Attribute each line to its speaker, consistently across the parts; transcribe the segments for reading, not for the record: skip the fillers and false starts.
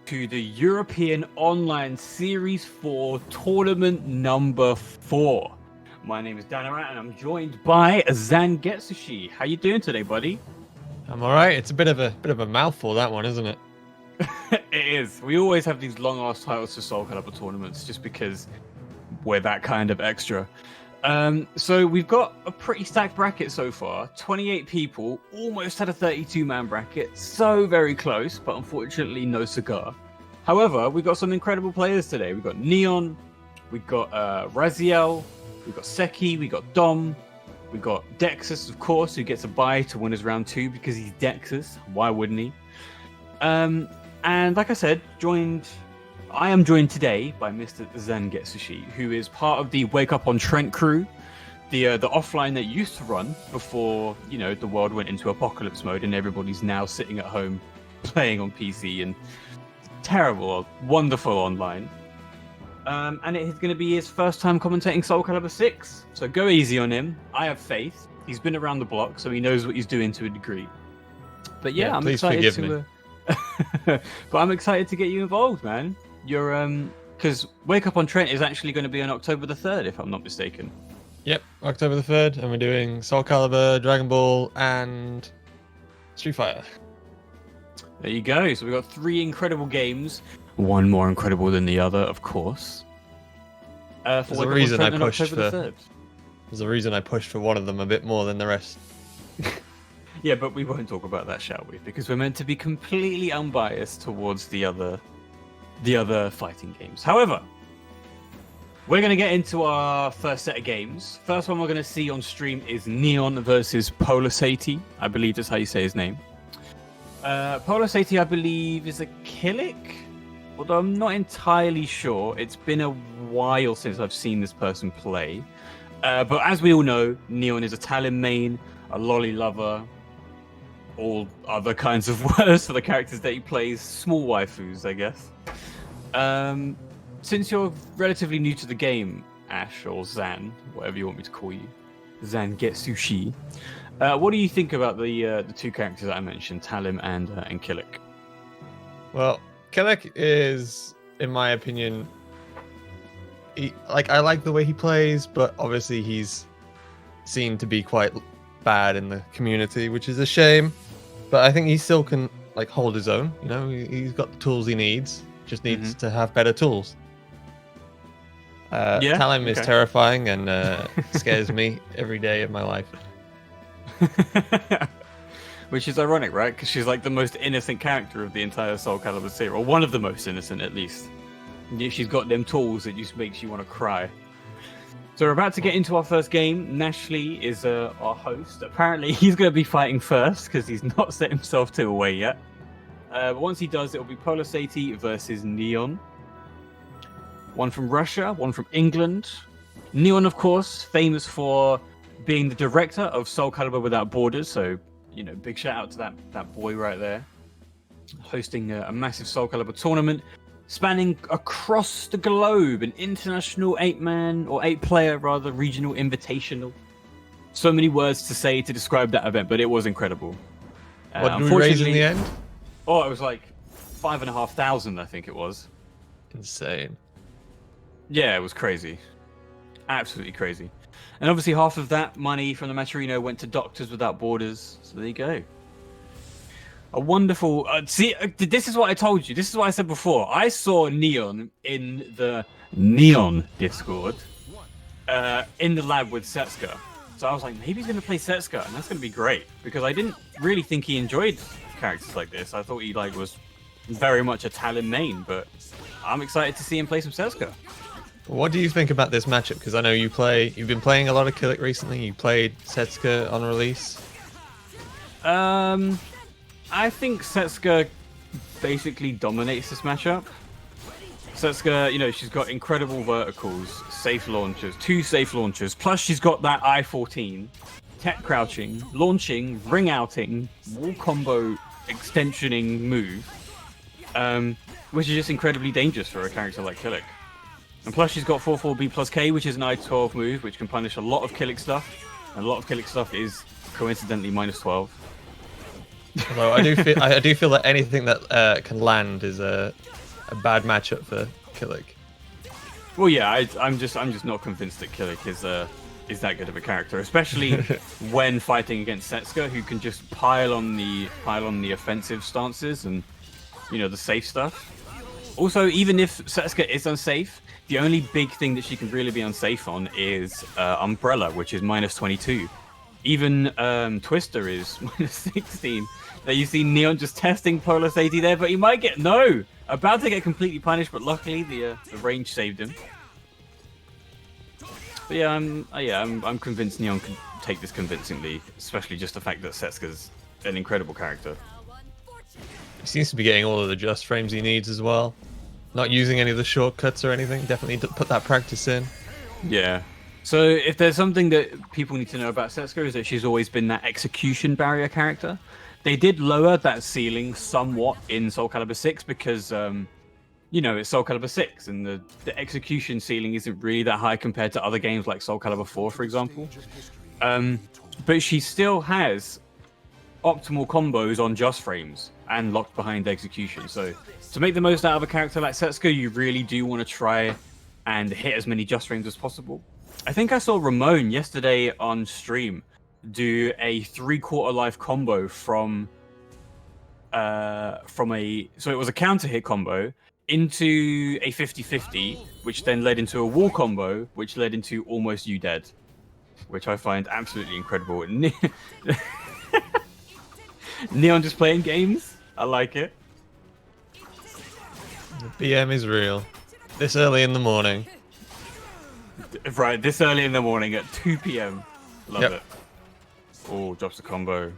Speaker 1: to the European Online Series 4 Tournament number 4. My name is Danarat and I'm joined by Zangetsushi. How you doing today, buddy?
Speaker 2: I'm all right. It's a bit of a mouthful, that one, isn't it?
Speaker 1: It is. We always have these long-ass titles for Soulcalibur tournaments just because we're that kind of extra. So we've got a pretty stacked bracket so far. 28 people, almost had a 32-man bracket. So very close, but unfortunately no cigar. However, we've got some incredible players today. We've got Neon, we've got Raziel, we've got Seki, we've got Dom, we've got Dexus, of course, who gets a bye to win his round 2 because he's Dexus. Why wouldn't he? And like I said, I am joined today by Mr. Zangetsushi, who is part of the Wake Up on Trent crew, the offline that used to run before, the world went into apocalypse mode and everybody's now sitting at home playing on PC and terrible, wonderful online. And it is going to be his first time commentating Soulcalibur 6, so go easy on him. I have faith. He's been around the block, so he knows what he's doing to a degree. But yeah, I'm excited
Speaker 2: forgive
Speaker 1: to...
Speaker 2: me.
Speaker 1: But I'm excited to get you involved, man. You're because Wake Up on Trent is actually going to be on October the 3rd, if I'm not mistaken.
Speaker 2: Yep, October the 3rd, and we're doing Soulcalibur, Dragon Ball, and Street Fighter.
Speaker 1: There you go. So we've got 3 incredible games, one more incredible than the other, of course.
Speaker 2: There's a reason I pushed for one of them a bit more than the rest.
Speaker 1: Yeah, but we won't talk about that, shall we? Because we're meant to be completely unbiased towards the other fighting games. However, we're going to get into our first set of games. First one we're going to see on stream is Neon versus Polasati. I believe that's how you say his name. Polasati, I believe, is a Killick, although I'm not entirely sure. It's been a while since I've seen this person play. But as we all know, Neon is a Talon main, a lolly lover, all other kinds of words for the characters that he plays. Small waifus, I guess. Since you're relatively new to the game, Ash, or Zan, whatever you want me to call you, Zangetsushi, what do you think about the 2 characters that I mentioned, Talim and Killick?
Speaker 2: Well, Killick is, in my opinion, I like the way he plays, but obviously he's seen to be quite bad in the community, which is a shame. But I think he still can hold his own. He's got the tools he needs. Just needs to have better tools. Talim is terrifying and scares me every day of my life.
Speaker 1: Which is ironic, right? Because she's the most innocent character of the entire Soulcalibur series, or one of the most innocent at least. And yet she's got them tools that just makes you want to cry. So we're about to get into our first game. Nashley is our host. Apparently he's going to be fighting first because he's not set himself 2 away yet. But once he does, it'll be Polasati versus Neon. One from Russia, one from England. Neon, of course, famous for being the director of Soulcalibur Without Borders. So, big shout out to that boy right there. Hosting a massive Soulcalibur tournament spanning across the globe, an international 8-man or 8-player rather regional invitational. So many words to say to describe that event, but it was incredible.
Speaker 2: What did we raise in the end?
Speaker 1: Oh, it was 5,500, I think it was.
Speaker 2: Insane.
Speaker 1: Yeah, it was crazy. Absolutely crazy. And obviously half of that money from the Maturino went to Doctors Without Borders. So there you go. A wonderful... this is what I told you. This is what I said before. I saw Neon in the Neon Discord in the lab with Setsuka. So I was like, maybe he's going to play Setsuka, and that's going to be great. Because I didn't really think he enjoyed characters like this. I thought he was very much a Talon main, but I'm excited to see him play some Setsuka.
Speaker 2: What do you think about this matchup? Because I know you've been playing a lot of Killick recently. You played Setsuka on release.
Speaker 1: I think Setsuka basically dominates this matchup. Setsuka, she's got incredible verticals, safe launchers, 2 safe launchers, plus she's got that I-14, tech crouching, launching, ring outing, wall combo extensioning move, which is just incredibly dangerous for a character like Killick. And plus she's got 4-4B plus K, which is an I-12 move, which can punish a lot of Killick stuff, and a lot of Killick stuff is coincidentally -12.
Speaker 2: Although I do feel that anything that can land is a bad matchup for Killick.
Speaker 1: Well, yeah, I'm just not convinced that Killick is that good of a character, especially when fighting against Setsuka, who can just pile on the offensive stances and the safe stuff. Also, even if Setsuka is unsafe, the only big thing that she can really be unsafe on is Umbrella, which is -22. Even Twister is -16. Now you see Neon just testing Polar's AD there, but he might get about to get completely punished, but luckily the range saved him. But yeah, I'm convinced Neon can take this convincingly, especially just the fact that Setsuka's an incredible character.
Speaker 2: He seems to be getting all of the just frames he needs as well. Not using any of the shortcuts or anything. Definitely put that practice in.
Speaker 1: Yeah. So if there's something that people need to know about Setsuka is that she's always been that execution barrier character. They did lower that ceiling somewhat in Soulcalibur 6 because, it's Soulcalibur 6 and the execution ceiling isn't really that high compared to other games like Soulcalibur 4, for example. But she still has optimal combos on just frames and locked behind execution. So to make the most out of a character like Setsuka, you really do want to try and hit as many just frames as possible. I think I saw Ramon yesterday on stream do a 3/4 life combo from so it was a counter hit combo into a 50-50, which then led into a wall combo, which led into almost you dead, which I find absolutely incredible. Neon just playing games. I like it.
Speaker 2: The BM is real. This early in the morning.
Speaker 1: Right, this early in the morning at 2 p.m. Love
Speaker 2: Yep.
Speaker 1: it. Oh, drops the combo.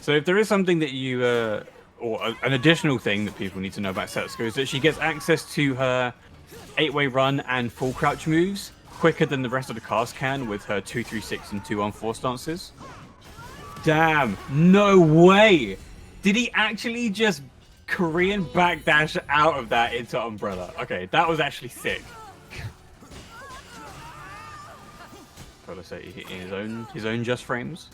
Speaker 1: So if there is something that you, or an additional thing that people need to know about Setsuka is that she gets access to her 8-way run and full crouch moves quicker than the rest of the cast can with her 2-3-6 and 2-on-4 stances. Damn, no way! Did he actually just Korean backdash out of that into Umbrella? Okay, that was actually sick. Let's say hitting his own just frames.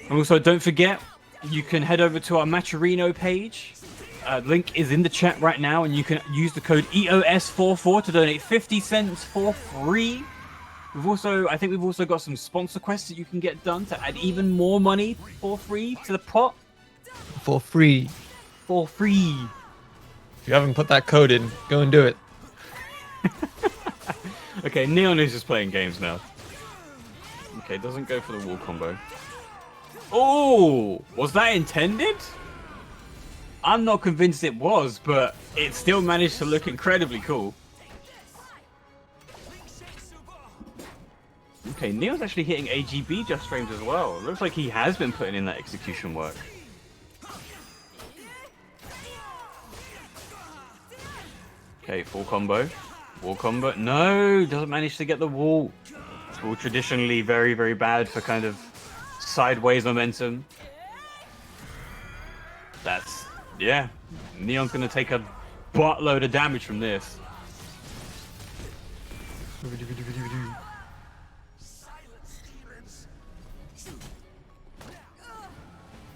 Speaker 1: And also, don't forget, you can head over to our Maturino page. Link is in the chat right now, and you can use the code EOS44 to donate 50 cents for free. I think we've also got some sponsor quests that you can get done to add even more money for free to the pot.
Speaker 2: For free.
Speaker 1: For free.
Speaker 2: If you haven't put that code in, go and do it.
Speaker 1: Okay, Neon is just playing games now. Okay, doesn't go for the wall combo. Oh, was that intended? I'm not convinced it was, but it still managed to look incredibly cool. Okay, Neo's actually hitting AGB just frames as well. Looks like he has been putting in that execution work. Okay, full combo. Wall combo. No, doesn't manage to get the wall. Wall traditionally very, very bad for kind of sideways momentum. Yeah. Neon's going to take a buttload of damage from this.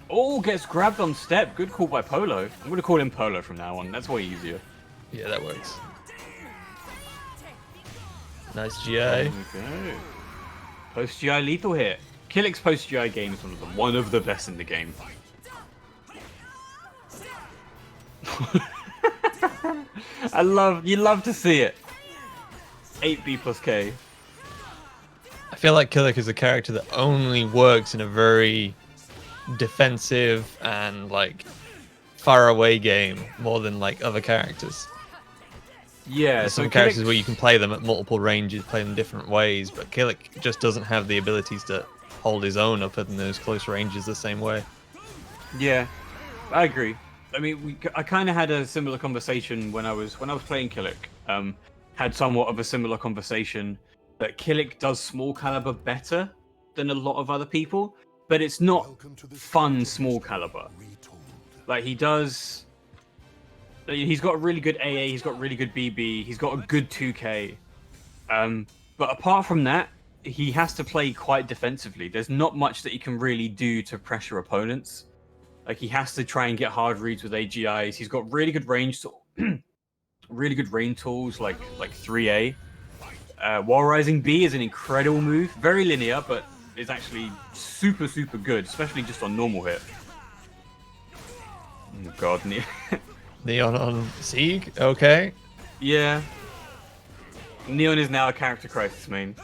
Speaker 1: Oh, gets grabbed on step. Good call by Polo. I'm going to call him Polo from now on. That's way easier.
Speaker 2: Yeah, that works. Nice GI.
Speaker 1: Okay. Post GI lethal hit. Killick's post GI game is one of the best in the game. You love to see it. 8B plus K.
Speaker 2: I feel like Killick is a character that only works in a very defensive and like far away game more than like other characters.
Speaker 1: Yeah,
Speaker 2: There's
Speaker 1: so
Speaker 2: some characters where you can play them at multiple ranges, play them different ways, but Killick just doesn't have the abilities to hold his own up in those close ranges the same way.
Speaker 1: Yeah, I agree. I mean, I kind of had a similar conversation when I was playing Killick. Had somewhat of a similar conversation that Killick does small caliber better than a lot of other people, but it's not fun small caliber. Like he's got a really good AA, he's got really good BB, he's got a good 2K. But apart from that, he has to play quite defensively. There's not much that he can really do to pressure opponents. Like he has to try and get hard reads with AGIs. He's got really good range, really good range tools like 3A. Wall Rising B is an incredible move, very linear, but is actually super good, especially just on normal hit. Oh god,
Speaker 2: Neon on Sieg, okay.
Speaker 1: Yeah. Neon is now a character crisis main.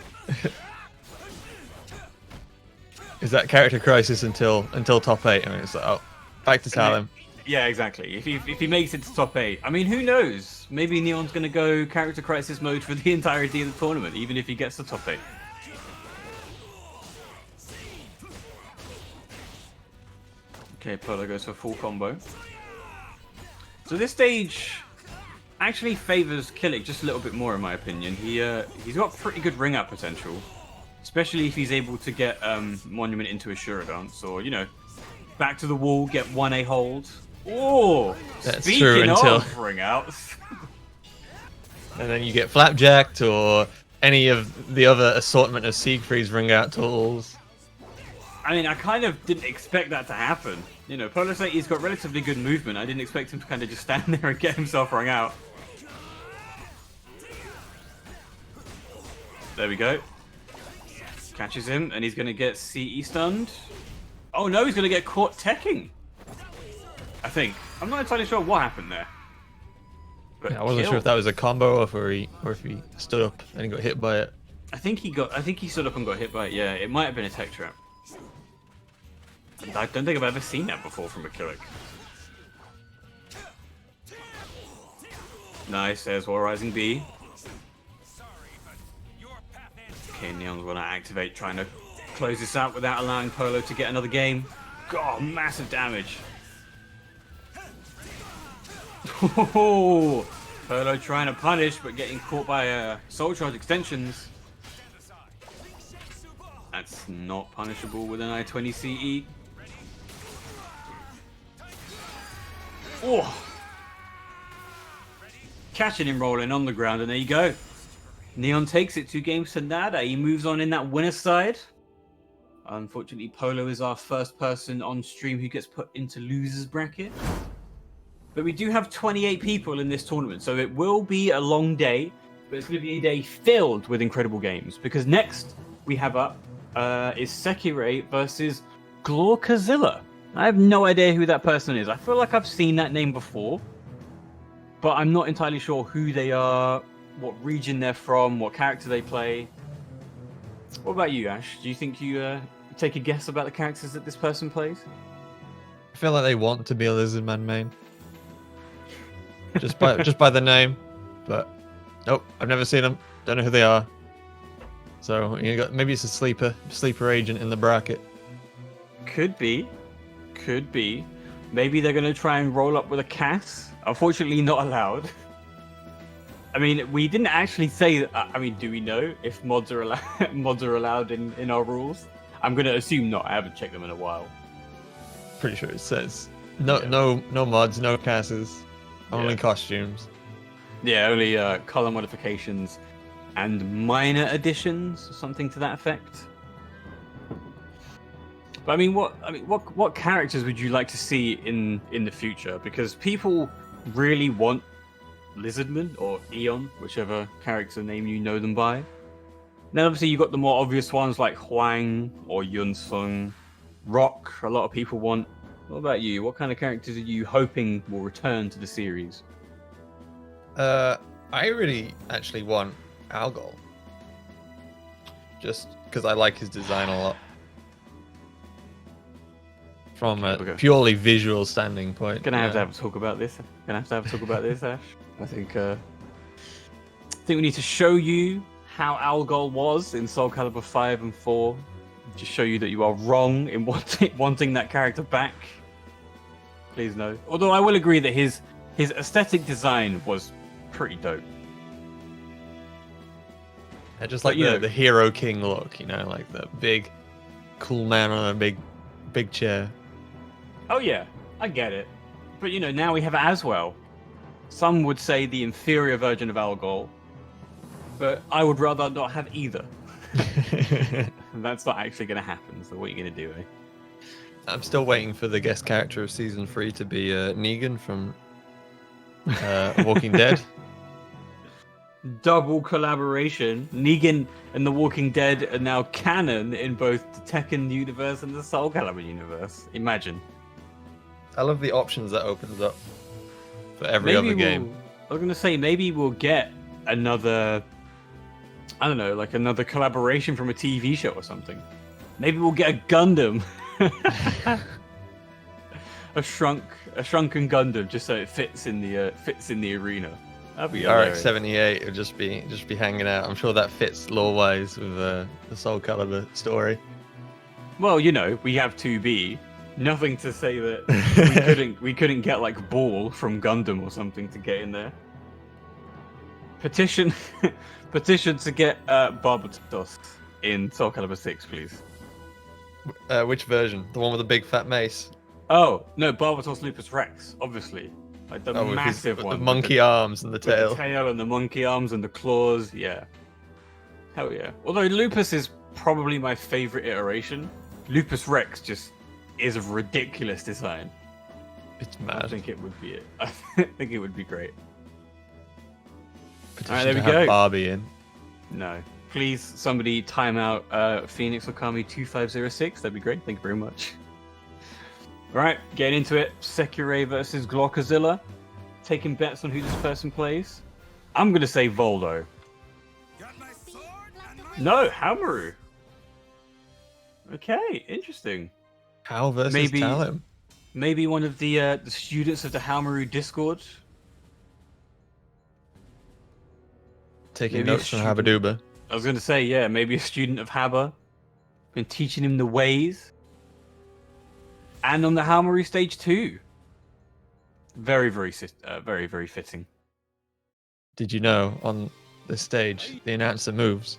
Speaker 2: Is that character crisis until top 8? I mean, it's like, oh, back to Talon.
Speaker 1: Yeah, exactly. If he makes it to top 8, I mean, who knows? Maybe Neon's going to go character crisis mode for the entirety of the tournament, even if he gets to top 8. Okay, Polo goes for full combo. So this stage actually favors Killick just a little bit more, in my opinion. He's got pretty good ring out potential, especially if he's able to get Monument into a Shuradance, or back to the wall, get 1A hold. Oh,
Speaker 2: that's
Speaker 1: speaking
Speaker 2: true until
Speaker 1: of ring outs.
Speaker 2: And then you get flapjacked or any of the other assortment of Siegfried's ring out tools.
Speaker 1: I mean, I kind of didn't expect that to happen. Polo said he's got relatively good movement. I didn't expect him to kind of just stand there and get himself rung out. There we go. Catches him, and he's going to get CE stunned. Oh no, he's going to get caught teching. I think. I'm not entirely sure what happened there. But
Speaker 2: yeah, I wasn't sure if that was a combo or if he stood up and he got hit by it.
Speaker 1: I think he stood up and got hit by it. Yeah, it might have been a tech trap. I don't think I've ever seen that before from a Killick. Nice, there's Wall Rising B. Okay, Neon's gonna activate, trying to close this out without allowing Polo to get another game. God, massive damage. Oh, Polo trying to punish, but getting caught by Soul Charge extensions. That's not punishable with an I-20 CE. Oh! Catching him rolling on the ground, and there you go. Neon takes it 2 games to nada. He moves on in that winner's side. Unfortunately, Polo is our first person on stream who gets put into loser's bracket. But we do have 28 people in this tournament, so it will be a long day, but it's going to be a day filled with incredible games. Because next we have up is Sekirei versus Glorkazilla. I have no idea who that person is. I feel like I've seen that name before, but I'm not entirely sure who they are, what region they're from, what character they play. What about you, Ash? Do you think you take a guess about the characters that this person plays?
Speaker 2: I feel like they want to be a Lizardman main. Just by the name, but nope, I've never seen them. Don't know who they are. So maybe it's a sleeper agent in the bracket.
Speaker 1: Could be. Maybe they're going to try and roll up with a Cass. Unfortunately, not allowed. I mean, we didn't actually say that. I mean, do we know if mods are allowed? Mods are allowed in our rules. I'm going to assume not. I haven't checked them in a while.
Speaker 2: Pretty sure it says no mods, no Casses, only costumes.
Speaker 1: Yeah, only color modifications and minor additions, something to that effect. But I mean, what characters would you like to see in the future? Because people really want Lizardman or Eon, whichever character name you know them by. Then obviously you got the more obvious ones like Huang or Yunsung, Rock. A lot of people want. What about you? What kind of characters are you hoping will return to the series?
Speaker 2: I really actually want Algol. Just because I like his design a lot. From a purely visual standing point.
Speaker 1: Gonna have to have a talk about this. Ash. I think we need to show you how Algol was in Soulcalibur 5 and 4. Just show you that you are wrong in wanting that character back. Please no. Although I will agree that his aesthetic design was pretty dope.
Speaker 2: I just like the Hero King look, like the big, cool man on a big chair.
Speaker 1: Oh yeah, I get it. But now we have Aswell. Some would say the inferior version of Algol, but I would rather not have either. That's not actually going to happen. So what are you going to do, eh?
Speaker 2: I'm still waiting for the guest character of season 3 to be Negan from Walking Dead.
Speaker 1: Double collaboration. Negan and The Walking Dead are now canon in both the Tekken universe and the Soulcalibur universe. Imagine.
Speaker 2: I love the options that opens up for every other game.
Speaker 1: I was going to say, maybe we'll get another, I don't know, like another collaboration from a TV show or something. Maybe we'll get a Gundam. a shrunken Gundam, just so it fits in the arena. That'd be
Speaker 2: RX-78 would just be hanging out. I'm sure that fits lore-wise with the Soulcalibur story.
Speaker 1: Well, you know, we have 2B. Nothing to say that we couldn't get like Ball from Gundam or something to get in there. Petition to get Barbatos in Soulcalibur 6, please.
Speaker 2: Which version? The one with the big fat mace?
Speaker 1: Oh no, Barbatos Lupus Rex, obviously. Like the massive one.
Speaker 2: The monkey arms and the tail.
Speaker 1: The tail and the monkey arms and the claws, yeah. Hell yeah. Although Lupus is probably my favorite iteration. Lupus Rex just is a ridiculous design.
Speaker 2: It's mad.
Speaker 1: I think it would be it. I think it would be great.
Speaker 2: Alright, there we go. Barbie in.
Speaker 1: No. Please, somebody time out Phoenix Okami 2506. That'd be great. Thank you very much. Right, getting into it. Sekirei versus Glockozilla. Taking bets on who this person plays. I'm going to say Voldo. No, Haomaru. Okay, interesting.
Speaker 2: Hal versus Talon.
Speaker 1: Maybe one of the students of the Haomaru Discord.
Speaker 2: Taking notes from Habaduba.
Speaker 1: I was going to say, yeah, maybe a student of Haba. Been teaching him the ways. And on the Haomaru stage too. Very, very fitting.
Speaker 2: Did you know on this stage the announcer moves?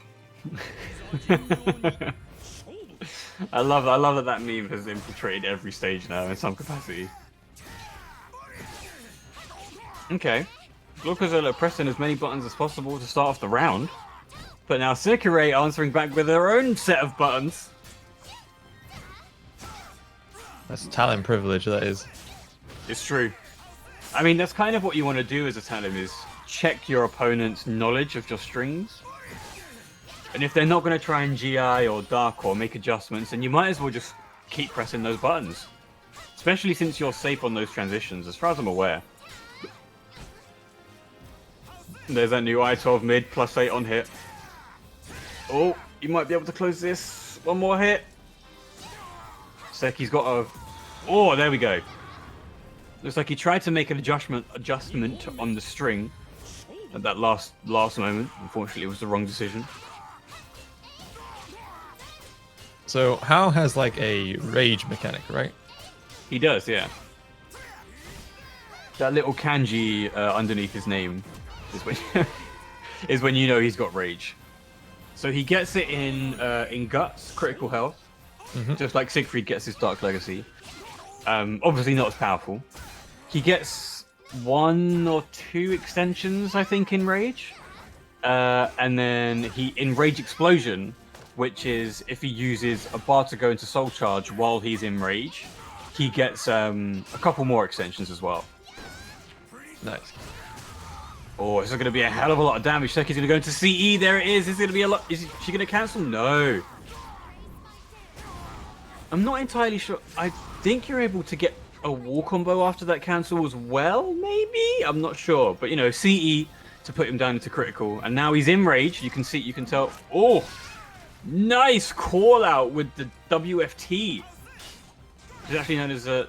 Speaker 1: I love that meme has infiltrated every stage now in some capacity. Okay. Glockozilla pressing as many buttons as possible to start off the round. But now Sekirei answering back with her own set of buttons.
Speaker 2: That's talent privilege, that is.
Speaker 1: It's true. I mean, that's kind of what you want to do as a talent, is check your opponent's knowledge of your strings. And if they're not going to try and GI or Dark or make adjustments, then you might as well just keep pressing those buttons. Especially since you're safe on those transitions, as far as I'm aware. There's that new I-12 mid, +8 on hit. Oh, you might be able to close this. One more hit. Seki's got a... Oh, there we go. Looks like he tried to make an adjustment on the string at that last moment. Unfortunately, it was the wrong decision.
Speaker 2: So, Hal has like a rage mechanic, right?
Speaker 1: He does, yeah. That little kanji underneath his name is when you know he's got rage. So he gets it in guts, critical health, just like Siegfried gets his Dark Legacy. Obviously not as powerful. He gets 1 or 2 extensions, I think, in rage, and then in Rage Explosion, which is if he uses a bar to go into Soul Charge while he's in rage, he gets a couple more extensions as well.
Speaker 2: Nice.
Speaker 1: Oh, this is going to be a hell of a lot of damage. Seki's going to go into CE. There it is. This is going to be a lot. Is she going to cancel? No. I'm not entirely sure. I think you're able to get a wall combo after that cancel as well, maybe? I'm not sure. But, you know, CE to put him down into critical. And now he's in rage. You can see, you can tell. Oh, nice call out with the WFT. It's actually known as a...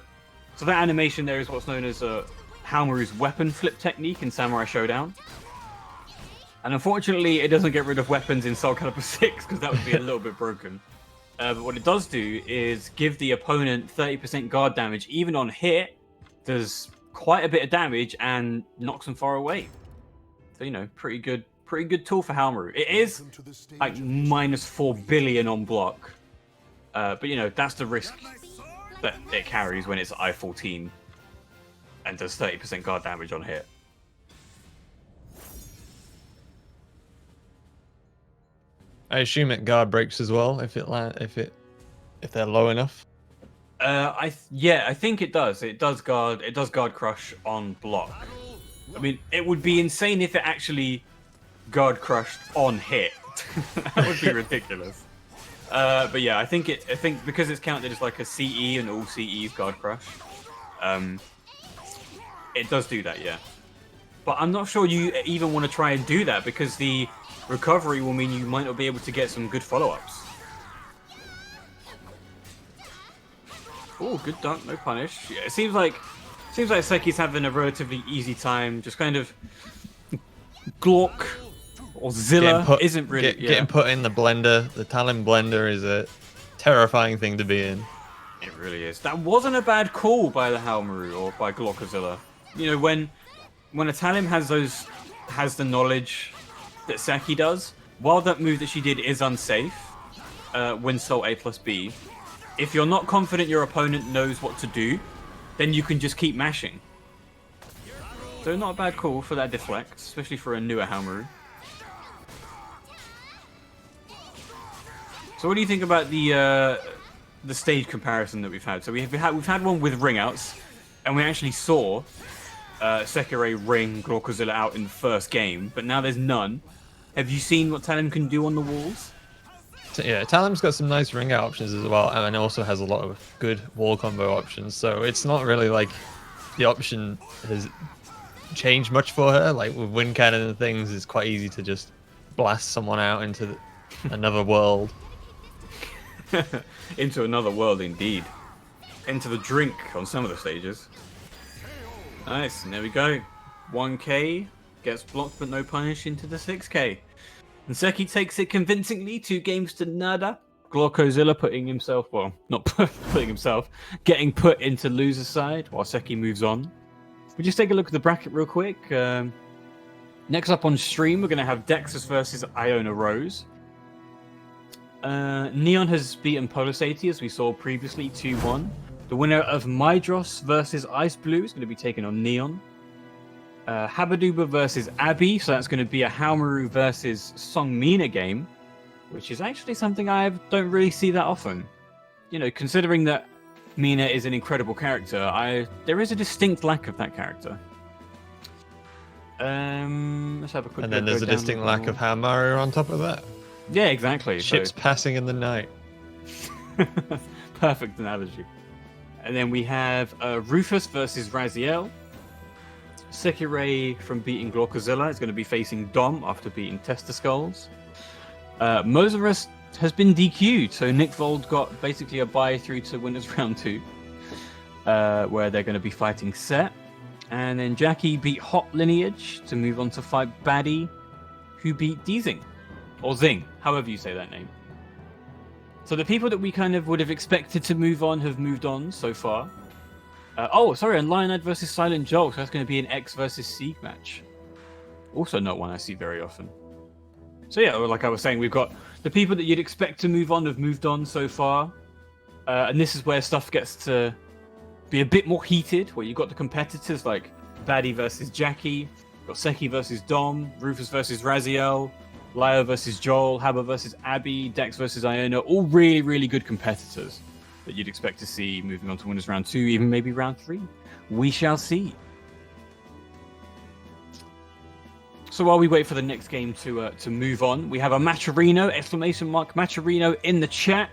Speaker 1: So that animation there is what's known as a... Haomaru's weapon flip technique in Samurai Showdown. And unfortunately, it doesn't get rid of weapons in Soulcalibur 6, because that would be a little bit broken. But what it does do is give the opponent 30% guard damage, even on hit, does quite a bit of damage, and knocks them far away. So, you know, pretty good tool for Haomaru. It is like -4 billion on block. But, you know, that's the risk that it carries when it's I-14. And does 30% guard damage on hit.
Speaker 2: I assume it guard breaks as well if they're low enough.
Speaker 1: I think it does. It does guard crush on block. I mean, it would be insane if it actually guard crushed on hit. That would be ridiculous. But yeah, I think because it's counted as like a CE and all CEs guard crush, it does do that, yeah. But I'm not sure you even want to try and do that because the recovery will mean you might not be able to get some good follow-ups. Oh, good dunk, no punish. Yeah, it seems like Seki's having a relatively easy time, just kind of Glork or Zilla isn't really
Speaker 2: getting put in the blender. The Talon blender is a terrifying thing to be in.
Speaker 1: It really is. That wasn't a bad call by the Halmaru or by Glork or Zilla. You know, when a Talon has the knowledge that Seki does, while that move that she did is unsafe, when Soul A+B, if you're not confident your opponent knows what to do, then you can just keep mashing. So not a bad call for that deflect, especially for a newer Halmaru. So what do you think about the stage comparison that we've had? So we've had one with ring outs, and we actually saw Sekirei ring Glorkozilla out in the first game, but now there's none. Have you seen what Talon can do on the walls?
Speaker 2: So, yeah, Talon's got some nice ring out options as well, and also has a lot of good wall combo options. So it's not really like the option has changed much for her. Like with wind cannon and things, it's quite easy to just blast someone out into another world.
Speaker 1: Into another world, indeed. Into the drink on some of the stages. Nice, and there we go. 1k gets blocked but no punish into the 6k. And Seki takes it convincingly, 2 games to nada. Glorkozilla putting himself, well, not putting himself, getting put into loser's side while Seki moves on. We'll just take a look at the bracket real quick. Next up on stream, we're going to have Dexus versus Iona Rose. Neon has beaten Polisati, as we saw previously, 2-1. The winner of Mydros versus Ice Blue is going to be taking on Neon. Habaduba versus Abby, so that's going to be a Halmaru versus Songmina game, which is actually something I don't really see that often. You know, considering that Mina is an incredible character, there is a distinct lack of that character. Let's have a quick.
Speaker 2: And then there's a distinct lack of Halmaru on top of that.
Speaker 1: Yeah, exactly.
Speaker 2: Ships passing in the night.
Speaker 1: Perfect analogy. And then we have Rufus versus Raziel. Sekirei from beating Glorkozilla is going to be facing Dom after beating Tester Skulls. Mozarus has been DQ'd, so Nick Vold got basically a bye through to winners round 2, where they're going to be fighting Set. And then Jackie beat Hot Lineage to move on to fight Baddie, who beat Dzing. Or Zing, however you say that name. So the people that we kind of would have expected to move on have moved on so far. And Lionhead versus Silent Joel, so that's going to be an X versus Sieg match. Also not one I see very often. So yeah, like I was saying, we've got the people that you'd expect to move on have moved on so far. And this is where stuff gets to be a bit more heated, where you've got the competitors like Baddie versus Jackie, got Seki versus Dom, Rufus versus Raziel, Lio versus Joel, Haba versus Abby, Dex versus Iona, all really, really good competitors that you'd expect to see moving on to winners round 2, even maybe round 3. We shall see. So while we wait for the next game to move on, we have a Matcherino, Matcherino in the chat.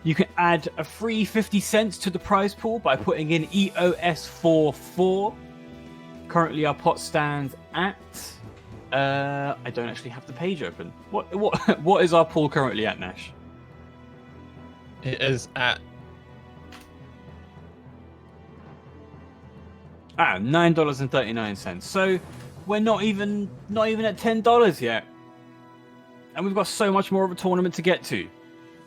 Speaker 1: You can add a free 50 cents to the prize pool by putting in EOS44. Currently our pot stands at... I don't actually have the page open. What is our pool currently at, Nash?
Speaker 2: It is at
Speaker 1: $9.39. So we're not even at $10 yet, and we've got so much more of a tournament to get to.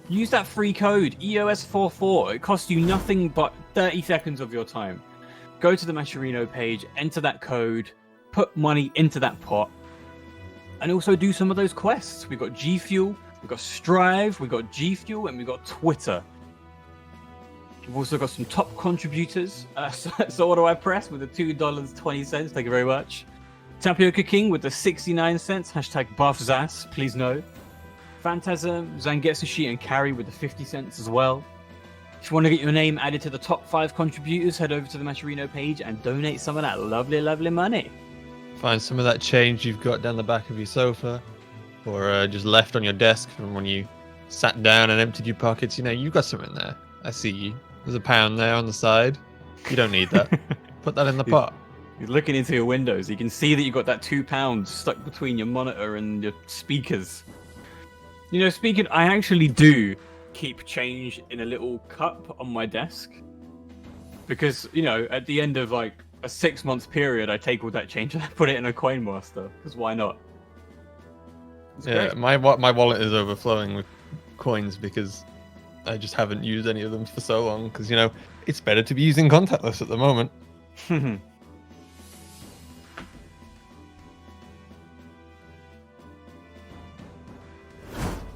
Speaker 1: Use that free code EOS44. It costs you nothing but 30 seconds of your time. Go to the Matcherino page, enter that code, put money into that pot, and also do some of those quests. We've got G Fuel, we've got Strive, we've got G Fuel, and we've got Twitter. We've also got some top contributors. So what do I press with the $2.20? Thank you very much. Tapioca King with the 69 cents. Hashtag BuffZass, please no. Phantasm, Zangetsushi, and Carry with the 50 cents as well. If you want to get your name added to the top 5 contributors, head over to the Matcherino page and donate some of that lovely, lovely money.
Speaker 2: Find some of that change you've got down the back of your sofa, or just left on your desk from when you sat down and emptied your pockets. You know, you've got something there. I see you. There's a pound there on the side. You don't need that. Put that in the pot.
Speaker 1: He's looking into your windows. You can see that you've got that £2 stuck between your monitor and your speakers. You know, speaking, I actually do keep change in a little cup on my desk. Because, you know, at the end of like a 6-month period, I take all that change and I put it in a coin master. Because why not? It's
Speaker 2: yeah,
Speaker 1: great.
Speaker 2: my wallet is overflowing with coins because I just haven't used any of them for so long. Because, you know, it's better to be using contactless at the moment.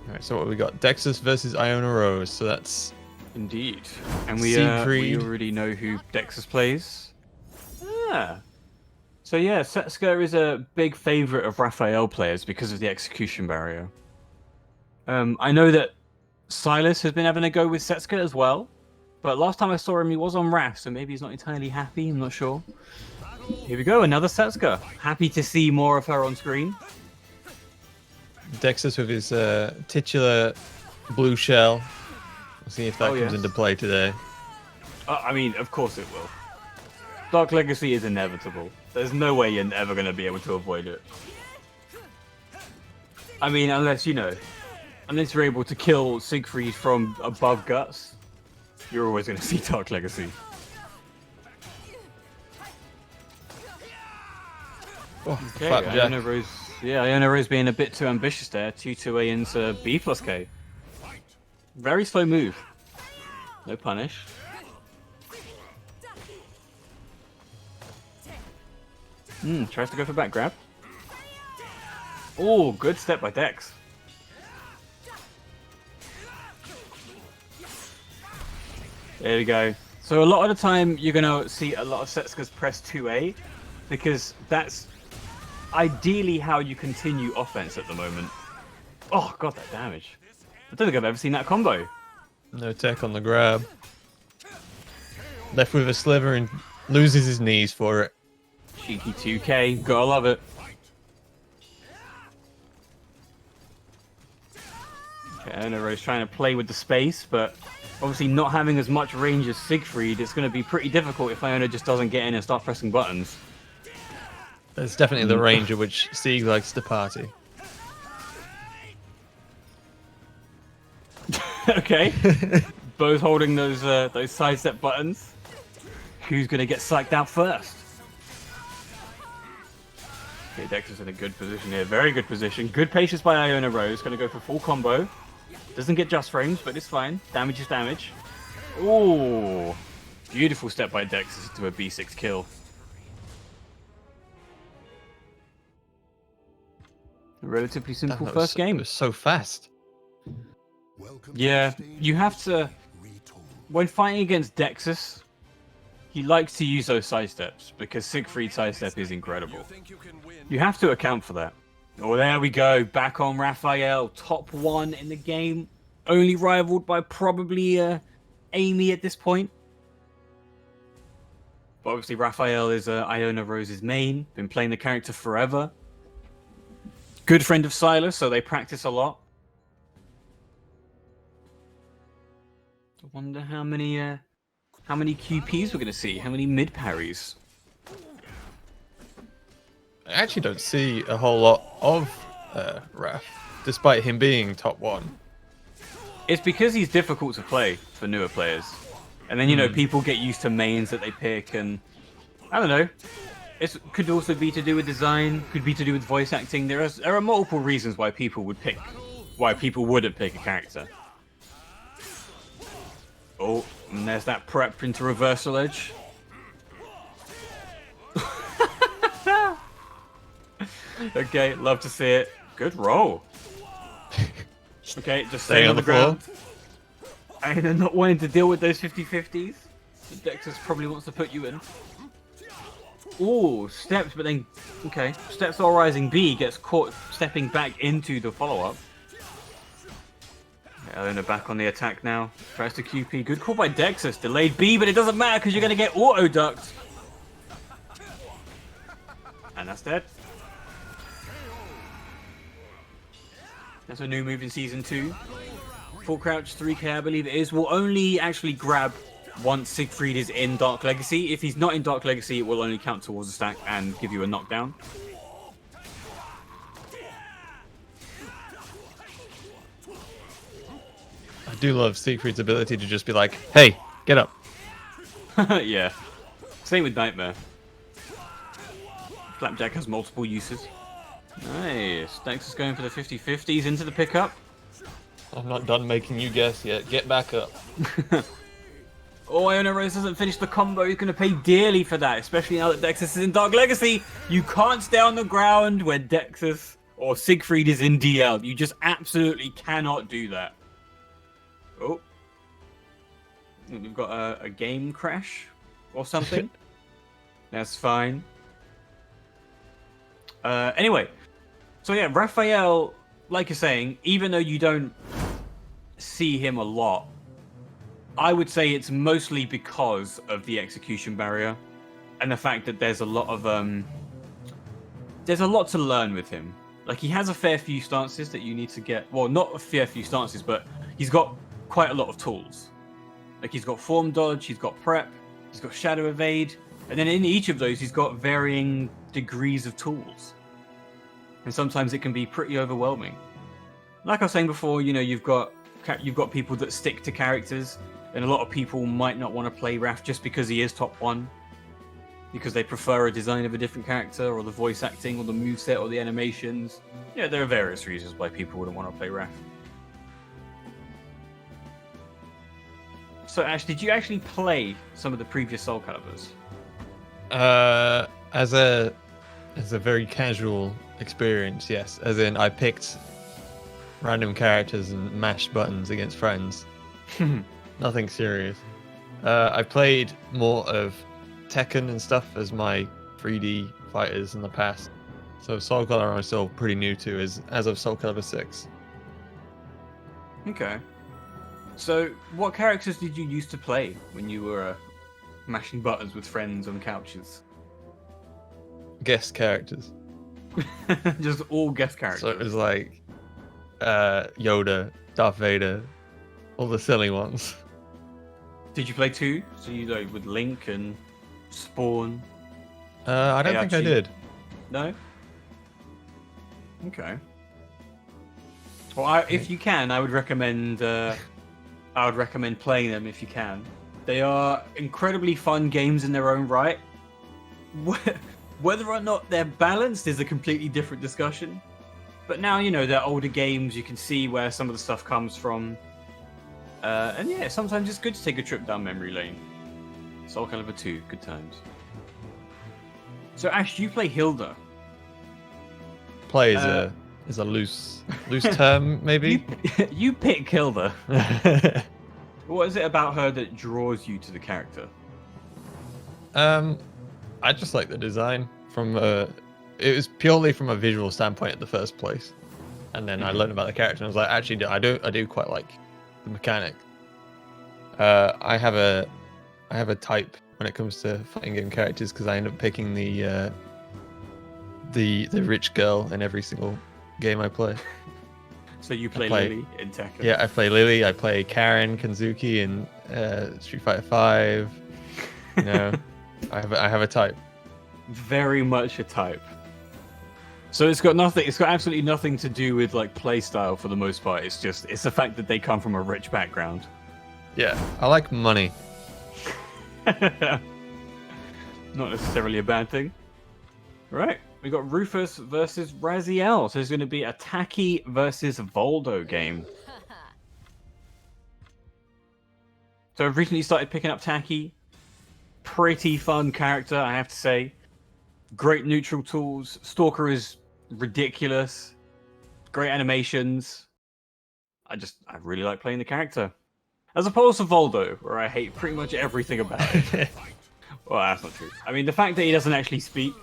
Speaker 2: Alright, so what we got? Dexus versus Iona Rose. So that's
Speaker 1: Indeed. And we
Speaker 2: Siegfried.
Speaker 1: already know who Dexus plays. Ah. So yeah, Setsuka is a big favorite of Raphael players because of the execution barrier. I know that Silas has been having a go with Setsuka as well. But last time I saw him, he was on Raph, so maybe he's not entirely happy. I'm not sure. Here we go, another Setsuka. Happy to see more of her on screen.
Speaker 2: Dexus with his titular blue shell. We'll see if that comes
Speaker 1: yes.
Speaker 2: into play today.
Speaker 1: I mean, of course it will. Dark Legacy is inevitable. There's no way you're ever going to be able to avoid it. I mean, unless, you know, unless you're able to kill Siegfried from above guts, you're always going to see Dark Legacy.
Speaker 2: Oh,
Speaker 1: Okay,
Speaker 2: flapjack.
Speaker 1: Iona Rose, yeah, Iona Rose being a bit too ambitious there. 2-2A into B plus K. Very slow move. No punish. Tries to go for back grab. Oh, good step by Dex. There we go. So a lot of the time you're going to see a lot of Setsukas press 2A because that's ideally how you continue offense at the moment. Oh god, that damage. I don't think I've ever seen that combo.
Speaker 2: No tech on the grab. Left with a sliver and loses his knees for it.
Speaker 1: Cheeky 2K, gotta love it. Okay, Iona Rose trying to play with the space, but obviously not having as much range as Siegfried, it's going to be pretty difficult if Iona just doesn't get in and start pressing buttons.
Speaker 2: It's definitely the range at which Sieg likes to party.
Speaker 1: Okay. Both holding those sidestep buttons. Who's going to get psyched out first? Okay, Dex is in a good position here. Very good position. Good patience by Iona Rose. Going to go for full combo. Doesn't get just frames, but it's fine. Damage is damage. Ooh. Beautiful step by Dex to a B6 kill. A relatively simple first game.
Speaker 2: It was so fast.
Speaker 1: Yeah, you have to... When fighting against Dexus, he likes to use those sidesteps, because Siegfried's sidestep is incredible. You have to account for that. Oh, there we go. Back on Raphael. Top 1 in the game. Only rivaled by probably Amy at this point. But obviously Raphael is Iona Rose's main. Been playing the character forever. Good friend of Silas, so they practice a lot. I wonder how many QPs we're going to see. How many mid parries?
Speaker 2: I actually don't see a whole lot of Raph, despite him being top 1.
Speaker 1: It's because he's difficult to play for newer players. And then, you know, people get used to mains that they pick, and I don't know. It could also be to do with design, could be to do with voice acting. There are multiple reasons why people wouldn't pick a character. Oh, and there's that prep into reversal edge. Okay, love to see it. Good roll. Okay, just staying on the ground. And they're not wanting to deal with those 50-50s. Dexus probably wants to put you in. Ooh, steps, but then... Okay, steps all rising B gets caught stepping back into the follow-up. Elena back on the attack now. Tries to QP. Good call by Dexus. Delayed B, but it doesn't matter because you're going to get auto-ducked. And that's dead. That's a new move in Season 2. Full crouch 3k, I believe it is. Will only actually grab once Siegfried is in Dark Legacy. If he's not in Dark Legacy, it will only count towards the stack and give you a knockdown.
Speaker 2: I do love Siegfried's ability to just be like, hey, get up.
Speaker 1: Yeah. Same with Nightmare. Flapjack has multiple uses. Nice. Dex is going for the 50-50s into the pickup.
Speaker 2: I'm not done making you guess yet. Get back up.
Speaker 1: Oh, Iona Rose doesn't finish the combo. He's going to pay dearly for that, especially now that Dexus is in Dark Legacy. You can't stay on the ground when Dexus or Siegfried is in DL. You just absolutely cannot do that. Oh. We've got a game crash or something. That's fine. Anyway. So yeah, Raphael, like you're saying, even though you don't see him a lot, I would say it's mostly because of the execution barrier and the fact that there's a lot to learn with him. Like, he has a fair few stances that you need to get. Well, not a fair few stances, but he's got quite a lot of tools. Like, he's got form dodge, he's got prep, he's got shadow evade, and then in each of those he's got varying degrees of tools. And sometimes it can be pretty overwhelming. Like I was saying before, you know, you've got people that stick to characters, and a lot of people might not want to play Raph just because he is top 1, because they prefer a design of a different character, or the voice acting, or the moveset, or the animations. Yeah, there are various reasons why people wouldn't want to play Raph. So Ash, did you actually play some of the previous Soulcaliburs?
Speaker 2: As a very casual experience, yes. As in, I picked random characters and mashed buttons against friends. Nothing serious. I played more of Tekken and stuff as my 3D fighters in the past. So Soulcalibur I'm still pretty new to as of Soulcalibur 6.
Speaker 1: Okay. So, what characters did you used to play when you were mashing buttons with friends on couches?
Speaker 2: Guest characters.
Speaker 1: Just all guest characters.
Speaker 2: So it was like Yoda, Darth Vader, all the silly ones.
Speaker 1: Did you play 2? So you like with Link and Spawn?
Speaker 2: I don't think I did.
Speaker 1: No? Okay. Well, if you can, I would recommend playing them if you can. They are incredibly fun games in their own right. Whether or not they're balanced is a completely different discussion. But now, you know, they're older games, you can see where some of the stuff comes from. And yeah, sometimes it's good to take a trip down memory lane. Soulcalibur 2, good times. So Ash, do you play Hilda?
Speaker 2: Play is a loose term, maybe.
Speaker 1: You pick Hilda. What is it about her that draws you to the character?
Speaker 2: I just like the design it was purely from a visual standpoint at the first place, and then I learned about the character and I was like, actually, I do quite like the mechanic. I have a type when it comes to fighting game characters because I end up picking the rich girl in every single game I play.
Speaker 1: So you play Lily in Tekken?
Speaker 2: Yeah, I play Lily. I play Karen Kanzuki in Street Fighter 5. You know, I have a type.
Speaker 1: Very much a type. So it's got absolutely nothing to do with like play style for the most part. It's the fact that they come from a rich background.
Speaker 2: Yeah, I like money.
Speaker 1: Not necessarily a bad thing. Right, we got Rufus versus Raziel. So it's going to be a Taki versus Voldo game. So I've recently started picking up Taki. Pretty fun character, I have to say. Great neutral tools. Stalker is ridiculous. Great animations. I really like playing the character. As opposed to Voldo, where I hate pretty much everything about it. Well, that's not true. I mean, the fact that he doesn't actually speak.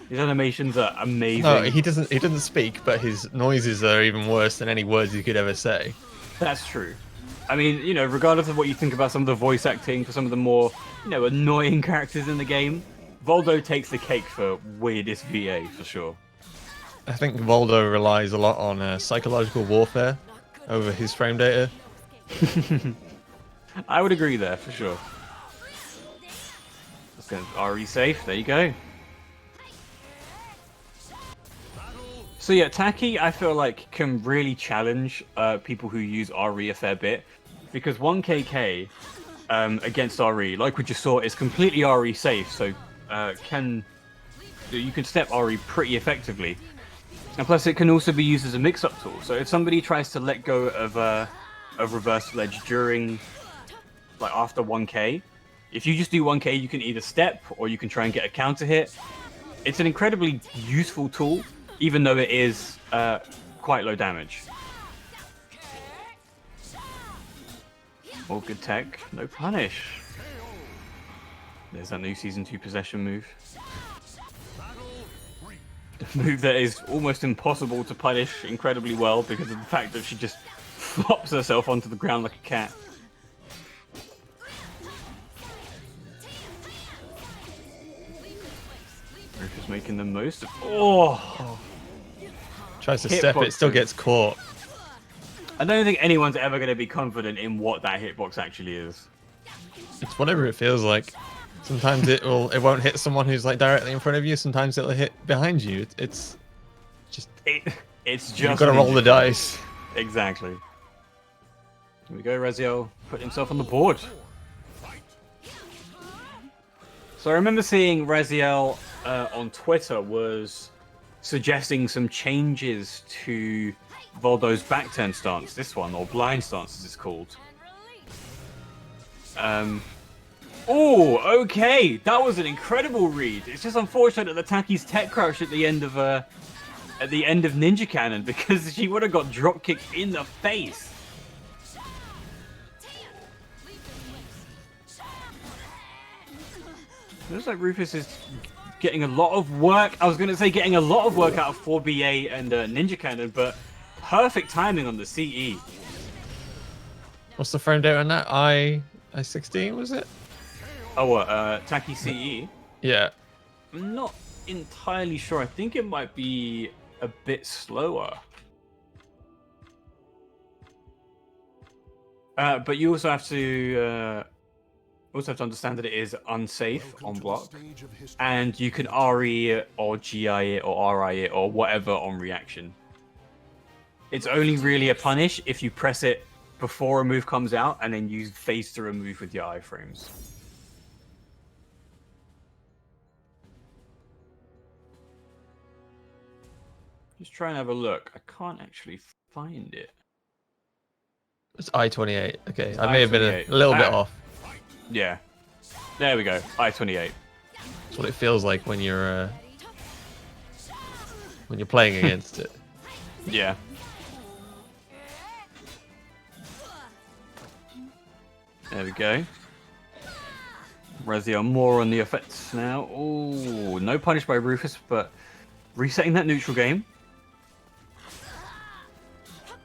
Speaker 1: His animations are amazing.
Speaker 2: No, he doesn't speak, but his noises are even worse than any words you could ever say.
Speaker 1: That's true. I mean, you know, regardless of what you think about some of the voice acting for some of the more, you know, annoying characters in the game, Voldo takes the cake for weirdest VA for sure.
Speaker 2: I think Voldo relies a lot on psychological warfare over his frame data.
Speaker 1: I would agree there for sure. Just gonna RE safe. There you go. So yeah, Taki, I feel like can really challenge people who use RE a fair bit, because 1KK against RE, like we just saw, is completely RE safe. So you can step RE pretty effectively, and plus it can also be used as a mix-up tool. So if somebody tries to let go of reverse ledge during, like after 1K, if you just do 1K, you can either step or you can try and get a counter hit. It's an incredibly useful tool, even though it is quite low damage. All good tech, no punish. There's that new Season 2 possession move. The move that is almost impossible to punish incredibly well because of the fact that she just flops herself onto the ground like a cat. Rufus making the most of... Oh!
Speaker 2: Tries to step it, still gets caught.
Speaker 1: I don't think anyone's ever going to be confident in what that hitbox actually is.
Speaker 2: It's whatever it feels like. Sometimes it won't hit someone who's like directly in front of you. Sometimes it'll hit behind you. It's just you've got to roll the dice.
Speaker 1: Exactly. Here we go. Raziel put himself on the board. So I remember seeing Raziel on Twitter was suggesting some changes to Voldo's back turn stance. This one, or blind stance as it's called. Oh, okay. That was an incredible read. It's just unfortunate that the Taki's tech crouch at the end of Ninja Cannon, because she would have got drop kicked in the face. Looks like Rufus is getting a lot of work. I was going to say getting a lot of work out of 4BA and Ninja Cannon, but perfect timing on the CE.
Speaker 2: What's the frame data on that? I16 was it?
Speaker 1: Oh, what? Taki CE?
Speaker 2: Yeah.
Speaker 1: I'm not entirely sure. I think it might be a bit slower. But you also have to understand that it is unsafe on block, and you can RE it or GI it or RI it or whatever on reaction. It's only really a punish if you press it before a move comes out and then you phase through a move with your iframes. Just try and have a look. I can't actually find it.
Speaker 2: It's I28. Okay,
Speaker 1: It's
Speaker 2: I may have been a little bit off.
Speaker 1: Yeah. There we go. I28.
Speaker 2: That's what it feels like when you're playing against it.
Speaker 1: Yeah. There we go. Raziel more on the effects now. Oh, no punish by Rufus, but resetting that neutral game.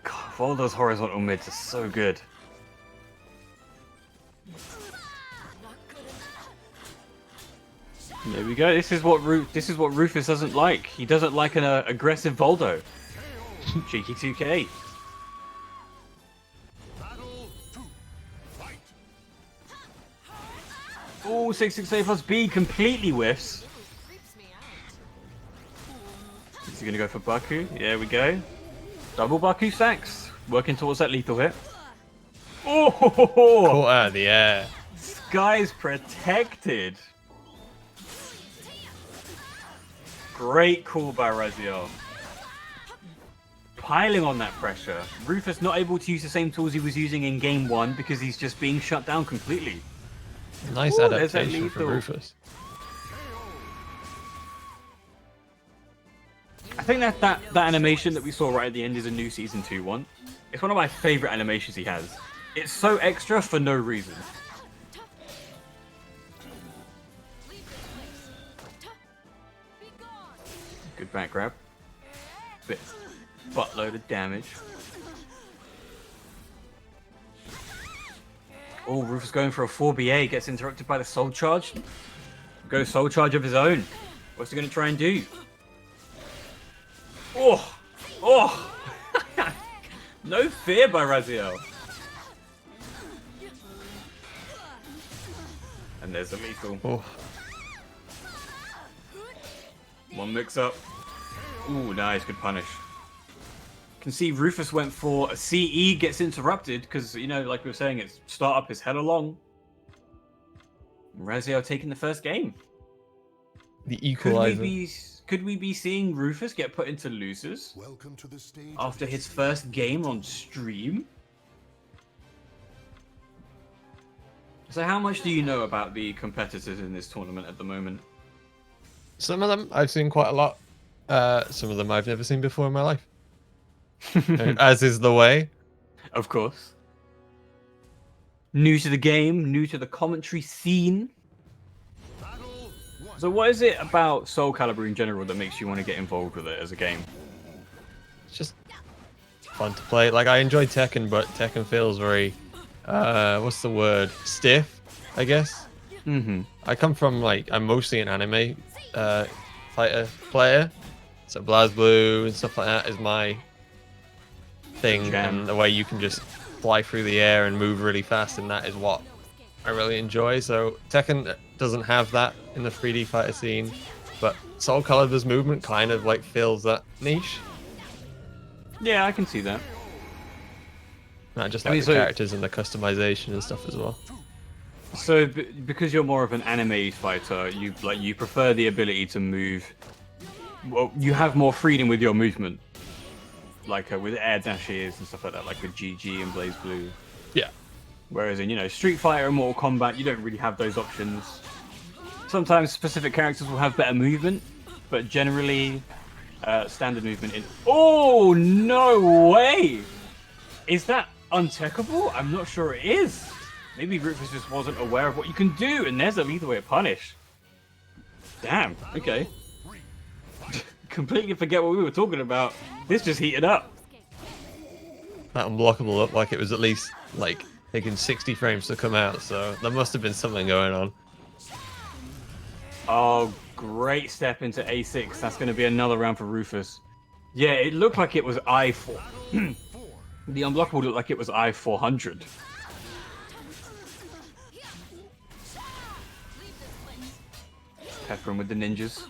Speaker 1: God, Voldo's horizontal mids are so good. There we go. This is what Rufus doesn't like. He doesn't like an aggressive Voldo. Cheeky 2K. Oh, 668 plus B completely whiffs. Is he going to go for Baku? There we go. Double Baku stacks. Working towards that lethal hit. Oh!
Speaker 2: Caught out of the air.
Speaker 1: Sky's protected. Great call by Raziel. Piling on that pressure. Rufus not able to use the same tools he was using in game 1 because he's just being shut down completely.
Speaker 2: Nice adaptation from Rufus.
Speaker 1: I think that animation that we saw right at the end is a new Season 2 one. It's one of my favorite animations he has. It's so extra for no reason. Good back grab. Buttload of damage. Oh, Rufus going for a 4BA, gets interrupted by the Soul Charge. Goes Soul Charge of his own. What's he going to try and do? Oh! Oh! No fear by Raziel. And there's a lethal.
Speaker 2: Oh.
Speaker 1: One mix up. Ooh, nice, good punish. Can see Rufus went for a CE, gets interrupted because, you know, like we were saying, it's start up is hella long. Raziel taking the first game.
Speaker 2: The equalizer.
Speaker 1: Could we be seeing Rufus get put into losers
Speaker 3: Welcome to the stage
Speaker 1: after his first game on stream? So how much do you know about the competitors in this tournament at the moment?
Speaker 2: Some of them I've seen quite a lot. Some of them I've never seen before in my life. As is the way.
Speaker 1: Of course. New to the game, new to the commentary scene. So what is it about Soulcalibur in general that makes you want to get involved with it as a game?
Speaker 2: It's just fun to play. Like, I enjoy Tekken, but Tekken feels very, what's the word? Stiff, I guess.
Speaker 1: Mm-hmm.
Speaker 2: I come from, like, I'm mostly an anime fighter player. So BlazBlue and stuff like that is my thing.
Speaker 1: Jam.
Speaker 2: And the way you can just fly through the air and move really fast, and that is what I really enjoy. So Tekken doesn't have that in the 3D fighter scene, but Soulcalibur's movement kind of like fills that niche.
Speaker 1: Yeah, I can see that.
Speaker 2: And I just
Speaker 1: I
Speaker 2: like
Speaker 1: mean,
Speaker 2: the
Speaker 1: so-
Speaker 2: characters and the customization and stuff as well.
Speaker 1: So because you're more of an anime fighter, you prefer the ability to move. Well, you have more freedom with your movement, like with air dashes and stuff like that, like with GG and BlazBlue.
Speaker 2: Yeah.
Speaker 1: Whereas in, you know, Street Fighter and Mortal Kombat, you don't really have those options. Sometimes specific characters will have better movement, but generally, standard movement in... Oh, no way! Is that untechable? I'm not sure it is. Maybe Rufus just wasn't aware of what you can do, and there's a lethal way to punish. Damn, okay. Completely forget what we were talking about. This just heated up.
Speaker 2: That unblockable looked like it was at least like taking 60 frames to come out, so there must have been something going on.
Speaker 1: Oh, great step into A6. That's going to be another round for Rufus. Yeah, it looked like it was I4. The unblockable looked like it was I400. Pepper him with the ninjas.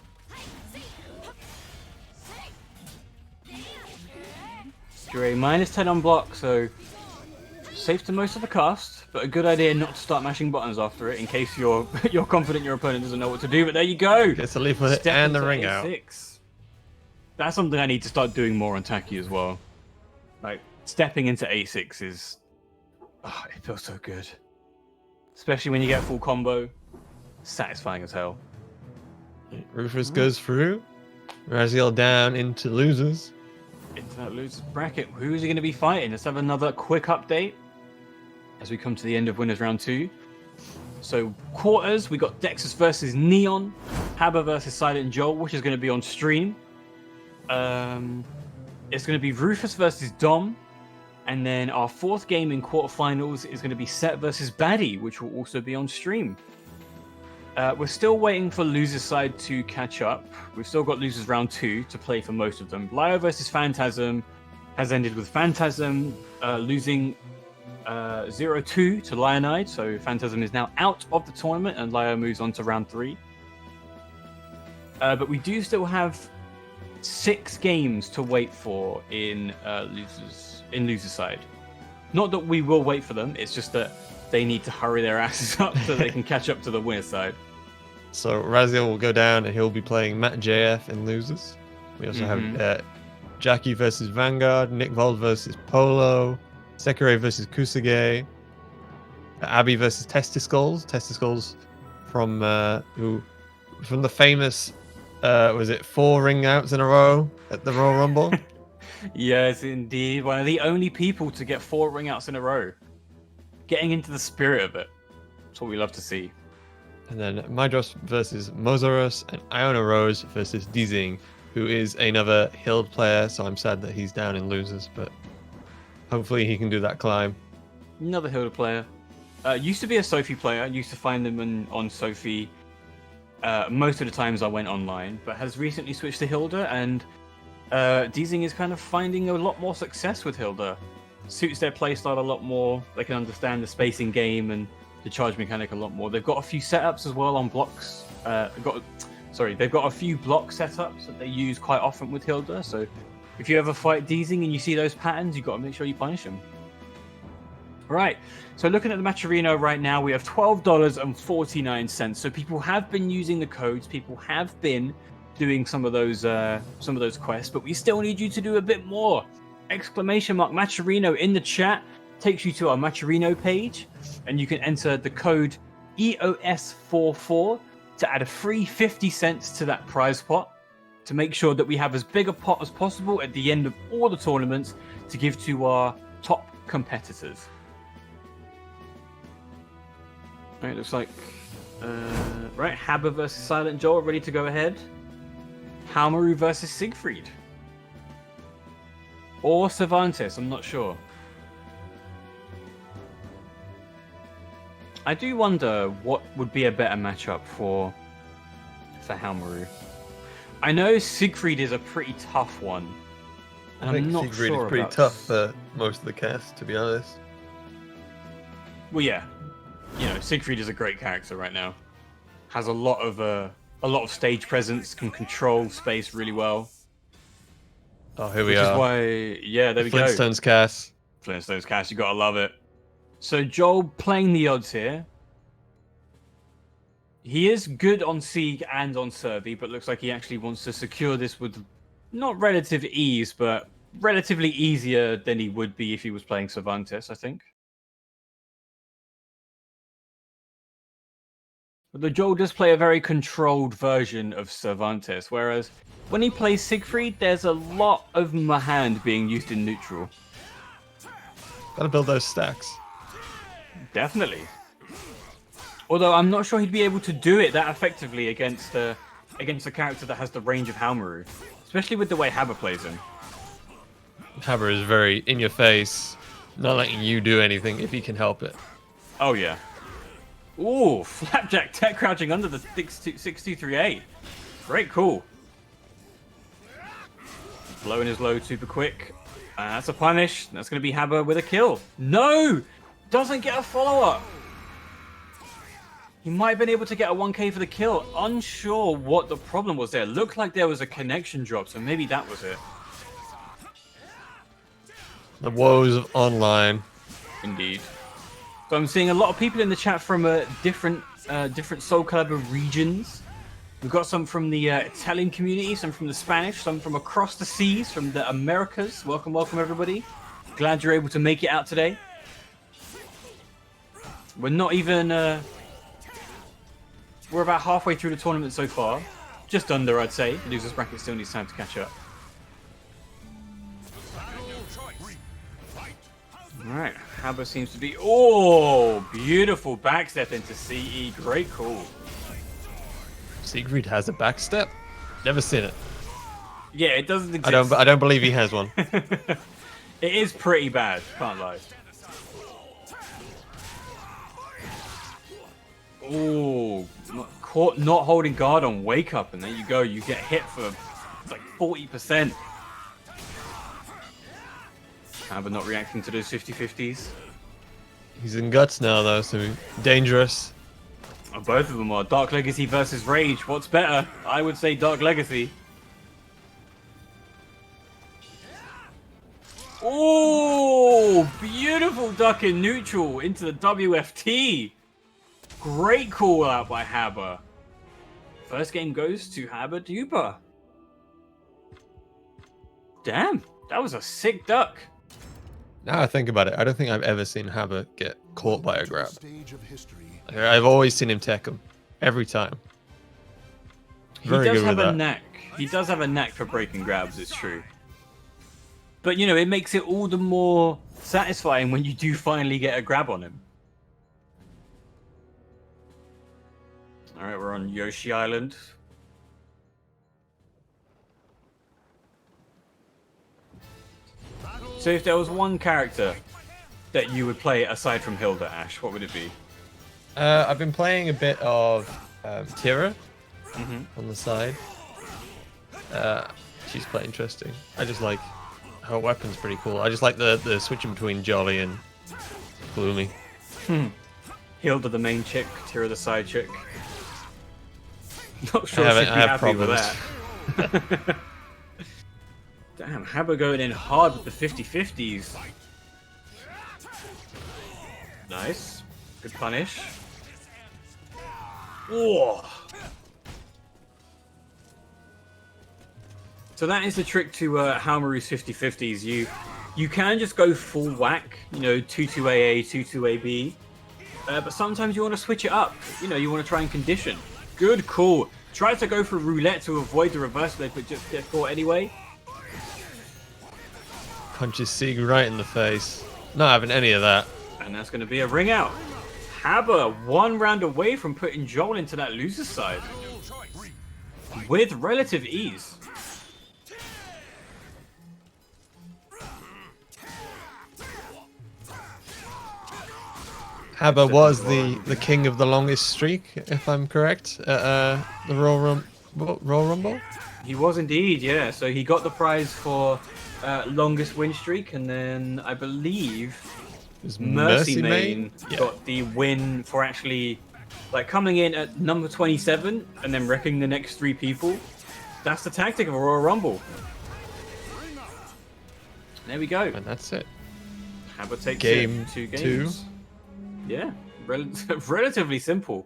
Speaker 1: Dre minus 10 on block, so safe to most of the cast, but a good idea not to start mashing buttons after it in case you're confident your opponent doesn't know what to do. But there you go.
Speaker 2: Gets a lethal hit
Speaker 1: Step
Speaker 2: and the
Speaker 1: into
Speaker 2: ring out.
Speaker 1: A6. That's something I need to start doing more on Taki as well. Like stepping into A6 is, oh, it feels so good, especially when you get full combo. Satisfying as hell.
Speaker 2: Rufus goes through. Raziel down into losers.
Speaker 1: Into that losers bracket. Who is he going to be fighting? Let's have another quick update as we come to the end of winners round 2. So quarters, we got Dexus versus Neon, Haba versus Silent Joel, which is going to be on stream. It's going to be Rufus versus Dom, and then our fourth game in quarterfinals is going to be Set versus Baddie, which will also be on stream. We're still waiting for losers side to catch up. We've still got losers round 2 to play for most of them. Lyo versus Phantasm has ended with Phantasm losing 0-2 to Lionide, so Phantasm is now out of the tournament and Lyo moves on to round 3. But we do still have 6 games to wait for in losers side. Not that we will wait for them, it's just that they need to hurry their asses up so they can catch up to the winner side.
Speaker 2: So Raziel will go down and he'll be playing Matt JF in losers. We also have Jackie versus Vanguard, Nick Vold versus Polo, Sekirei versus Kusage, Abby versus Testiskulls from the famous was it 4 ring outs in a row at the Royal Rumble?
Speaker 1: Yes, indeed. One of the only people to get 4 ring outs in a row. Getting into the spirit of it. That's what we love to see.
Speaker 2: And then Mydros versus Mozarus and Iona Rose versus Dizing, who is another Hild player, so I'm sad that he's down in losers, but hopefully he can do that climb.
Speaker 1: Another Hilda player. Used to be a Sophie player. Used to find them on Sophie most of the times I went online, but has recently switched to Hilda, and Deezing is kind of finding a lot more success with Hilda. Suits their playstyle a lot more. They can understand the spacing game and the charge mechanic a lot more. They've got a few setups as well on blocks. They've got a few block setups that they use quite often with Hilda. So if you ever fight Deezing and you see those patterns, you've got to make sure you punish them. Right, so looking at the Matcherino right now, we have $12.49. So people have been using the codes. People have been doing some of those quests, but we still need you to do a bit more. Exclamation mark Matcherino in the chat takes you to our Matcherino page, and you can enter the code EOS44 to add a free 50 cents to that prize pot to make sure that we have as big a pot as possible at the end of all the tournaments to give to our top competitors. Right, looks like right, Haber versus Silent Joel ready to go ahead. Halmaru versus Siegfried. Or Cervantes, I'm not sure. I do wonder what would be a better matchup for Halmaru. I know Siegfried is a pretty tough one. And
Speaker 2: I think
Speaker 1: I'm not
Speaker 2: Siegfried
Speaker 1: sure
Speaker 2: is pretty
Speaker 1: about...
Speaker 2: tough for most of the cast, to be honest.
Speaker 1: Well, yeah. You know, Siegfried is a great character right now. Has a lot of stage presence, can control space really well.
Speaker 2: Oh, here we
Speaker 1: Which
Speaker 2: are.
Speaker 1: is why, yeah, there we go.
Speaker 2: Flintstones cast.
Speaker 1: Flintstones cast, you gotta love it. So Joel playing the odds here. He is good on Sieg and on Servi, but looks like he actually wants to secure this with not relative ease, but relatively easier than he would be if he was playing Cervantes, I think. But the Joel does play a very controlled version of Cervantes, whereas when he plays Siegfried, there's a lot of Mahand being used in neutral.
Speaker 2: Gotta build those stacks.
Speaker 1: Definitely. Although I'm not sure he'd be able to do it that effectively against a character that has the range of Halmaru, especially with the way Haber plays him.
Speaker 2: Haber is very in your face, not letting you do anything if he can help it.
Speaker 1: Oh yeah. Ooh, Flapjack tech crouching under the 6238. Great call. Blowing his load super quick. That's a punish. That's going to be Haber with a kill. No! Doesn't get a follow-up. He might have been able to get a 1k for the kill. Unsure what the problem was there. Looked like there was a connection drop, so maybe that was it.
Speaker 2: The woes of online.
Speaker 1: Indeed. So I'm seeing a lot of people in the chat from different Soulcalibur regions. We've got some from the Italian community, some from the Spanish, some from across the seas, from the Americas. Welcome, welcome everybody. Glad you're able to make it out today. We're not even... we're about halfway through the tournament so far. Just under, I'd say. The losers bracket still needs time to catch up. Alright, Haber seems to be... Oh, beautiful backstep into CE. Great call.
Speaker 2: Siegfried has a backstep? Never seen it.
Speaker 1: Yeah, it doesn't exist.
Speaker 2: I don't believe he has one.
Speaker 1: It is pretty bad, can't lie. Oh, caught not holding guard on wake up, and there you go. You get hit for like 40%. Haber not reacting to those 50-50s.
Speaker 2: He's in guts now, though, so dangerous.
Speaker 1: Oh, both of them are. Dark Legacy versus Rage. What's better? I would say Dark Legacy. Oh, beautiful duck in neutral into the WFT. Great call out by Haber. First game goes to Haber Duper. Damn, that was a sick duck.
Speaker 2: Now I think about it, I don't think I've ever seen Haber get caught by a grab. I've always seen him tech him. Every time.
Speaker 1: He does have a knack. He does have a knack for breaking grabs, it's true. But, you know, it makes it all the more satisfying when you do finally get a grab on him. Alright, we're on Yoshi Island. So if there was one character that you would play aside from Hilda, Ash? What would it be?
Speaker 2: I've been playing a bit of Tira on the side. She's quite interesting. I just like her weapon's pretty cool. I just like the switching between Jolly and Gloomy.
Speaker 1: Hilda the main chick, Tira the side chick. Not sure
Speaker 2: I
Speaker 1: she'd be
Speaker 2: have
Speaker 1: happy with
Speaker 2: problems.
Speaker 1: that. Damn, Habba going in hard with the 50-50s. Nice. Good punish. Whoa. So that is the trick to Haomaru's 50-50s. You can just go full whack, you know, 2-2-AA, 2-2-AB. But sometimes you want to switch it up. You know, you want to try and condition. Good call. Try to go for roulette to avoid the reverse flip, but just get caught anyway.
Speaker 2: Punches Sieg right in the face. Not having any of that.
Speaker 1: And that's going to be a ring out. Habba 1 round away from putting Joel into that loser's side. With relative ease.
Speaker 2: Habba was the king of the longest streak, if I'm correct, at the Royal Rumble.
Speaker 1: He was indeed, yeah. So he got the prize for longest win streak, and then I believe Mercy Main got the win for actually like coming in at number 27 and then wrecking the next 3 people. That's the tactic of a Royal Rumble. There we go.
Speaker 2: And that's it.
Speaker 1: Habba takes
Speaker 2: Game
Speaker 1: 2 games. Yeah, relatively simple.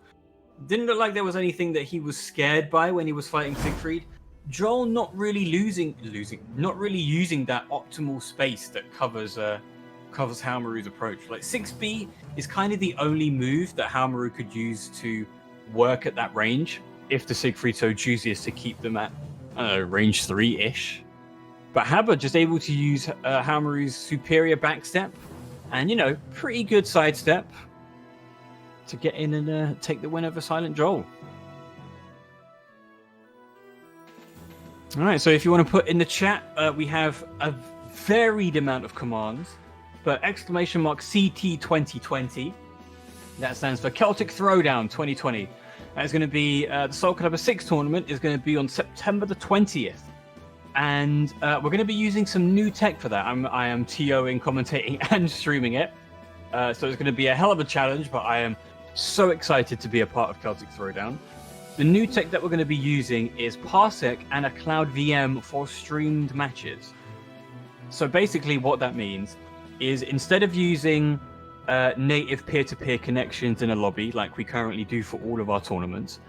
Speaker 1: Didn't look like there was anything that he was scared by when he was fighting Siegfried. Joel not really using that optimal space that covers Haomaru's approach. Like 6B is kind of the only move that Haomaru could use to work at that range if the Siegfried so chooses to keep them at range 3-ish. But Habba just able to use Haomaru's superior backstep and, you know, pretty good sidestep to get in and take the win over Silent Joel. All right, so if you want to put in the chat, we have a varied amount of commands, but exclamation mark CT 2020. That stands for Celtic Throwdown 2020. That is going to be the Soulcalibur 6 tournament is going to be on September the 20th. And we're going to be using some new tech for that. I am TOing, commentating, and streaming it. So it's going to be a hell of a challenge, but I am so excited to be a part of Celtic Throwdown. The new tech that we're going to be using is Parsec and a Cloud VM for streamed matches. So basically what that means is instead of using native peer-to-peer connections in a lobby like we currently do for all of our tournaments,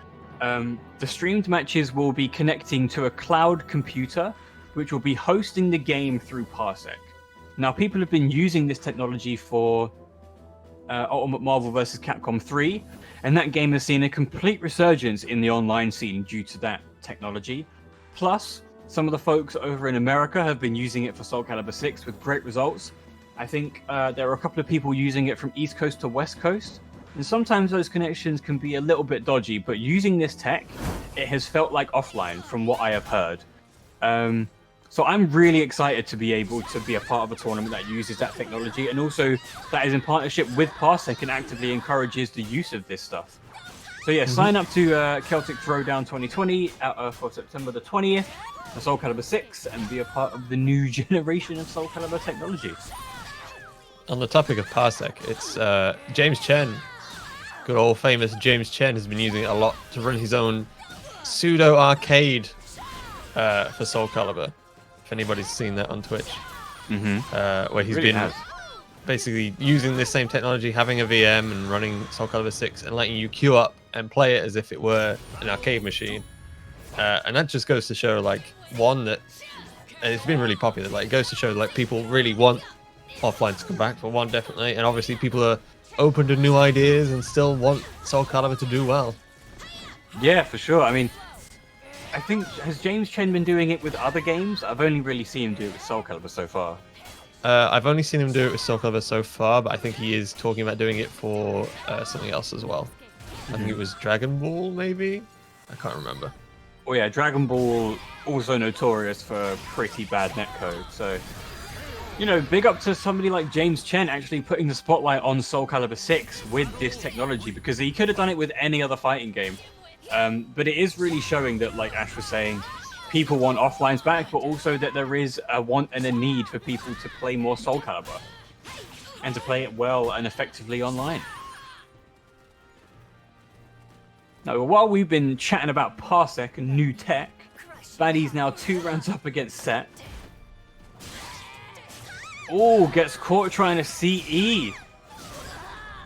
Speaker 1: the streamed matches will be connecting to a cloud computer which will be hosting the game through Parsec. Now, people have been using this technology for Ultimate Marvel vs. Capcom 3, and that game has seen a complete resurgence in the online scene due to that technology. Plus, some of the folks over in America have been using it for Soulcalibur 6 with great results. I think there are a couple of people using it from East Coast to West Coast, and sometimes those connections can be a little bit dodgy, but using this tech, it has felt like offline from what I have heard. So I'm really excited to be able to be a part of a tournament that uses that technology, and also that is in partnership with Parsec and actively encourages the use of this stuff. So yeah, sign up to Celtic Throwdown 2020 for September the 20th for Soulcalibur 6 and be a part of the new generation of Soulcalibur technology.
Speaker 2: On the topic of Parsec, it's James Chen, good old famous James Chen, has been using it a lot to run his own pseudo arcade for Soulcalibur. If anybody's seen that on Twitch, where he's
Speaker 1: Really
Speaker 2: been basically using this same technology, having a VM and running Soulcalibur 6 and letting you queue up and play it as if it were an arcade machine. And that just goes to show, like, one, that it's been really popular. Like, it goes to show, like, people really want offline to come back, for one, definitely. And obviously people are open to new ideas and still want Soulcalibur to do well.
Speaker 1: Yeah, for sure. I mean, I think, has James Chen been doing it with other games? I've only really seen him do it with Soulcalibur so far.
Speaker 2: I've only seen him do it with Soulcalibur so far, but I think he is talking about doing it for something else as well. I think it was Dragon Ball, maybe? I can't remember.
Speaker 1: Oh yeah, Dragon Ball, also notorious for pretty bad netcode, so You know, big up to somebody like James Chen actually putting the spotlight on Soulcalibur 6 with this technology, because he could have done it with any other fighting game. But it is really showing that, like Ash was saying, people want offlines back, but also that there is a want and a need for people to play more Soulcalibur and to play it well and effectively online. Now, while we've been chatting about Parsec and new tech, Baddie's now 2 rounds up against Set. Oh, gets caught trying to CE.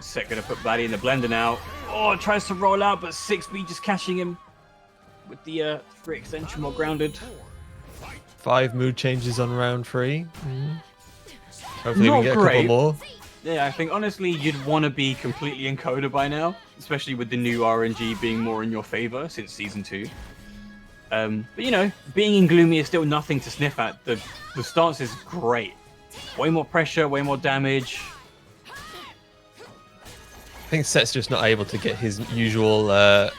Speaker 1: Set gonna put Baddie in the blender now. Oh, tries to roll out, but 6B just catching him with the 3 extension while grounded.
Speaker 2: 5 mood changes on round 3. Hopefully we
Speaker 1: Not
Speaker 2: get a
Speaker 1: great.
Speaker 2: couple more.
Speaker 1: Yeah, I think honestly you'd want to be completely encoder by now, especially with the new RNG being more in your favor since Season 2. But you know, being in Gloomy is still nothing to sniff at. The stance is great. Way more pressure, way more damage.
Speaker 2: I think Set's just not able to get his usual a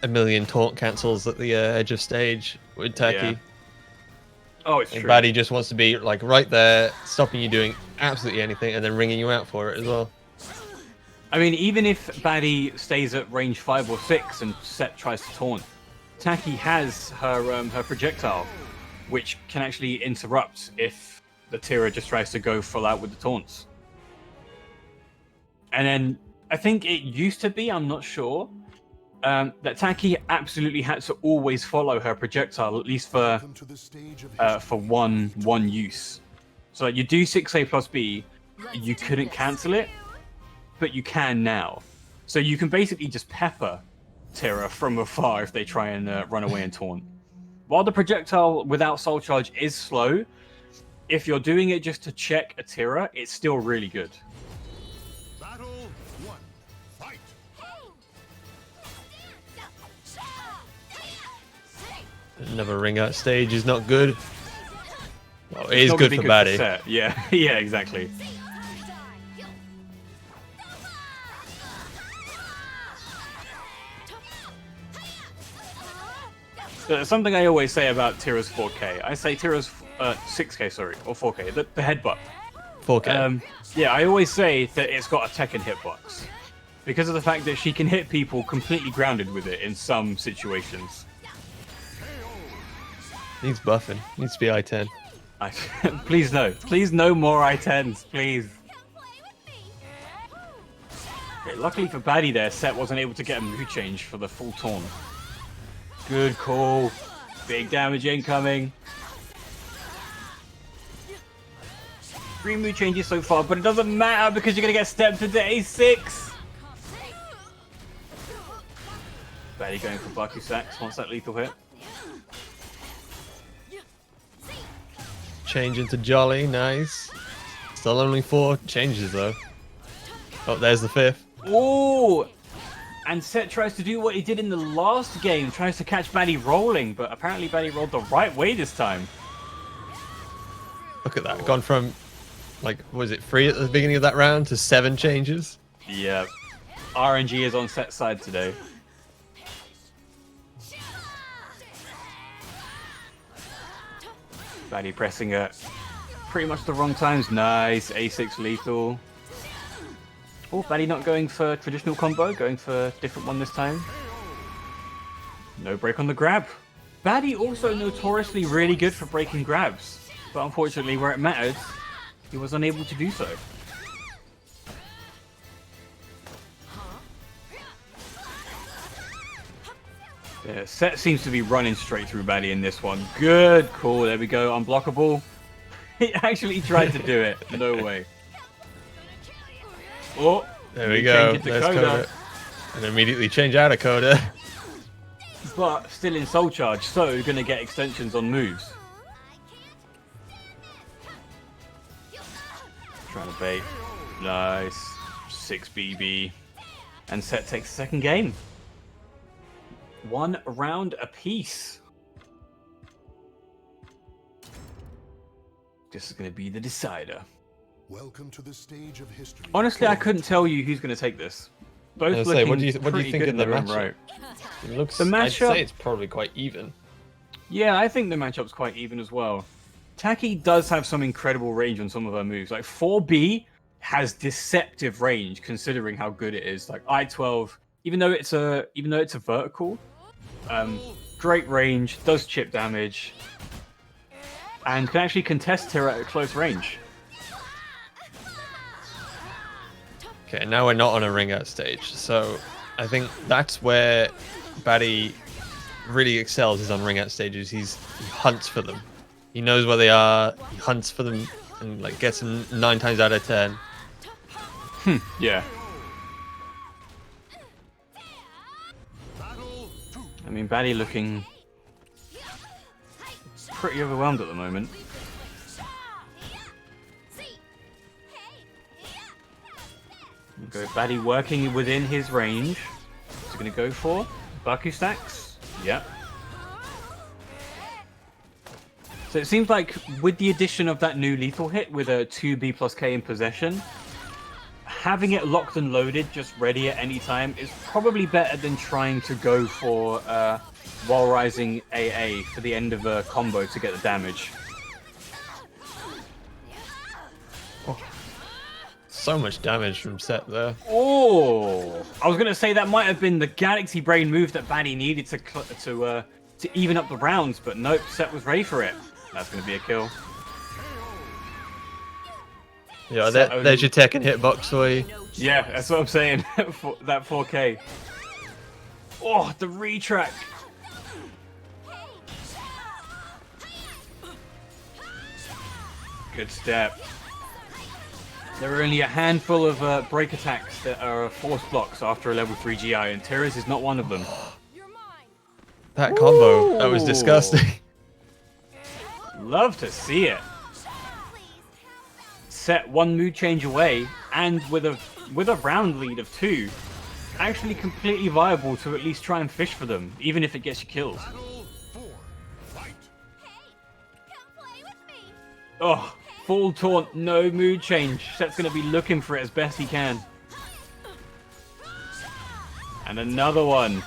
Speaker 2: million taunt cancels at the edge of stage with Taki.
Speaker 1: Yeah. Oh, it's
Speaker 2: And
Speaker 1: true.
Speaker 2: Baddie just wants to be like right there, stopping you doing absolutely anything, and then ringing you out for it as well.
Speaker 1: I mean, even if Baddie stays at range 5 or 6 and Set tries to taunt, Taki has her projectile, which can actually interrupt if the Tira just tries to go full out with the taunts. And then I think it used to be, I'm not sure, that Taki absolutely had to always follow her projectile, at least for one use. So like, you do 6A plus B, you couldn't cancel it, but you can now. So you can basically just pepper Tira from afar if they try and run away and taunt. While the projectile without Soul Charge is slow, if you're doing it just to check a Tira, it's still really good.
Speaker 3: Battle 1. Fight.
Speaker 2: Another ring out stage is not good. Well, it
Speaker 1: It's
Speaker 2: is
Speaker 1: not
Speaker 2: good
Speaker 1: gonna
Speaker 2: for
Speaker 1: be
Speaker 2: Baddie.
Speaker 1: Set. Yeah, yeah, exactly. Something I always say about Tira's 4K. I say Tira's 6K, sorry, or 4K. The headbutt.
Speaker 2: 4K.
Speaker 1: Yeah, I always say that it's got a Tekken hitbox because of the fact that she can hit people completely grounded with it in some situations.
Speaker 2: Needs buffing. Needs to be I-10.
Speaker 1: Please no more I-10s, please. Okay, luckily for Baddie there, Set wasn't able to get a mood change for the full taunt. Good call. Big damage incoming. 3 mood changes so far, but it doesn't matter because you're going to get stepped into A6. Baddie going for Baku Sax once that lethal hit.
Speaker 2: Change into Jolly. Nice. Still only 4 changes though. Oh, there's the 5th.
Speaker 1: Ooh! And Set tries to do what he did in the last game, tries to catch Baddie rolling, but apparently Baddie rolled the right way this time.
Speaker 2: Look at that. Gone from, like, was it 3 at the beginning of that round to 7 changes?
Speaker 1: Yeah. RNG is on Set's side today. Baddie pressing at pretty much the wrong times. Nice. A6 lethal. Oh, Baddie not going for traditional combo, going for a different one this time. No break on the grab. Baddie also notoriously really good for breaking grabs, but unfortunately where it mattered, he was unable to do so. Yeah, Set seems to be running straight through Baddie in this one. Good call, there we go, unblockable. He actually tried to do it, no way. Oh,
Speaker 2: There we go.
Speaker 1: change it to
Speaker 2: There's
Speaker 1: Coda.
Speaker 2: Coda. And immediately change out of Coda.
Speaker 1: But still in Soul Charge, so gonna get extensions on moves. Trying to bait. Nice. 6 BB. And Set takes the second game. 1 round apiece. This is gonna be the decider.
Speaker 3: Welcome to the stage of history.
Speaker 1: Honestly, I couldn't tell you who's gonna take this. Both
Speaker 2: I was
Speaker 1: looking
Speaker 2: gonna say, what do you
Speaker 1: pretty
Speaker 2: think
Speaker 1: good
Speaker 2: of the
Speaker 1: in their own
Speaker 2: matchup?
Speaker 1: right.
Speaker 2: It looks,
Speaker 1: The
Speaker 2: I'd
Speaker 1: matchup-
Speaker 2: say it's probably quite even.
Speaker 1: Yeah, I think the matchup's quite even as well. Taki does have some incredible range on some of her moves. Like 4B has deceptive range considering how good it is. Like I-12, even though it's a vertical, great range, does chip damage, and can actually contest her at a close range.
Speaker 2: Okay, now we're not on a ring out stage, so I think that's where Batty really excels, is on ring out stages. He hunts for them. He knows where they are, he hunts for them, and like gets them 9 times out of 10.
Speaker 1: Yeah. I mean, Batty looking pretty overwhelmed at the moment. Go Batty working within his range. He's going to go for Baku stacks. Yep. So it seems like with the addition of that new lethal hit with a 2B plus K in possession, having it locked and loaded, just ready at any time, is probably better than trying to go for while rising AA for the end of a combo to get the damage.
Speaker 2: So much damage from Set there.
Speaker 1: Oh, I was going to say that might have been the Galaxy Brain move that Batty needed to even up the rounds, but nope, Set was ready for it. That's going to be a kill.
Speaker 2: Yeah, there's your Tekken hitbox for you.
Speaker 1: Yeah, that's what I'm saying. That 4K. Oh, the retrack. Good step. There are only a handful of break attacks that are force blocks after a level 3 GI, and Tira's is not one of them.
Speaker 2: That combo, that was disgusting.
Speaker 1: Love to see it. Set one mood change away, and with a round lead of 2, actually completely viable to at least try and fish for them, even if it gets you killed. Oh, full taunt, no mood change. Set's going to be looking for it as best he can. And another one.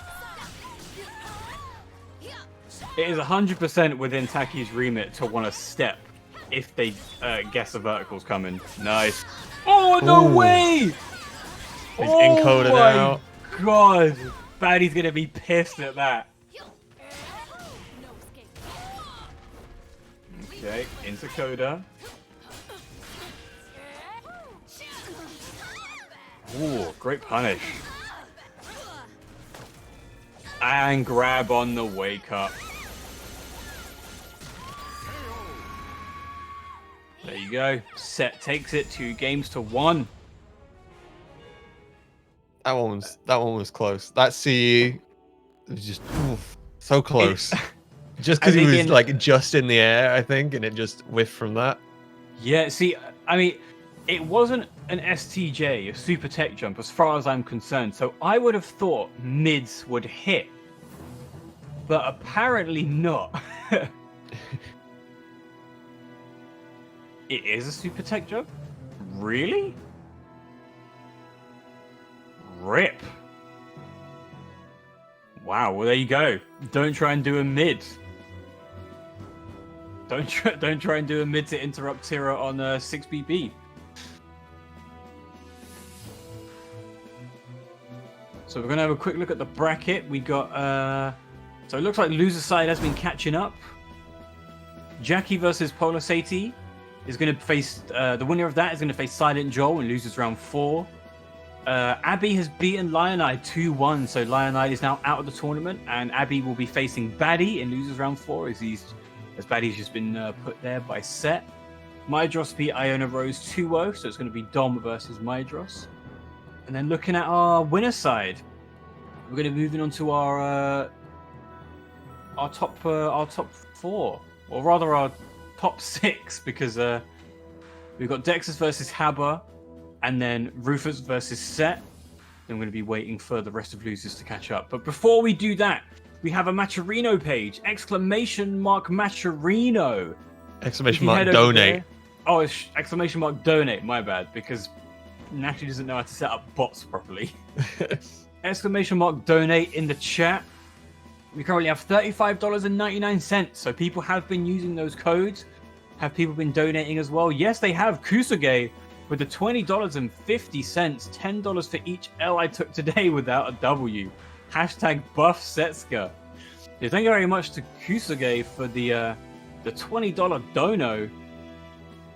Speaker 1: It is 100% within Taki's remit to want to step if they guess the vertical's coming. Nice. Oh, no way!
Speaker 2: He's encoded out.
Speaker 1: God, Batty's going to be pissed at that. Okay, into Coda. Ooh, great punish. And grab on the wake up. There you go. Set takes it 2 games to 1.
Speaker 2: That one was close. That CE was just so close. Just because he was like just in the air, I think, and it just whiffed from that.
Speaker 1: Yeah, see, I mean, it wasn't an STJ, a super tech jump, as far as I'm concerned. So I would have thought mids would hit, but apparently not. It is a super tech jump? Really? Rip. Wow, well there you go. Don't try and do a mid. Don't try and do a mid to interrupt Tira on 6BB. So we're gonna have a quick look at the bracket. We got so it looks like loser side has been catching up. Jackie versus Polar Sati is going to face the winner of that is going to face Silent Joel and loses round 4. Abby has beaten Lionide 2-1, so Lionide is now out of the tournament, and Abby will be facing Batty and loses round 4 as Batty's just been put there by Set. Mydros beat Iona Rose 2-0, so it's going to be Dom versus Mydros. And then looking at our winner side, we're going to be moving on to our top 4, or rather our top 6, because we've got Dexus versus Haber, and then Rufus versus Set. Then we're going to be waiting for the rest of losers to catch up. But before we do that, we have a Matcherino page! Exclamation mark Matcherino!
Speaker 2: Exclamation mark donate.
Speaker 1: Oh, it's exclamation mark donate, my bad, because Natalie doesn't know how to set up bots properly. Exclamation mark donate in the chat. We currently have $35.99, so people have been using those codes. Have people been donating as well? Yes, they have. Kusuge with the $20.50, $10 for each L I took today without a W. Hashtag buff Setsuka. Yeah, thank you very much to Kusuge for the $20 dono.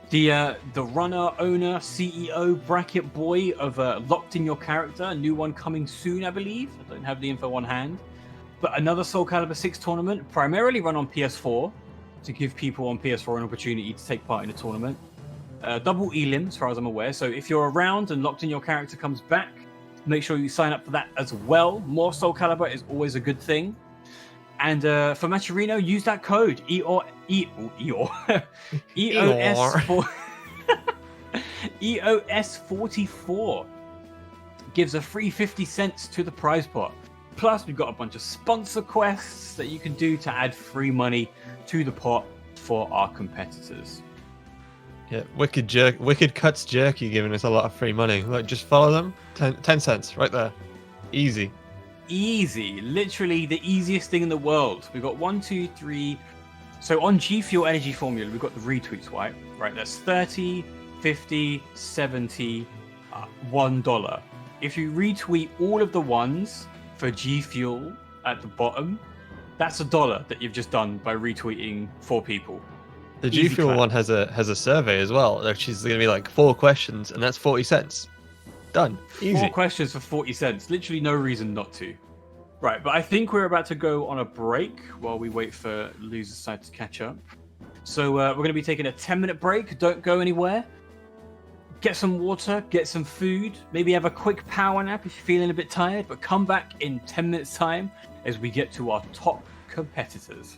Speaker 1: The runner, owner, CEO, bracket boy of Locked in Your Character, a new one coming soon, I believe. I don't have the info on hand. But another Soulcalibur 6 tournament, primarily run on PS4, to give people on PS4 an opportunity to take part in a tournament. Double elim, as far as I'm aware. So if you're around and Locked in Your Character comes back, make sure you sign up for that as well. More Soulcalibur is always a good thing. And for Maturino, use that code EOS44 gives a free 50 cents to the prize pot. Plus, we've got a bunch of sponsor quests that you can do to add free money to the pot for our competitors.
Speaker 2: Yeah, Wicked Cuts Jerky giving us a lot of free money. Like, just follow them. 10 cents right there. Easy.
Speaker 1: Easy, literally the easiest thing in the world. We've got 1, 2, 3. So on G Fuel Energy Formula, we've got the retweets, right? That's 30, 50, 70, $1. If you retweet all of the ones for G Fuel at the bottom, that's $1 that you've just done by retweeting 4 people.
Speaker 2: The G Fuel one has a survey as well, which is going to be like 4 questions, and that's 40 cents. Done. Easy.
Speaker 1: 4 questions for 40 cents. Literally no reason not to. Right, but I think we're about to go on a break while we wait for Loser's Side to catch up. So we're going to be taking a 10-minute break. Don't go anywhere. Get some water, get some food, maybe have a quick power nap if you're feeling a bit tired, but come back in 10 minutes' time as we get to our top competitors.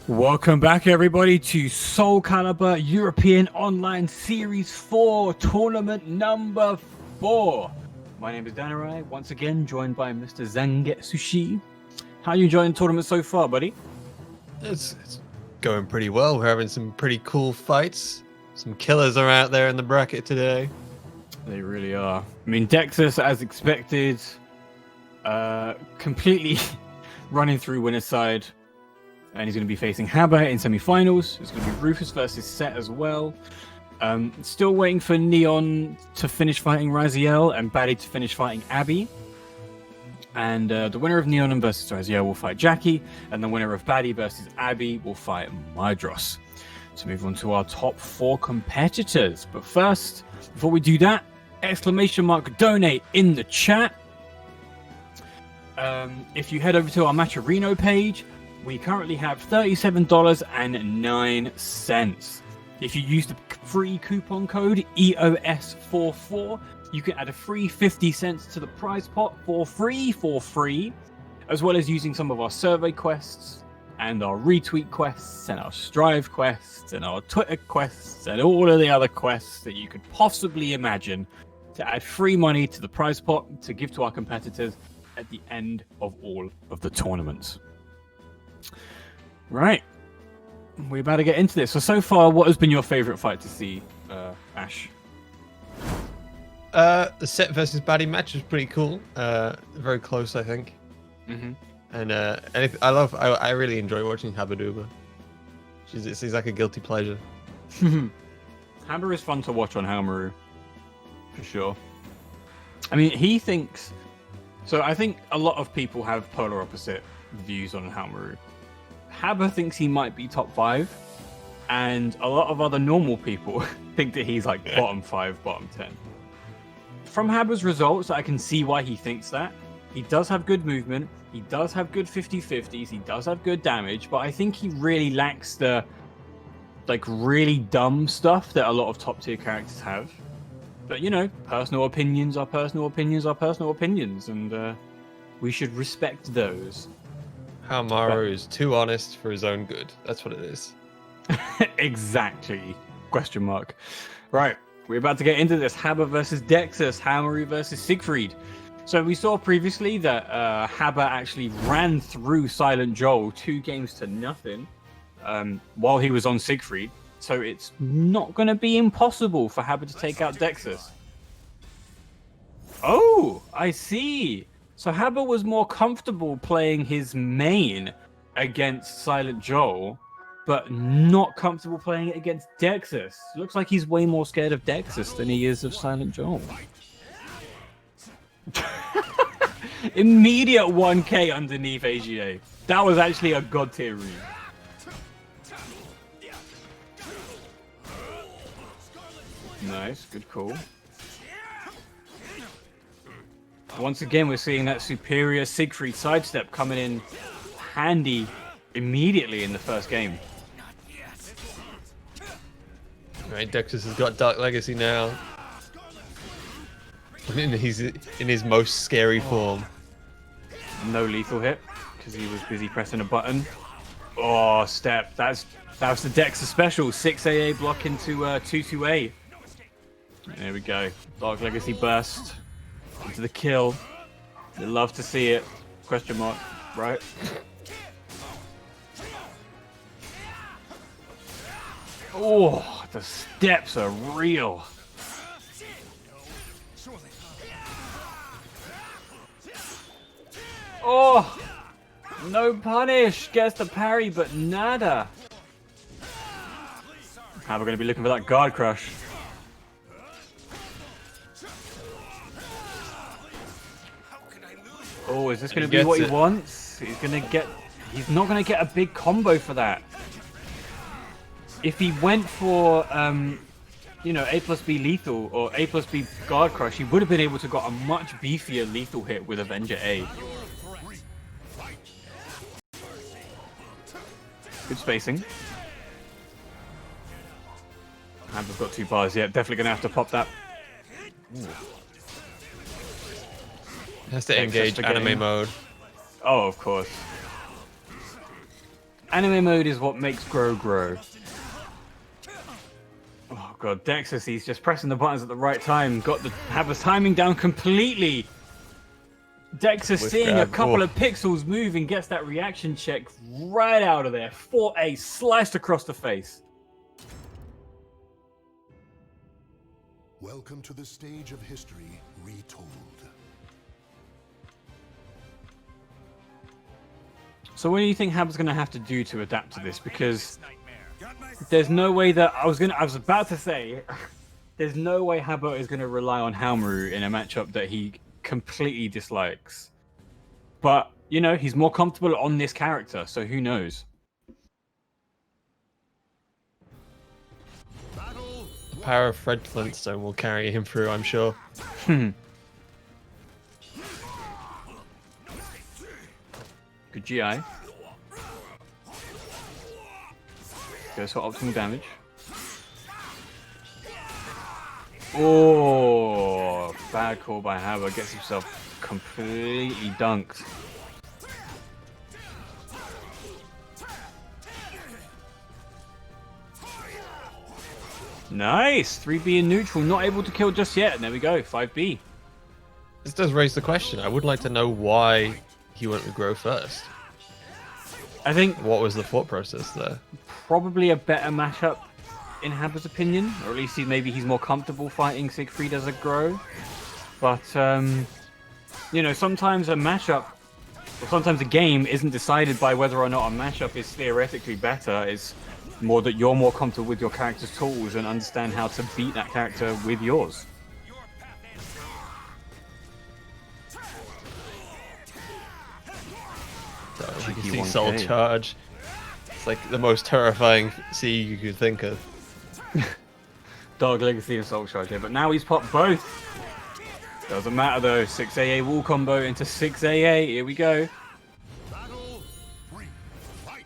Speaker 1: Welcome back, everybody, to Soulcalibur European Online Series 4, Tournament number 4. My name is Danurai, once again joined by Mr. Zangetsushi. How are you enjoying the tournament so far, buddy?
Speaker 2: It's going pretty well. We're having some pretty cool fights. Some killers are out there in the bracket today.
Speaker 1: They really are. I mean, Dexus, as expected, completely running through winner's side. And he's going to be facing Haba in semi-finals. It's going to be Rufus versus Set as well. Still waiting for Neon to finish fighting Raziel and Batty to finish fighting Abby. And the winner of Neon versus Raziel will fight Jackie. And the winner of Batty versus Abby will fight Mydros. So move on to our top 4 competitors. But first, before we do that, ! donate in the chat. If you head over to our Matcherino page, we currently have $37.09. If you use the free coupon code EOS44, you can add a free 50 cents to the prize pot for free, as well as using some of our survey quests and our retweet quests and our Strive quests and our Twitter quests and all of the other quests that you could possibly imagine to add free money to the prize pot to give to our competitors at the end of all of the tournaments. Right, we're about to get into this. So far, what has been your favorite fight to see, Ash?
Speaker 2: The Set versus Batty match was pretty cool. Very close, I think.
Speaker 1: Mm-hmm.
Speaker 2: And I really enjoy watching Habaduba. She's like a guilty pleasure.
Speaker 1: Hammer is fun to watch on Haomaru, for sure. I mean, he thinks... So I think a lot of people have polar opposite views on Haomaru. Haba thinks he might be top 5, and a lot of other normal people think that he's like bottom 5, bottom 10. From Haba's results, I can see why he thinks that. He does have good movement, he does have good 50-50s, he does have good damage, but I think he really lacks the like really dumb stuff that a lot of top tier characters have. But you know, personal opinions are personal opinions are personal opinions, and we should respect those.
Speaker 2: Haomaru is too honest for his own good. That's what it is.
Speaker 1: Exactly. Question mark. Right. We're about to get into this. Haba versus Dexus. Haomaru versus Siegfried. So we saw previously that Haba actually ran through Silent Joel 2-0 while he was on Siegfried. So it's not going to be impossible for Haba to take out Dexus. Oh, I see. So Haba was more comfortable playing his main against Silent Joel, but not comfortable playing it against Dexus. Looks like he's way more scared of Dexus than he is of Silent Joel. Immediate 1k underneath AGA. That was actually a god tier read. Nice, good call. Once again, we're seeing that superior Siegfried sidestep coming in handy immediately in the first game.
Speaker 2: Right, Dexus has got Dark Legacy now. He's in his most scary form.
Speaker 1: No lethal hit because he was busy pressing a button. Oh, step. That was the Dexter special. 6 AA block into 2-2A. There we go. Dark Legacy burst into the kill. They love to see it. Question mark, right? Oh, the steps are real. Oh, no punish. Gets the parry, but nada. How we're going to be looking for that guard crush. Oh, is this going to be what he wants? He's not going to get a big combo for that. If he went for, you know, A+B lethal or A+B guard crush, he would have been able to got a much beefier lethal hit with Avenger A. Good spacing. Hamber's got 2 bars yet. Definitely going to have to pop that. Ooh.
Speaker 2: Has to engage anime mode.
Speaker 1: Oh, of course. Anime mode is what makes Grow grow. Oh god, Dexus, he's just pressing the buttons at the right time. Got the Haber's timing down completely. Dexus
Speaker 2: With
Speaker 1: seeing a
Speaker 2: grab.
Speaker 1: couple
Speaker 2: Oh.
Speaker 1: of pixels moving gets that reaction check right out of there. 4A sliced across the face.
Speaker 3: Welcome to the stage of history retold.
Speaker 1: So what do you think Haber's going to have to do to adapt to this? Because there's no way that I was about to say there's no way Haber is going to rely on Haomaru in a matchup that he completely dislikes. But, you know, he's more comfortable on this character, so who knows?
Speaker 3: Battle
Speaker 2: The power of Fred Flintstone will carry him through, I'm sure.
Speaker 1: Good GI. Goes for optimal damage. Oh, bad call by Haber. Gets himself completely dunked. Nice! 3B in neutral. Not able to kill just yet. There we go. 5B.
Speaker 2: This does raise the question. I would like to know why he went with Grow first.
Speaker 1: I think
Speaker 2: What was the thought process there?
Speaker 1: probably a better matchup in Haber's opinion, or at least maybe he's more comfortable fighting Siegfried as a Grow. But you know, sometimes a matchup, or sometimes a game isn't decided by whether or not a matchup is theoretically better. It's more that you're more comfortable with your character's tools and understand how to beat that character with yours.
Speaker 2: So you can
Speaker 1: Cheeky
Speaker 2: see
Speaker 1: 1K.
Speaker 2: Soul Charge. It's like the most terrifying C you could think of.
Speaker 1: Dark Legacy and Soul Charge here, but now he's popped both. Doesn't matter though. 6AA wall combo into 6AA. Here we go.
Speaker 3: Battle 3. Fight.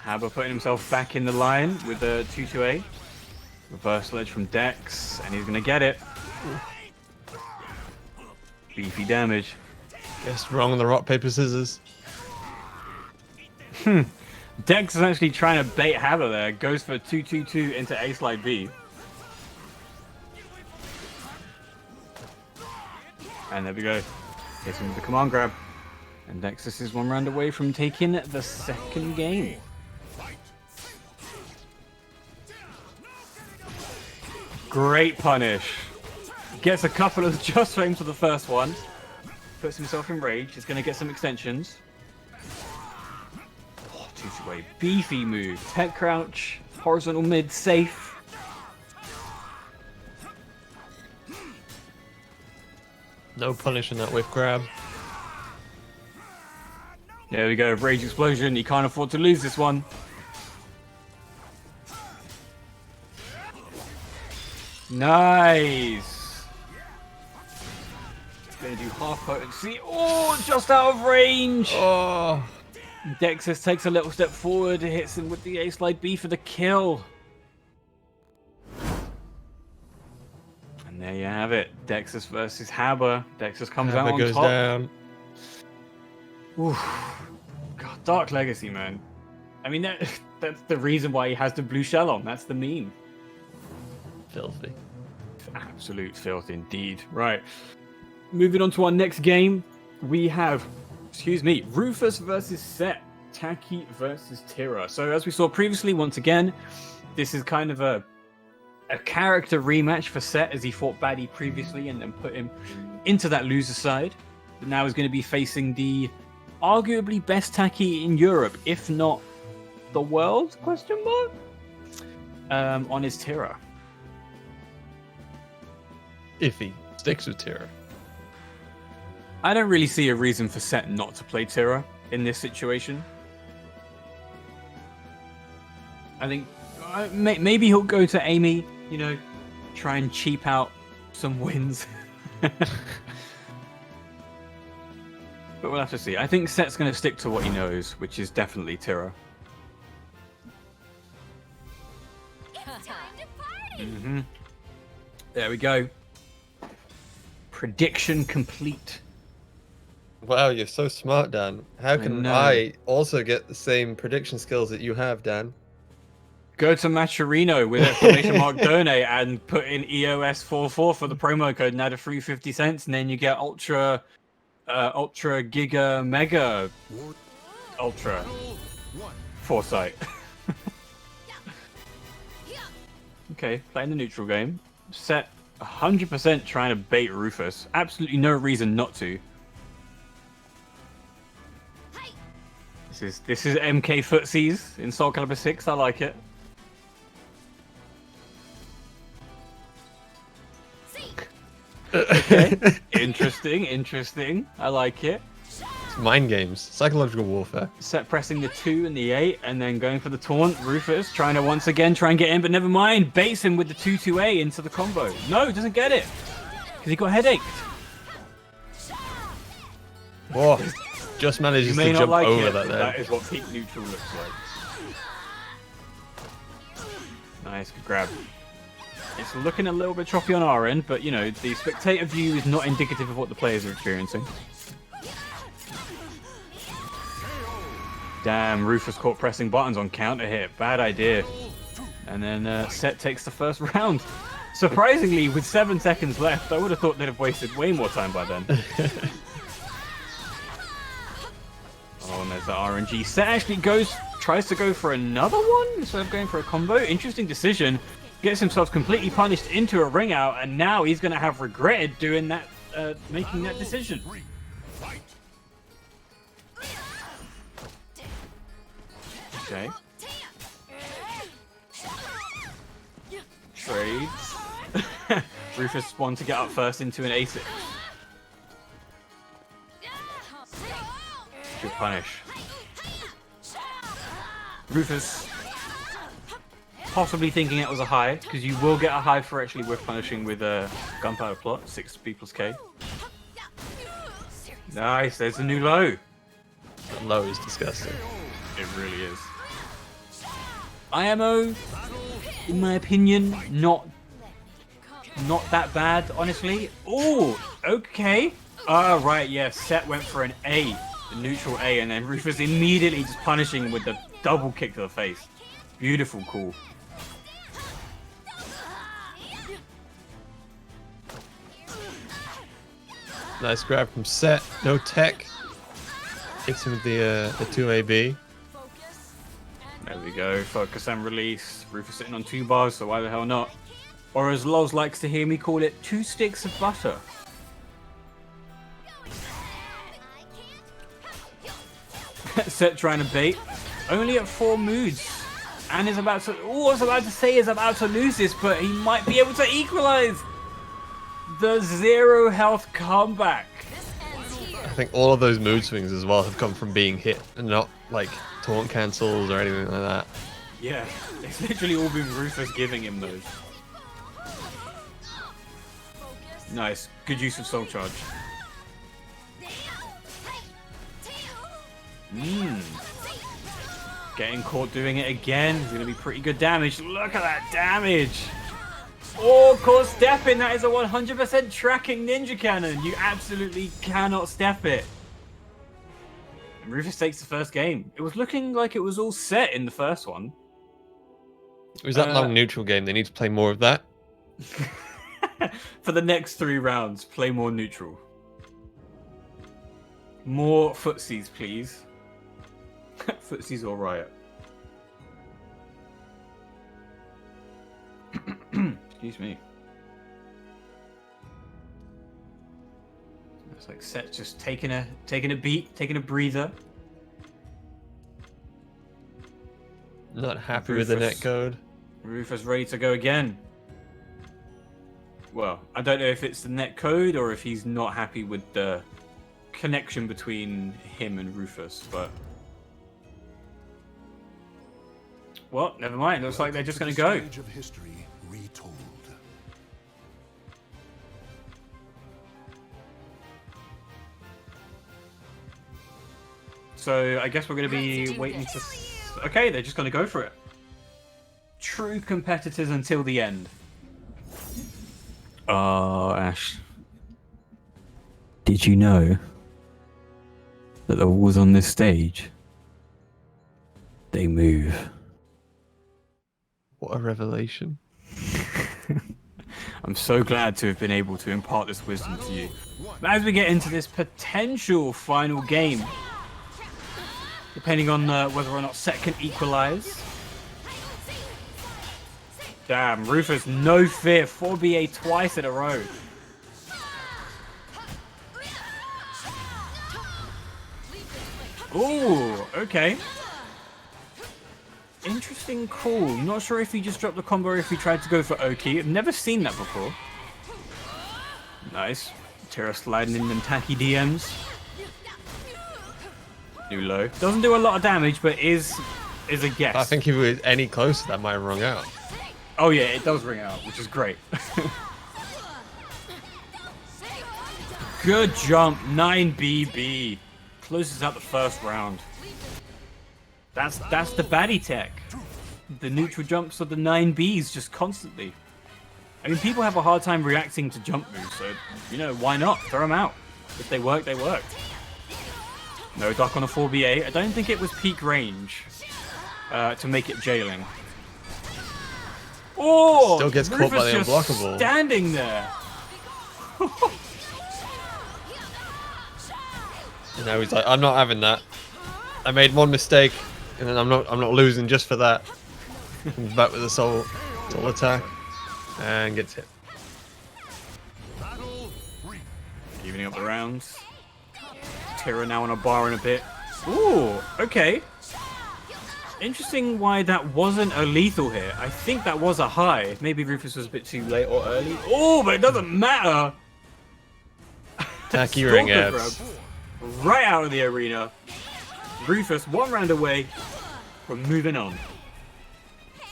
Speaker 1: Haber putting himself back in the line with the 2-2A. Reversal edge from Dex, and he's going to get it. Beefy damage.
Speaker 2: Guessed wrong on the rock, paper, scissors.
Speaker 1: Dex is actually trying to bait Haber there. Goes for 2-2-2 into A slide B. And there we go. Hits him with the command grab. And Dexus is one round away from taking the second game. Great punish. Gets a couple of just frames for the first one. Puts himself in rage. He's going to get some extensions. Oh, 2-2-A. Beefy move. Tech crouch. Horizontal mid. Safe.
Speaker 2: No punish in that whiff grab.
Speaker 1: There we go. Rage explosion. He can't afford to lose this one. Nice. Gonna do half potency. Oh, just out of range.
Speaker 2: Oh,
Speaker 1: Dexus takes a little step forward, hits him with the A slide B for the kill. And there you have it. Dexus versus Haber. Dexus comes out
Speaker 2: Haber
Speaker 1: on
Speaker 2: goes
Speaker 1: top.
Speaker 2: down.
Speaker 1: Oof. God, Dark Legacy, man. I mean, that's the reason why he has the blue shell on. That's the meme.
Speaker 2: Filthy.
Speaker 1: Absolute filth indeed. Right. Moving on to our next game, we have, Rufus versus Set, Taki versus Tira. So as we saw previously, once again, this is kind of a character rematch for Set as he fought Baddie previously and then put him into that loser side. But now he's going to be facing the arguably best Taki in Europe, if not the world, question mark, on his Tira.
Speaker 2: If he sticks with Tira.
Speaker 1: I don't really see a reason for Set not to play Tira in this situation. I think maybe he'll go to Amy, you know, try and cheap out some wins. But we'll have to see. I think Set's going to stick to what he knows, which is definitely Tira. Mm-hmm. There we go. Prediction complete.
Speaker 2: Wow, you're so smart, Dan. How can
Speaker 1: know.
Speaker 2: I also get the same prediction skills that you have, Dan?
Speaker 1: Go to Matcherino with exclamation mark donate and put in EOS44 for the promo code and add a free 50 cents, and then you get ultra giga mega ultra foresight. Okay, playing the neutral game. Set 100% trying to bait Rufus. Absolutely no reason not to. This is MK footsies in Soulcalibur 6. I like it. Okay. Interesting. I like it.
Speaker 2: It's mind games, psychological warfare.
Speaker 1: Set pressing the 2 and the 8, and then going for the taunt. Rufus trying to once again try and get in, but never mind. Baits him with the 2-2A into the combo. No, doesn't get it. Because he got headache.
Speaker 2: Oh, just manages to jump
Speaker 1: like
Speaker 2: over
Speaker 1: it,
Speaker 2: that there.
Speaker 1: That is what peak neutral looks like. Nice, good grab. It's looking a little bit choppy on our end, but you know, the spectator view is not indicative of what the players are experiencing. Damn, Rufus caught pressing buttons on counter hit. Bad idea. And then Set takes the first round. Surprisingly, with 7 seconds left, I would have thought they'd have wasted way more time by then. Oh, and there's the RNG. Set actually tries to go for another one instead of going for a combo. Interesting decision. Gets himself completely punished into a ring out, and now he's going to have regretted doing that, making that decision. Okay. Trades. Rufus wants to get up first into an ace. Good punish. Rufus possibly thinking it was a high, because you will get a high for actually whiff punishing with a gunpowder plot, 6B+K. Nice, there's a new low.
Speaker 2: That low is disgusting.
Speaker 1: It really is. IMO, in my opinion, not that bad, honestly. Oh, okay. Right, yeah, Set went for an A, the neutral A, and then Rufus immediately just punishing with the double kick to the face. Beautiful call.
Speaker 2: Nice grab from Set. No tech. Hits him with the 2AB.
Speaker 1: There we go. Focus and release. Rufus sitting on 2 bars, so why the hell not? Or as Loz likes to hear me call it, 2 sticks of butter. Set trying to bait. Only at 4 moods. And is about to... Oh, I was about to say is about to lose this, but he might be able to equalize. The 0 health comeback.
Speaker 2: I think all of those mood swings as well have come from being hit and not like taunt cancels or anything like that.
Speaker 1: Yeah, it's literally all been Rufus giving him those. Nice. Good use of Soul Charge. Getting caught doing it again is going to be pretty good damage. Look at that damage. Oh, caught stepping. That is a 100% tracking ninja cannon. You absolutely cannot step it. And Rufus takes the first game. It was looking like it was all set in the first one.
Speaker 2: It was that long neutral game. They need to play more of that.
Speaker 1: For the next 3 rounds, play more neutral. More footsies, please. Footsies or riot. Excuse me. It's like Set just taking a beat, taking a breather.
Speaker 2: Not happy with the netcode.
Speaker 1: Rufus ready to go again. Well, I don't know if it's the netcode or if he's not happy with the connection between him and Rufus, but... Well, never mind. Looks like they're just going to go.
Speaker 3: Stage of history retold.
Speaker 1: So I guess we're going to be waiting to... Okay, they're just going to go for it. true competitors until the end. Oh, Ash. Did you know that the walls on this stage, they move?
Speaker 2: What a revelation.
Speaker 1: I'm so glad to have been able to impart this wisdom to you. But as we get into this potential final game, depending on whether or not Set can equalize. Damn, Rufus, no fear, 4BA twice in a row. Ooh, okay. Interesting call. Not sure if he just dropped the combo or if he tried to go for Oki. I've never seen that before. Nice. Tira sliding in them tacky DMs. New low. Doesn't do a lot of damage, but is a guess.
Speaker 2: I think if it was any closer, that might have rung out.
Speaker 1: Oh yeah, it does ring out, which is great. Good jump, 9BB. Closes out the first round. That's the baddie tech. The neutral jumps of the 9Bs just constantly. I mean, people have a hard time reacting to jump moves, so, you know, why not? Throw them out. If they work, they worked. No duck on a 4BA. I don't think it was peak range to make it jailing. Oh!
Speaker 2: Still gets caught by the
Speaker 1: just
Speaker 2: unblockable.
Speaker 1: Standing there.
Speaker 2: And now he's like, I'm not having that. I made one mistake, and then I'm not losing just for that. Comes back with a soul attack, and gets hit.
Speaker 1: Evening up the rounds. Tira now on a bar in a bit. Ooh, okay. Interesting why that wasn't a lethal here. I think that was a high. Maybe Rufus was a bit too late or early. Oh, but it doesn't matter.
Speaker 2: Tacky ring
Speaker 1: Stalker
Speaker 2: abs.
Speaker 1: grab right out of the arena. Rufus one round away from moving on.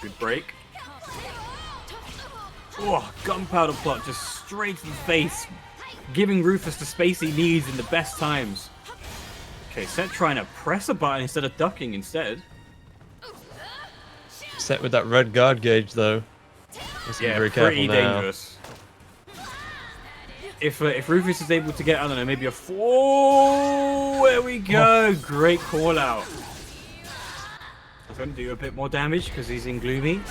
Speaker 1: Good break. Oh, gunpowder plot just straight to the face. Giving Rufus the space he needs in the best times. Okay, Set trying to press a button instead of ducking instead.
Speaker 2: Set with that red guard gauge though.
Speaker 1: Yeah,
Speaker 2: very
Speaker 1: pretty
Speaker 2: careful now.
Speaker 1: dangerous. If Rufus is able to get, I don't know, maybe a 4, there we go. Great call out. He's going to do a bit more damage because he's in Gloomy.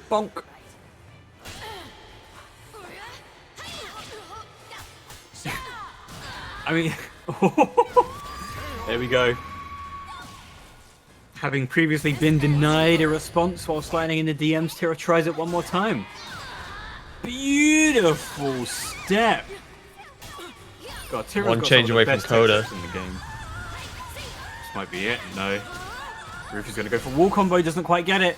Speaker 1: Bonk. I mean, there we go. Having previously been denied a response while sliding in the DMs, Tira tries it one more time. Beautiful step. God, Tira's
Speaker 2: One
Speaker 1: got
Speaker 2: change
Speaker 1: some of the
Speaker 2: away from
Speaker 1: best
Speaker 2: Coda.
Speaker 1: tech in the game. This might be it. No. Rufus is going to go for wall combo. Doesn't quite get it.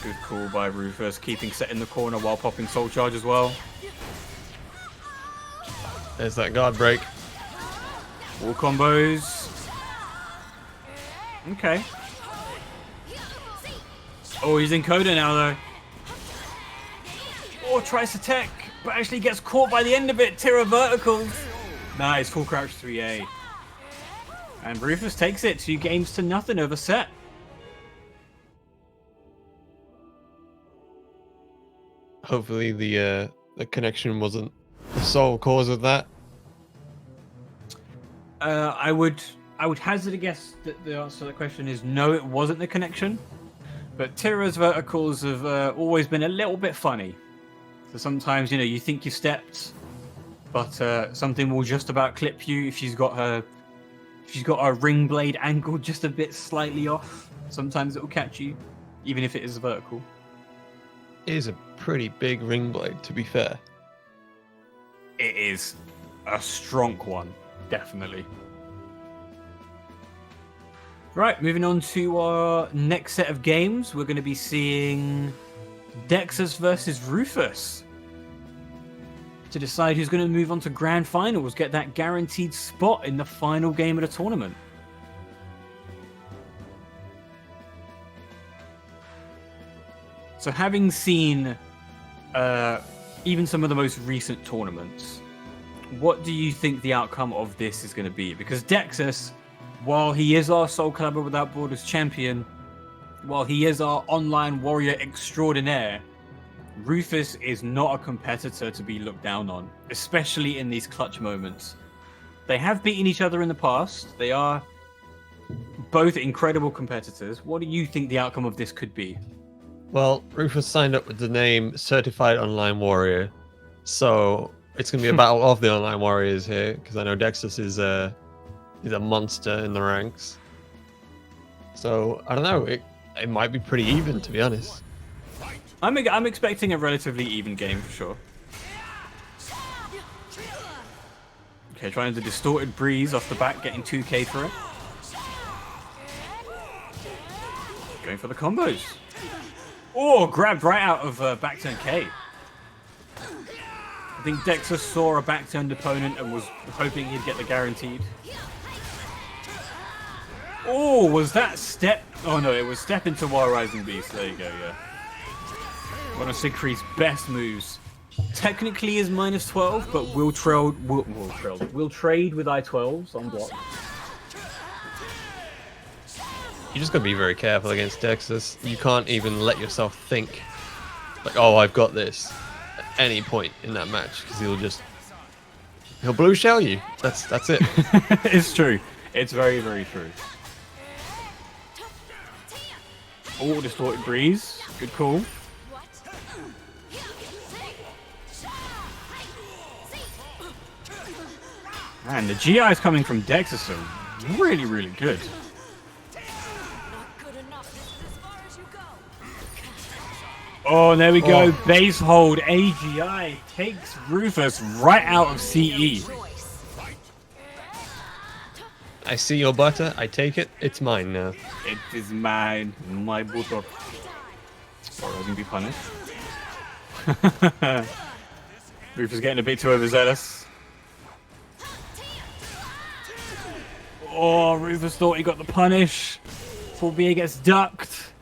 Speaker 1: Good call by Rufus, keeping Set in the corner while popping Soul Charge as well.
Speaker 2: There's that guard break.
Speaker 1: Wall combos. Okay. Oh, he's in Coda now, though. Oh, tries to tech, but actually gets caught by the end of it. Tira verticals. Nice, full crouch 3A. And Rufus takes it 2-0 over Set.
Speaker 2: Hopefully the connection wasn't the sole cause of that.
Speaker 1: I would hazard a guess that the answer to the question is no, it wasn't the connection. But Tira's verticals have always been a little bit funny. So sometimes, you know, you think you stepped, but something will just about clip you if she's got her ring blade angled just a bit slightly off. Sometimes it will catch you, even if it is vertical.
Speaker 2: It is a pretty big ring blade, to be fair.
Speaker 1: It is a strong one, definitely. Right, moving on to our next set of games. We're going to be seeing Dexus versus Rufus to decide who's going to move on to Grand Finals, get that guaranteed spot in the final game of the tournament. So having seen even some of the most recent tournaments, what do you think the outcome of this is going to be? Because Dexus, while he is our Soulcalibur Without Borders champion, while he is our online warrior extraordinaire, Rufus is not a competitor to be looked down on, especially in these clutch moments. They have beaten each other in the past. They are both incredible competitors. What do you think the outcome of this could be?
Speaker 2: Well, Rufus signed up with the name Certified Online Warrior, so it's going to be a battle of the online warriors here, because I know Dexus is a monster in the ranks. So I don't know. It might be pretty even, to be honest.
Speaker 1: I'm expecting a relatively even game for sure. Okay, trying the distorted breeze off the back, getting 2k for it. Going for the combos. Oh, grabbed right out of back turn K. I think Dexter saw a back turned opponent and was hoping he'd get the guaranteed. Oh, was that step? Oh no, it was step into Wild Rising Beast. There you go, yeah. One of Siegfried's best moves. Technically is -12, but will trade with I-12s on block.
Speaker 2: You just got to be very careful against Dexus. You can't even let yourself think, like, oh, I've got this, at any point in that match, because he'll blue shell you. That's it.
Speaker 1: It's true. It's very, very true. Oh, distorted breeze. Good call. Man, the GIs coming from Dexus are really, really good. Oh, and there we go. Base hold. AGI takes Rufus right out of CE.
Speaker 2: I see your butter. I take it. It's mine now.
Speaker 1: It is mine. My butter. Or I was going to be punished. Rufus getting a bit too overzealous. Oh, Rufus thought he got the punish. 4BA gets ducked.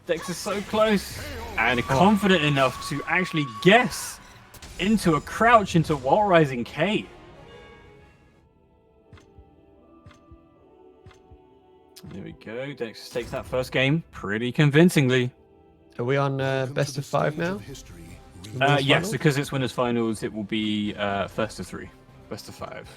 Speaker 1: Dex is so close. And confident enough to actually guess into a crouch into Wild Rising K. There we go. Dex takes that first game pretty convincingly.
Speaker 2: Are we on best of 5 now?
Speaker 1: Yes, because it's winners finals, it will be first of 3, best of 5.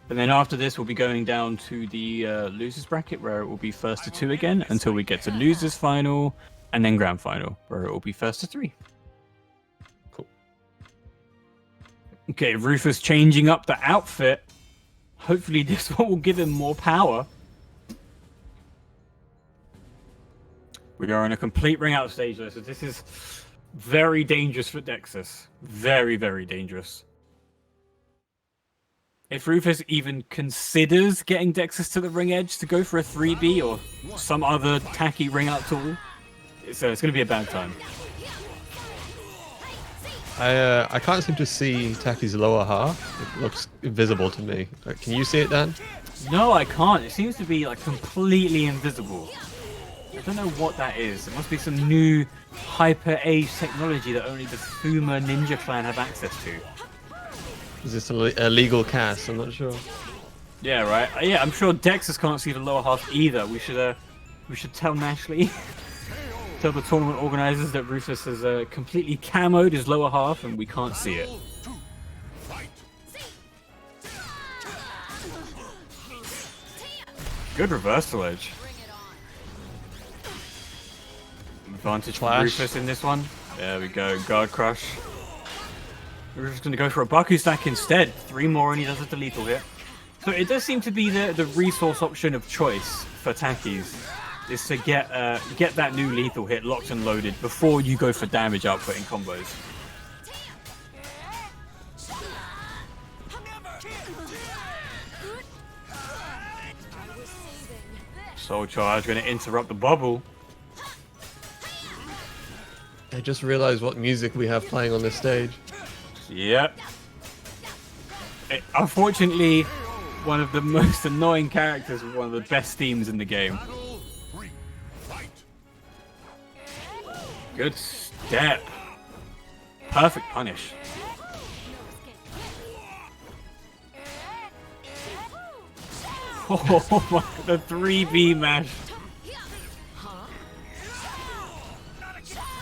Speaker 1: And then after this, we'll be going down to the losers bracket, where it will be first to 2 again, until we get to losers final, and then grand final, where it will be first to 3.
Speaker 2: Cool.
Speaker 1: Okay, Rufus changing up the outfit. Hopefully this one will give him more power. We are in a complete ring out stage though, so this is very dangerous for Dexus. Very, very dangerous. If Rufus even considers getting Dexus to the ring edge to go for a 3B or some other tacky ring out tool, it's going to be a bad time.
Speaker 2: I can't seem to see Taki's lower half. It looks invisible to me. Can you see it, Dan?
Speaker 1: No, I can't. It seems to be like completely invisible. I don't know what that is. It must be some new hyper age technology that only the Fuma Ninja clan have access to.
Speaker 2: Is this a legal cast? I'm not sure.
Speaker 1: Yeah, right. Yeah, I'm sure Dexus can't see the lower half either. We should tell Nashley, tell the tournament organizers that Rufus has completely camoed his lower half and we can't see it. Good reversal edge. Advantage for Rufus in this one. There we go. Guard crush. We're just going to go for a Baku stack instead. 3 more and he does the lethal hit. So it does seem to be the resource option of choice for Takis, is to get that new lethal hit locked and loaded before you go for damage output in combos. Soul Charge going to interrupt the bubble.
Speaker 2: I just realized what music we have playing on this stage.
Speaker 1: Yep. Unfortunately, one of the most annoying characters with one of the best themes in the game. Good step. perfect punish. Oh my, the 3B mash.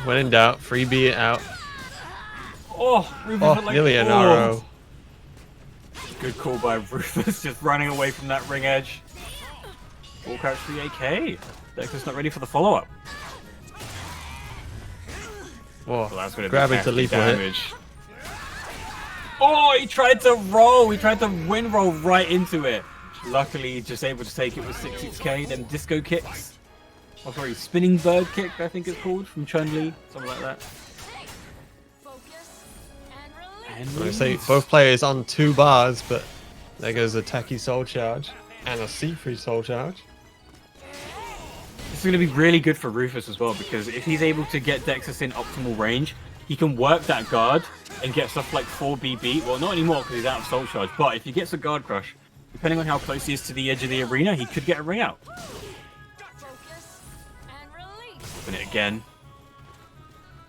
Speaker 2: When in doubt, freebie it out.
Speaker 1: Oh, Rufus
Speaker 2: Oh,
Speaker 1: had like,
Speaker 2: nearly an arrow.
Speaker 1: Good call by Rufus, just running away from that ring edge. Full crouch 3AK. Dexter's not ready for the follow-up.
Speaker 2: Whoa,
Speaker 1: Well, that's going to
Speaker 2: grab
Speaker 1: be
Speaker 2: into
Speaker 1: hefty
Speaker 2: lethal hit.
Speaker 1: damage. Oh, he tried to roll. He tried to win roll right into it. Luckily, just able to take it with 6k. Then disco kicks. Oh, sorry, spinning bird kick, I think it's called, from Chun-Li. Something like that. And
Speaker 2: I'm gonna say both players on 2 bars, but there goes a Tacky Soul Charge and a Siegfried Soul Charge.
Speaker 1: This is going to be really good for Rufus as well, because if he's able to get Dexus in optimal range, he can work that guard and get stuff like 4BB. Well, not anymore because he's out of Soul Charge, but if he gets a guard crush, depending on how close he is to the edge of the arena, he could get a ring out. Open it again.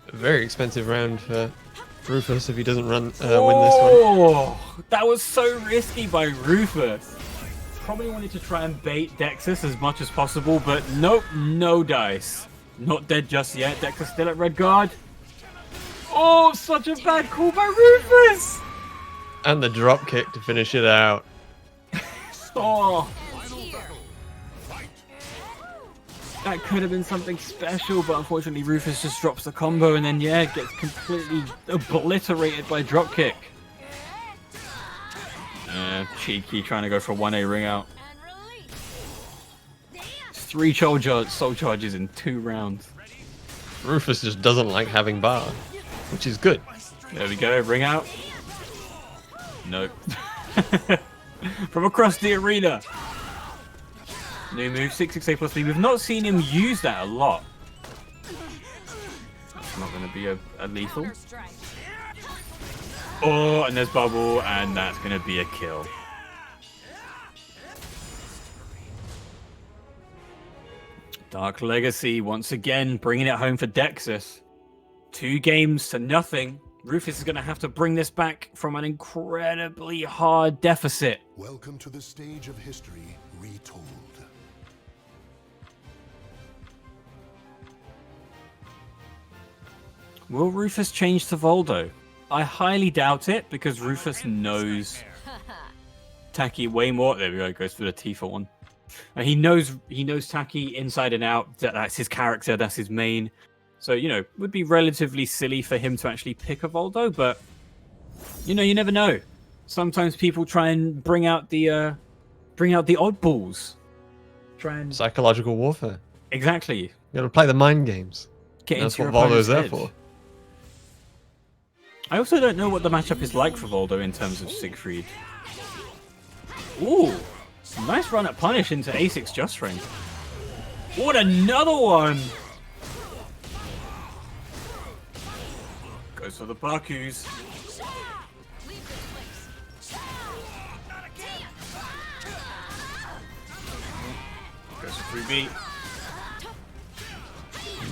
Speaker 2: A very expensive round for Rufus if he doesn't win this one.
Speaker 1: Oh, that was so risky by Rufus. Probably wanted to try and bait Dexus as much as possible, but nope, no dice. Not dead just yet. Dexus still at red guard. Oh, such a bad call by Rufus!
Speaker 2: And the drop kick to finish it out.
Speaker 1: Oh, that could have been something special, but unfortunately Rufus just drops the combo and then, yeah, gets completely obliterated by dropkick. Cheeky, trying to go for 1A ring out. 3 soul charges in 2 rounds.
Speaker 2: Rufus just doesn't like having bar, which is good.
Speaker 1: There we go, ring out. Nope. From across the arena. New move, 668 plus 3. We've not seen him use that a lot. That's not going to be a lethal. Oh, and there's bubble, and that's going to be a kill. Dark Legacy once again bringing it home for Dexus. 2 games to nothing. Rufus is going to have to bring this back from an incredibly hard deficit.
Speaker 3: Welcome to the stage of history retold.
Speaker 1: Will Rufus change to Voldo? I highly doubt it, because Rufus knows Taki way more. There we go, goes for the Tifa one. He knows Taki inside and out. That's his character, that's his main. So, you know, would be relatively silly for him to actually pick a Voldo, but you know, you never know. Sometimes people try and bring out the oddballs. Try and
Speaker 2: Psychological warfare.
Speaker 1: exactly
Speaker 2: You gotta play the mind games.
Speaker 1: get
Speaker 2: That's
Speaker 1: into
Speaker 2: what
Speaker 1: your
Speaker 2: Voldo's
Speaker 1: opponent's
Speaker 2: there
Speaker 1: head.
Speaker 2: for.
Speaker 1: I also don't know what the matchup is like for Voldo in terms of Siegfried. Ooh, nice run at punish into A6 Just Ring. What another one! Goes for the Bakus. Goes for 3B.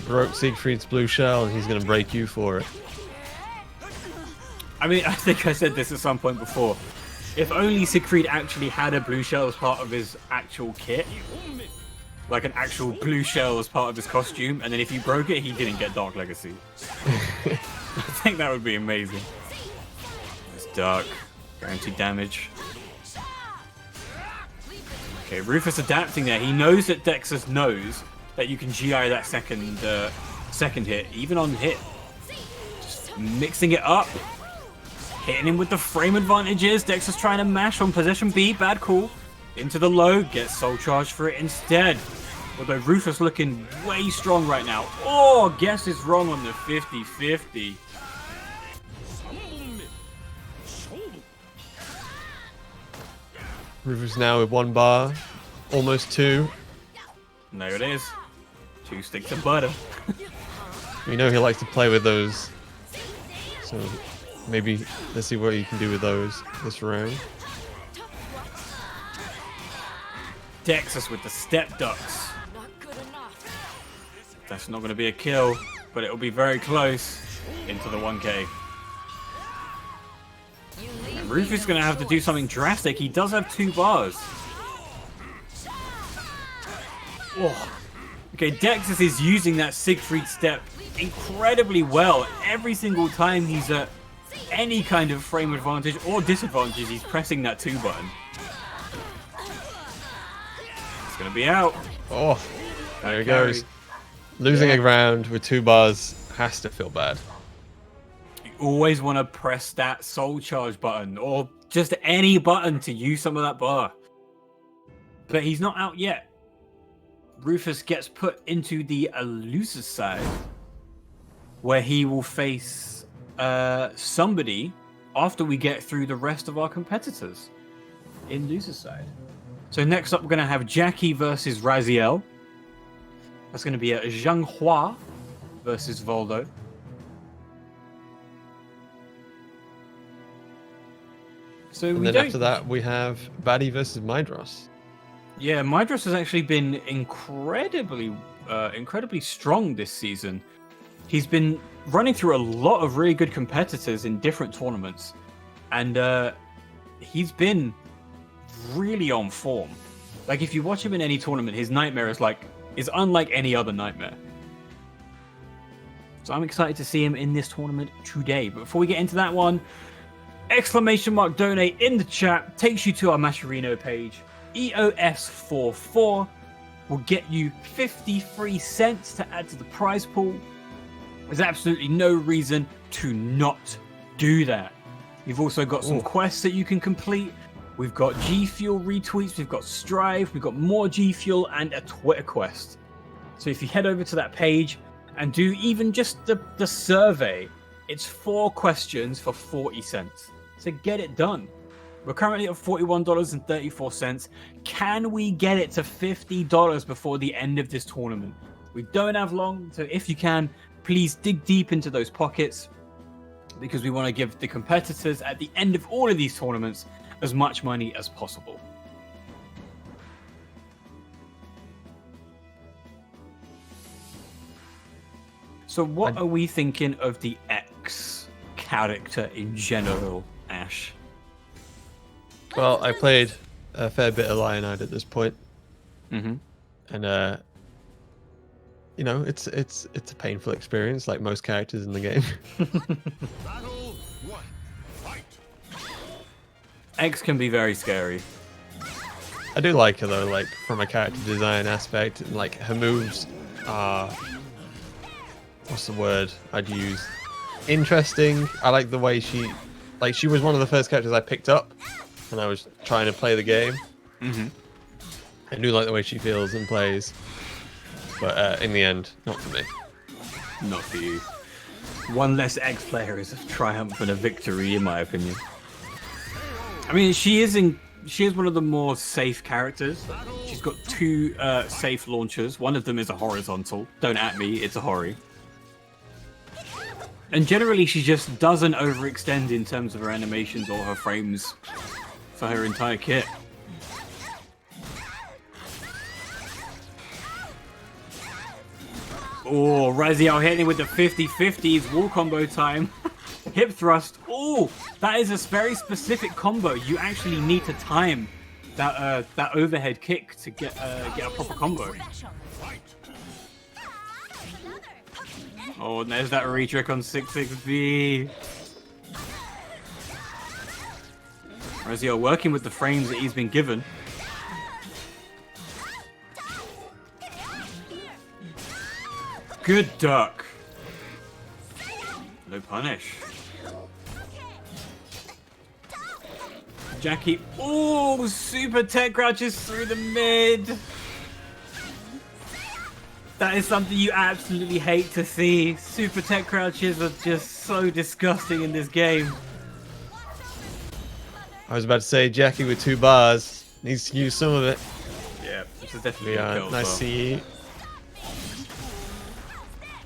Speaker 2: Broke Siegfried's blue shell, and he's gonna break you for it.
Speaker 1: I mean, I think I said this at some point before. If only Siegfried actually had a blue shell as part of his actual kit. Like an actual blue shell as part of his costume, and then if he broke it, he didn't get Dark Legacy. I think that would be amazing. It's dark. Guaranteed damage. Okay, Rufus adapting there. He knows that Dexus knows that you can GI that second hit, even on hit. Just mixing it up. Hitting him with the frame advantages. Dexus trying to mash on possession B. Bad call. Into the low. Gets soul charge for it instead. Although Rufus looking way strong right now. Oh, guess it's wrong on the 50-50.
Speaker 2: Rufus now with 1 bar, almost 2.
Speaker 1: And there it is. 2 sticks of butter.
Speaker 2: We know he likes to play with those, so maybe let's see what you can do with those this round.
Speaker 1: Dexus with the step ducks. That's not going to be a kill, but it'll be very close into the 1k. Rufus is going to have to do something drastic. He does have 2 bars. Oh. Okay, Dexus is using that Siegfried step incredibly well. Every single time he's at any kind of frame advantage or disadvantage, he's pressing that 2 button. It's going to be out.
Speaker 2: Oh, there he goes. Losing a round with 2 bars has to feel bad.
Speaker 1: You always want to press that soul charge button or just any button to use some of that bar. But he's not out yet. Rufus gets put into the elusive side where he will face somebody after we get through the rest of our competitors in loser side. So next up, we're going to have Jackie versus Raziel. That's going to be a Zhang Hua versus Voldo. So
Speaker 2: and then after that, we have Baddie versus Mydros.
Speaker 1: Yeah, Mydros has actually been incredibly strong this season. He's been running through a lot of really good competitors in different tournaments, and he's been really on form. Like, if you watch him in any tournament, his Nightmare is unlike any other Nightmare. So I'm excited to see him in this tournament today. But before we get into that one, ! donate in the chat takes you to our Mascherino page. EOS44 will get you 53 cents to add to the prize pool. There's absolutely no reason to not do that. You've also got some quests that you can complete. We've got G Fuel retweets, we've got Strive, we've got more G Fuel, and a Twitter quest. So if you head over to that page and do even just the survey, it's 4 questions for 40 cents. So get it done. We're currently at $41.34. Can we get it to $50 before the end of this tournament? We don't have long, so if you can, please dig deep into those pockets, because we want to give the competitors at the end of all of these tournaments as much money as possible. So what are we thinking of the X character in general, Ash?
Speaker 2: Well, I played a fair bit of Lionide at this point.
Speaker 1: Mm-hmm.
Speaker 2: And you know, it's a painful experience, like most characters in the game.
Speaker 3: Battle 1. Fight.
Speaker 2: X can be very scary. I do like her though, like from a character design aspect, and like her moves are, what's the word I'd use? Interesting. I like the way she was one of the first characters I picked up when I was trying to play the game.
Speaker 1: Mm-hmm.
Speaker 2: I do like the way she feels and plays, but in the end, not for me.
Speaker 1: Not for you. One less X player is a triumph and a victory, in my opinion. I mean, she is one of the more safe characters. She's got 2 safe launchers. One of them is a horizontal. Don't at me, it's a Hori. And generally, she just doesn't overextend in terms of her animations or her frames for her entire kit. Oh, Raziel hitting with the 50-50s, wall combo time. Hip thrust. Oh, that is a very specific combo. You actually need to time that overhead kick to get a proper combo. Oh, and there's that re-trick on 6-6B. Raziel working with the frames that he's been given. Good duck. No punish. Jackie. Oh, super tech crouches through the mid. That is something you absolutely hate to see. Super tech crouches are just so disgusting in this game.
Speaker 2: I was about to say, Jackie with 2 bars needs to use some of it.
Speaker 1: Yeah, this is definitely a kill.
Speaker 2: Nice CE.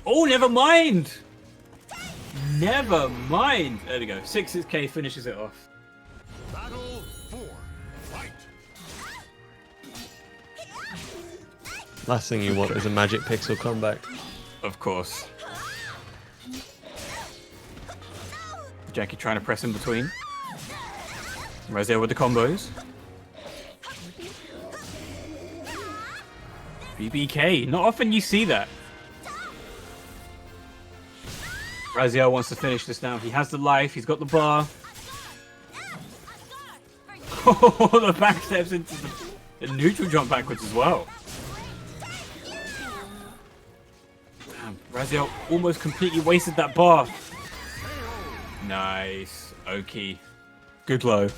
Speaker 1: Oh, never mind. Never mind. There we go. 6K finishes it off.
Speaker 3: Battle 4. Fight.
Speaker 2: Last thing you want is a magic pixel comeback.
Speaker 1: Of course. Jackie trying to press in between. Raziel with the combos. BBK. Not often you see that. Raziel wants to finish this now. He has the life. He's got the bar. Oh, the back steps into the neutral jump backwards as well. Damn, Raziel almost completely wasted that bar. Nice. Okay. Good low.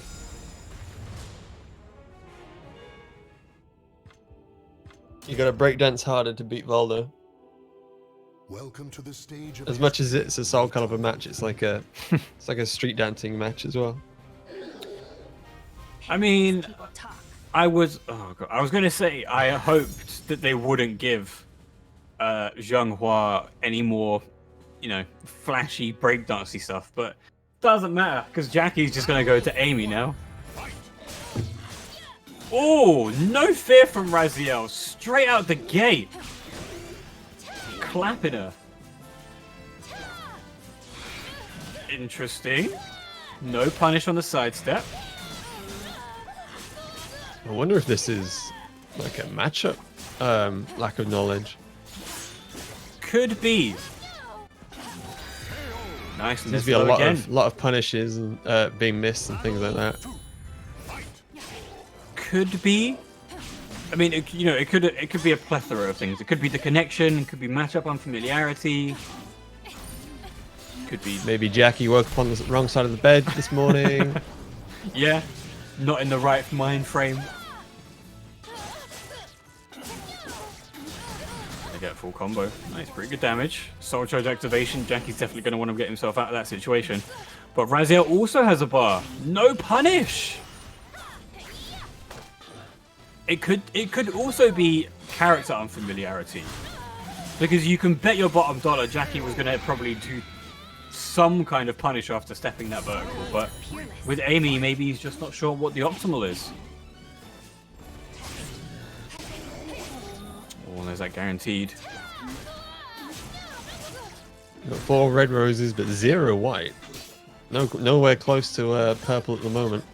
Speaker 2: You gotta breakdance harder to beat Valdo.
Speaker 3: Welcome to the stage of
Speaker 2: As much as it's a Soulcalibur match, it's like a street dancing match as well.
Speaker 1: I mean, I was going to say I hoped that they wouldn't give Zhanghua any more, you know, flashy breakdancey stuff, but doesn't matter because Jackie's just going to go to Amy now. Oh, no fear from Raziel, straight out the gate. Clapping her. Interesting. No punish on the sidestep.
Speaker 2: I wonder if this is like a matchup lack of knowledge.
Speaker 1: Could be. Nice.
Speaker 2: There's be a lot of punishes and being missed and things like that.
Speaker 1: Could be. I mean, it could be a plethora of things. It could be the connection. It could be matchup unfamiliarity. Could be
Speaker 2: maybe Jackie woke up on the wrong side of the bed this morning.
Speaker 1: Yeah, not in the right mind frame. They get full combo. Nice, pretty good damage. Soul Charge activation. Jackie's definitely going to want to get himself out of that situation. But Raziel also has a bar. No punish. It could also be character unfamiliarity, because you can bet your bottom dollar Jackie was going to probably do some kind of punish after stepping that vertical, but with Amy, maybe he's just not sure what the optimal is. Oh, there's that guaranteed.
Speaker 2: Got 4 red roses, but 0 white. Nowhere close to purple at the moment.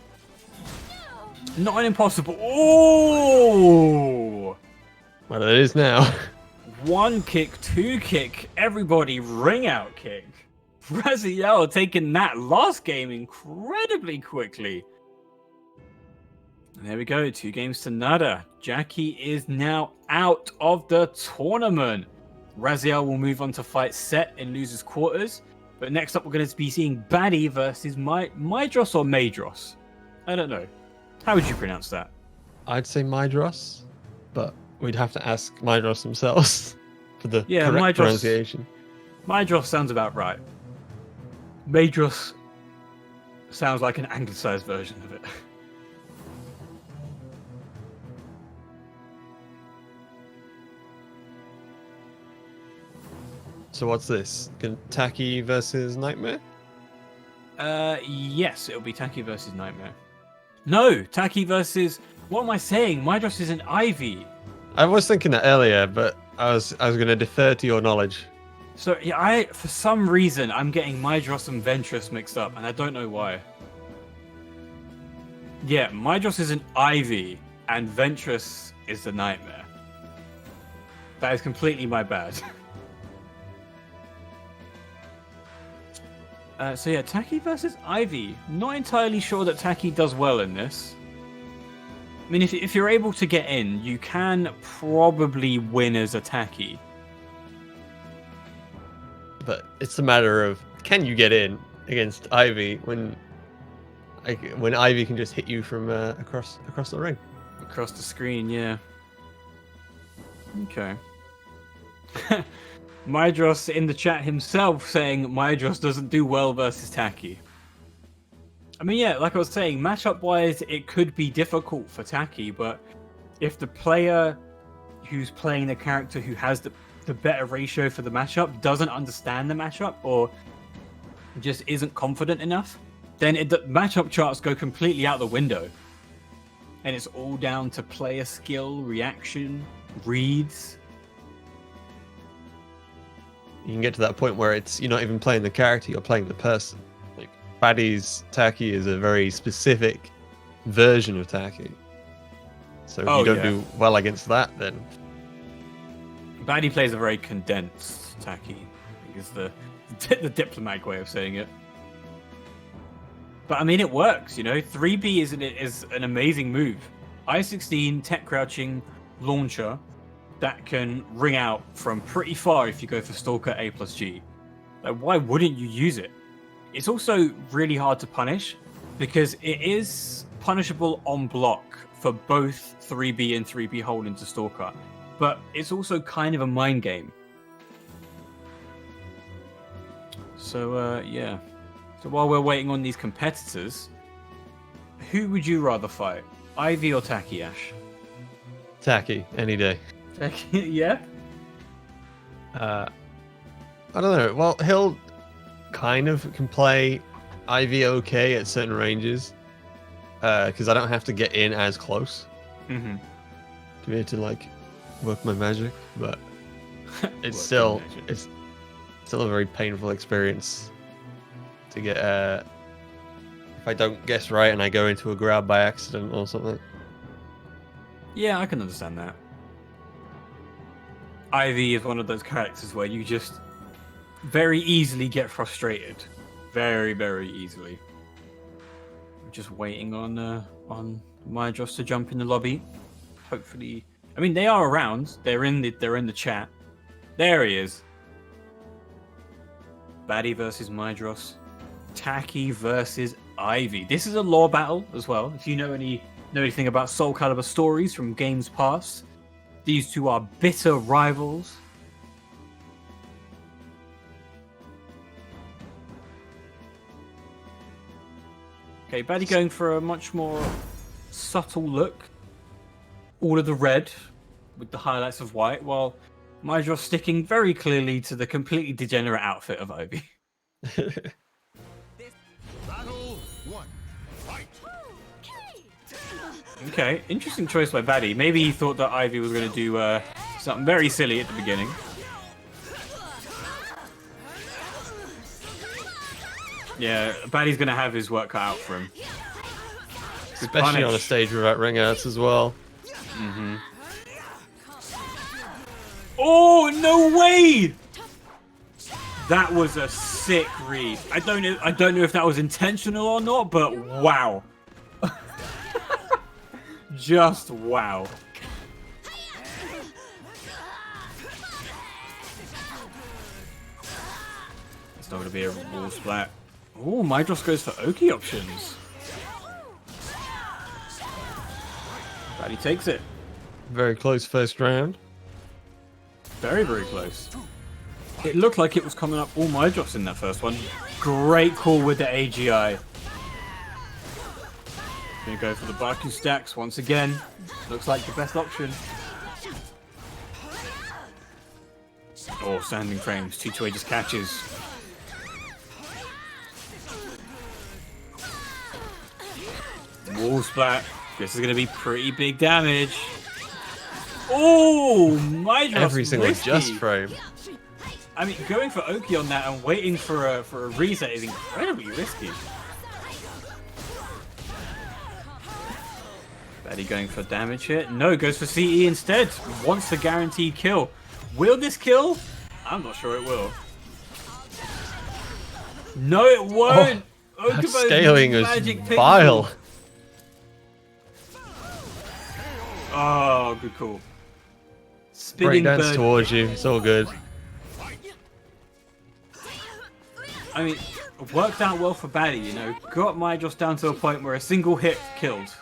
Speaker 1: Not an impossible. Oh!
Speaker 2: Well, it is now.
Speaker 1: 1 kick, 2 kick, everybody ring out kick. Raziel taking that last game incredibly quickly. And there we go, 2 games to nada. Jackie is now out of the tournament. Raziel will move on to fight Set in losers quarters. But next up, we're going to be seeing Baddie versus Mydros or Madros. I don't know. How would you pronounce that?
Speaker 2: I'd say Mydros, but we'd have to ask Mydros themselves for the correct pronunciation.
Speaker 1: Mydros sounds about right. Madros sounds like an anglicized version of it.
Speaker 2: So what's this? Taki versus Nightmare?
Speaker 1: Yes, it'll be Taki versus Nightmare. No, Taki versus... What am I saying? Mydros is an Ivy.
Speaker 2: I was thinking that earlier, but I was going to defer to your knowledge.
Speaker 1: So, yeah, for some reason, I'm getting Mydros and Ventress mixed up, and I don't know why. Yeah, Mydros is an Ivy, and Ventress is the Nightmare. That is completely my bad. So yeah, Taki versus Ivy. Not entirely sure that Taki does well in this. I mean, if you're able to get in, you can probably win as a Taki.
Speaker 2: But it's a matter of, can you get in against Ivy when Ivy can just hit you from across the ring?
Speaker 1: Across the screen, yeah. Okay. Mydros in the chat himself saying Mydros doesn't do well versus Taki. I mean, yeah, like I was saying, matchup-wise, it could be difficult for Taki, but if the player who's playing the character who has the better ratio for the matchup doesn't understand the matchup or just isn't confident enough, then the matchup charts go completely out the window. And it's all down to player skill, reaction, reads.
Speaker 2: You can get to that point where you're not even playing the character, you're playing the person. Like Baddie's Taki is a very specific version of Taki. So if you don't do well against that, then
Speaker 1: Baddie plays a very condensed Taki. I think is the diplomatic way of saying it. But I mean, it works. 3B is an amazing move. I-16 tech crouching launcher that can ring out from pretty far if you go for Stalker A plus G. Like, why wouldn't you use it? It's also really hard to punish because it is punishable on block for both 3B and 3B hold into Stalker. But it's also kind of a mind game. So, yeah. So while we're waiting on these competitors, who would you rather fight? Ivy or Taki, Ash?
Speaker 2: Taki any day.
Speaker 1: Taki, yeah?
Speaker 2: I don't know. Well, he'll kind of can play Ivy okay at certain ranges because I don't have to get in as close to be able to like work my magic, but it's still a very painful experience to get if I don't guess right and I go into a grab by accident or something.
Speaker 1: Yeah, I can understand that. Ivy is one of those characters where you just very easily get frustrated. Very, very easily. I'm just waiting on Mydros to jump in the lobby. Hopefully, I mean they are around. They're in the chat. There he is. Baddie versus Mydros. Taki versus Ivy. This is a lore battle as well. If you know anything about Soulcalibur stories from games past, these two are bitter rivals. Okay, Baddie going for a much more subtle look. All of the red with the highlights of white, while Mydros sticking very clearly to the completely degenerate outfit of Ivy.
Speaker 3: Battle 1. Fight.
Speaker 1: Okay, interesting choice by Baddie. Maybe he thought that Ivy was going to do something very silly at the beginning. Yeah, Baddie's going to have his work cut out for him.
Speaker 2: Especially on a stage without ring outs as well.
Speaker 1: Oh, no way! That was a sick read. I don't know if that was intentional or not, but wow. Just wow. It's not going to be a wall splat. Oh, Mydros goes for Oki options. Baddie takes it.
Speaker 2: Very close first round.
Speaker 1: Very, very close. It looked like it was coming up all Mydros in that first one. Great call with the AGI. Gonna go for the Baku stacks once again. Looks like the best option. Oh, standing frames. 2-2 just catches. Wall splat. This is gonna be pretty big damage. Oh, Mydros.
Speaker 2: Every single
Speaker 1: risky.
Speaker 2: just frame.
Speaker 1: I mean, going for Oki on that and waiting for a reset is incredibly risky. Baddie going for damage here. No, goes for CE instead. Wants the guaranteed kill. Will this kill? I'm not sure it will. No, it won't.
Speaker 2: Oh, that scaling is vile.
Speaker 1: Oh, good call. Spinning
Speaker 2: Breakdance
Speaker 1: bird.
Speaker 2: towards you. It's all good.
Speaker 1: I mean, it worked out well for Baddie, Got Mydros down to a point where a single hit killed.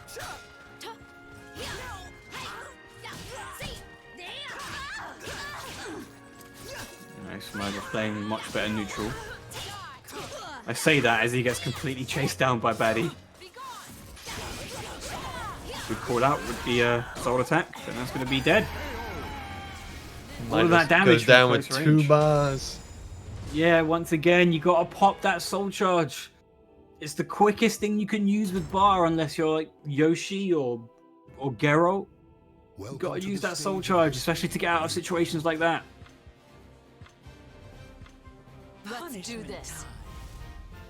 Speaker 1: Nice, Mydros playing much better neutral. I say that as he gets completely chased down by Baddie. Good call out with the soul attack, and that's going to be dead. All of that damage
Speaker 2: goes down with
Speaker 1: close
Speaker 2: 2
Speaker 1: range.
Speaker 2: bars.
Speaker 1: Yeah, once again, you got to pop that soul charge. It's the quickest thing you can use with bar, unless you're like Yoshi or Gero. You got to use that soul charge, especially to get out of situations like that.
Speaker 4: Let's do this.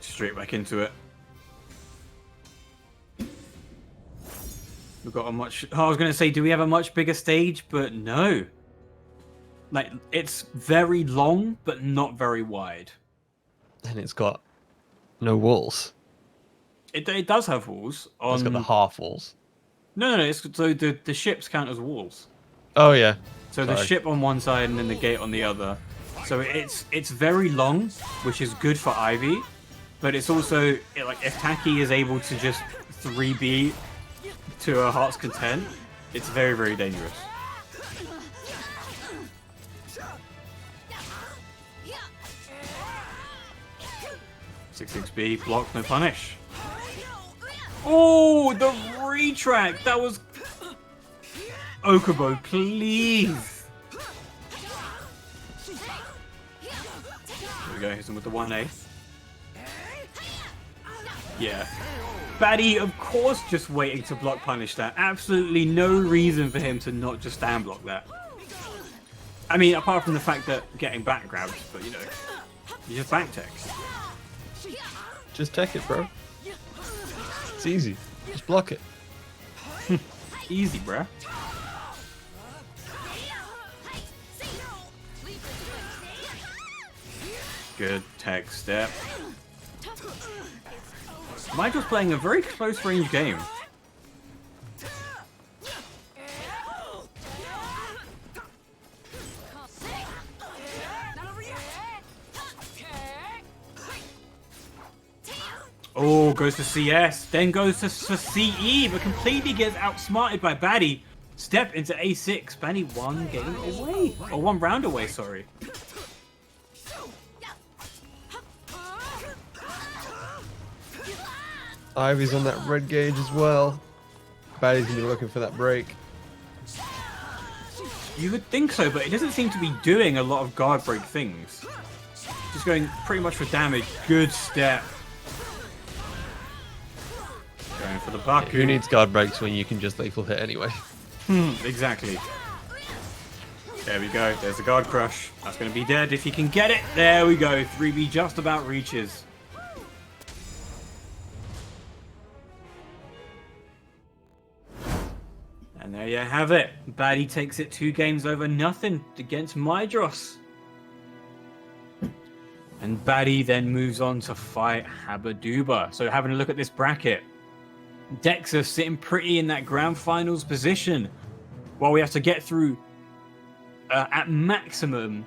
Speaker 1: Straight back into it. We've got a much. Oh, I was going to say, do we have a much bigger stage? But no. Like, it's very long, but not very wide.
Speaker 2: And it's got no walls.
Speaker 1: It does have walls.
Speaker 2: It's got the half walls.
Speaker 1: No. So the ships count as walls.
Speaker 2: Oh yeah.
Speaker 1: So
Speaker 2: Sorry.
Speaker 1: the ship on one side and then the gate on the other. So it's very long, which is good for Ivy, but it's also like if Taki is able to just 3B to her heart's content, it's very, very dangerous. 6-6B, block, no punish. Oh, the retract! That was... Okubo, please! There we go, hits him with the 1A. Yeah. Baddie, of course, just waiting to block punish that. Absolutely no reason for him to not just stand block that. I mean, apart from the fact that getting back grabs, but you know, you just back tech.
Speaker 2: Just tech it, bro. It's easy. Just block it.
Speaker 1: Easy, bruh. Good tech step. Michael's playing a very close range game. Oh, goes to CS, then goes to CE, but completely gets outsmarted by Baddie. Step into A6. Baddie one game away. Or one round away, sorry.
Speaker 2: Ivy's on that red gauge as well. Baddie's gonna be looking for that break.
Speaker 1: You would think so, but it doesn't seem to be doing a lot of guard break things. Just going pretty much for damage. Good step. Going for the Baku.
Speaker 2: Who needs guard breaks when you can just lethal hit anyway?
Speaker 1: Exactly. There we go. There's the guard crush. That's going to be dead if he can get it. There we go. 3B just about reaches. And there you have it. Baddie takes it 2 games over nothing against Mydros. And Baddie then moves on to fight Habaduba. So having a look at this bracket. Dexter sitting pretty in that grand finals position. While we have to get through at maximum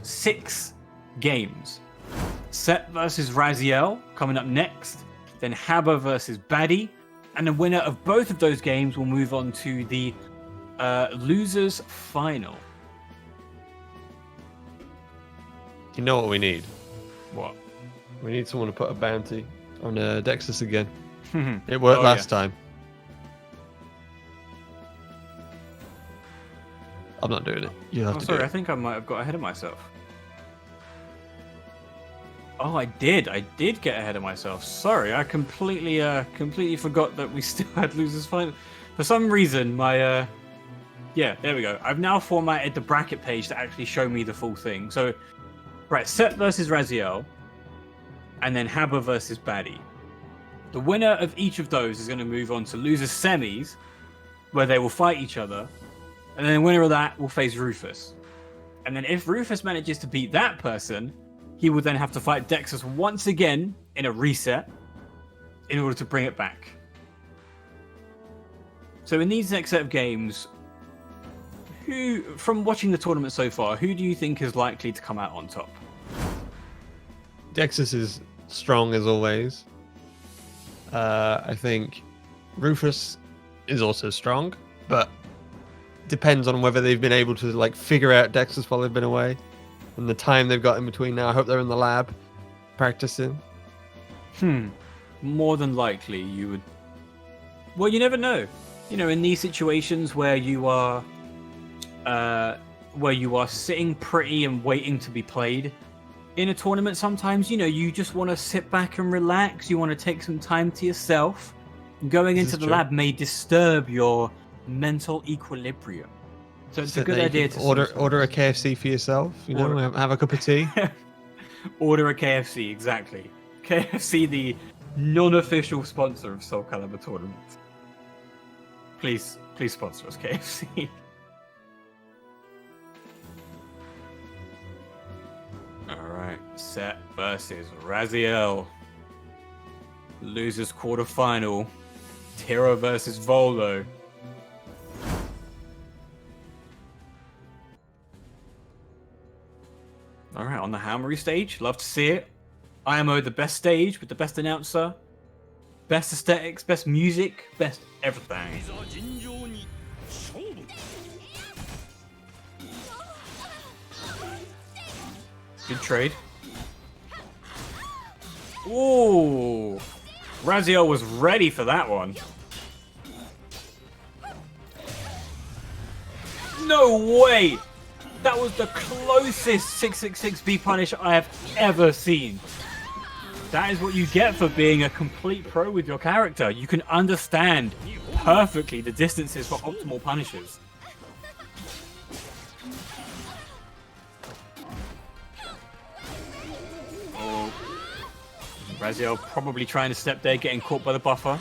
Speaker 1: 6 games. Set versus Raziel coming up next. Then Haba versus Baddie. And the winner of both of those games will move on to the losers final.
Speaker 2: You know what we need?
Speaker 1: What?
Speaker 2: We need someone to put a bounty on Dexus again. It worked last time. I'm not doing it. You have to
Speaker 1: sorry,
Speaker 2: do
Speaker 1: I
Speaker 2: it.
Speaker 1: think I might have got ahead of myself. Oh, I did get ahead of myself. Sorry, I completely forgot that we still had losers final. For some reason, my yeah, there we go. I've now formatted the bracket page to actually show me the full thing. So, right, Set versus Raziel, and then Haba versus Baddie. The winner of each of those is going to move on to losers semis, where they will fight each other, and then the winner of that will face Rufus. And then if Rufus manages to beat that person, he will then have to fight Dexus once again in a reset in order to bring it back. So in these next set of games, who, from watching the tournament so far, who do you think is likely to come out on top?
Speaker 2: Dexus is strong as always. I think Rufus is also strong, but depends on whether they've been able to like figure out Dexus while they've been away, and the time they've got in between now. I hope they're in the lab practicing.
Speaker 1: More than likely, you would. Well, you never know. You know, in these situations where you are sitting pretty and waiting to be played in a tournament, sometimes, you know, you just want to sit back and relax. You want to take some time to yourself. Going into the lab may disturb your mental equilibrium. So it's a good idea to
Speaker 2: order a KFC for yourself. You know, have a cup of tea.
Speaker 1: Order a KFC, exactly. KFC, non-official sponsor of Soulcalibur tournaments. Please sponsor us, KFC. Alright, Set versus Raziel. Losers quarterfinal. Tiro versus Voldo. Alright, on the Hammery stage. Love to see it. IMO, the best stage with the best announcer. Best aesthetics, best music, best everything. Good trade. Ooh. Raziel was ready for that one. No way! That was the closest 666B punish I have ever seen. That is what you get for being a complete pro with your character. You can understand perfectly the distances for optimal punishes. Oh. Raziel probably trying to step there, getting caught by the buffer.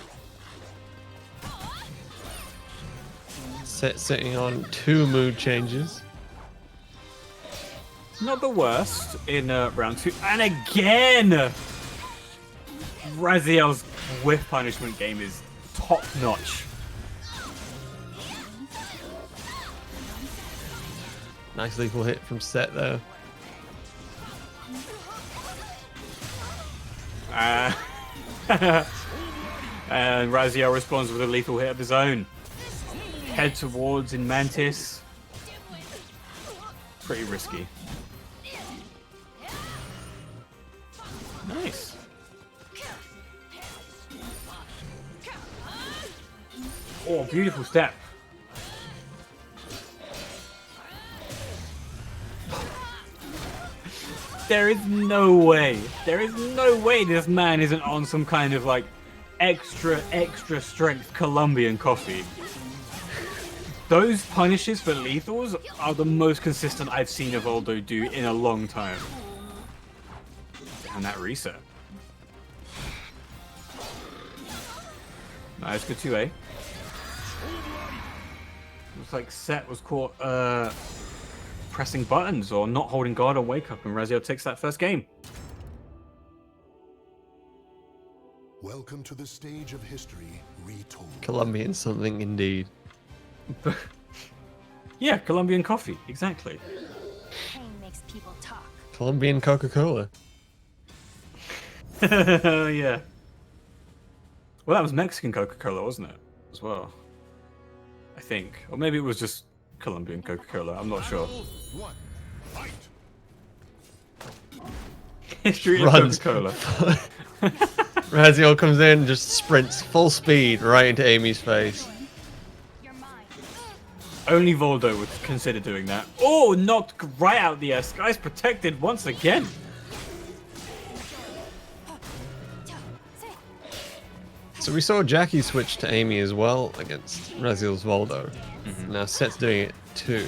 Speaker 2: Set sitting on 2 mood changes.
Speaker 1: Not the worst in round 2. And again! Raziel's whiff punishment game is top notch.
Speaker 2: Nice lethal hit from Set though.
Speaker 1: And Raziel responds with a lethal hit of his own. Head towards in Mantis. Pretty risky. Nice. Oh, beautiful step. There is no way. There is no way this man isn't on some kind of like extra strength Colombian coffee. Those punishes for lethals are the most consistent I've seen Evoldo do in a long time. And that reset. Nice, good 2A. Looks like Set was caught pressing buttons or not holding guard on Wake Up, and Raziel takes that first game.
Speaker 3: Welcome to the stage of history retold.
Speaker 2: Colombian something indeed.
Speaker 1: Yeah, Colombian coffee, exactly.
Speaker 4: Pain makes people talk.
Speaker 2: Colombian Coca-Cola.
Speaker 1: Yeah. Well, that was Mexican Coca-Cola, wasn't it? As well. I think. Or maybe it was just Colombian Coca-Cola. I'm not sure.
Speaker 3: One, fight.
Speaker 1: History of
Speaker 2: Runs.
Speaker 1: Coca-Cola.
Speaker 2: Raziel comes in, just sprints full speed right into Amy's face.
Speaker 4: You're mine.
Speaker 1: Only Voldo would consider doing that. Oh, knocked right out the air. Sky's protected once again.
Speaker 2: So we saw Jackie switch to Amy as well against Raziel's Voldo. Now Set's doing it too.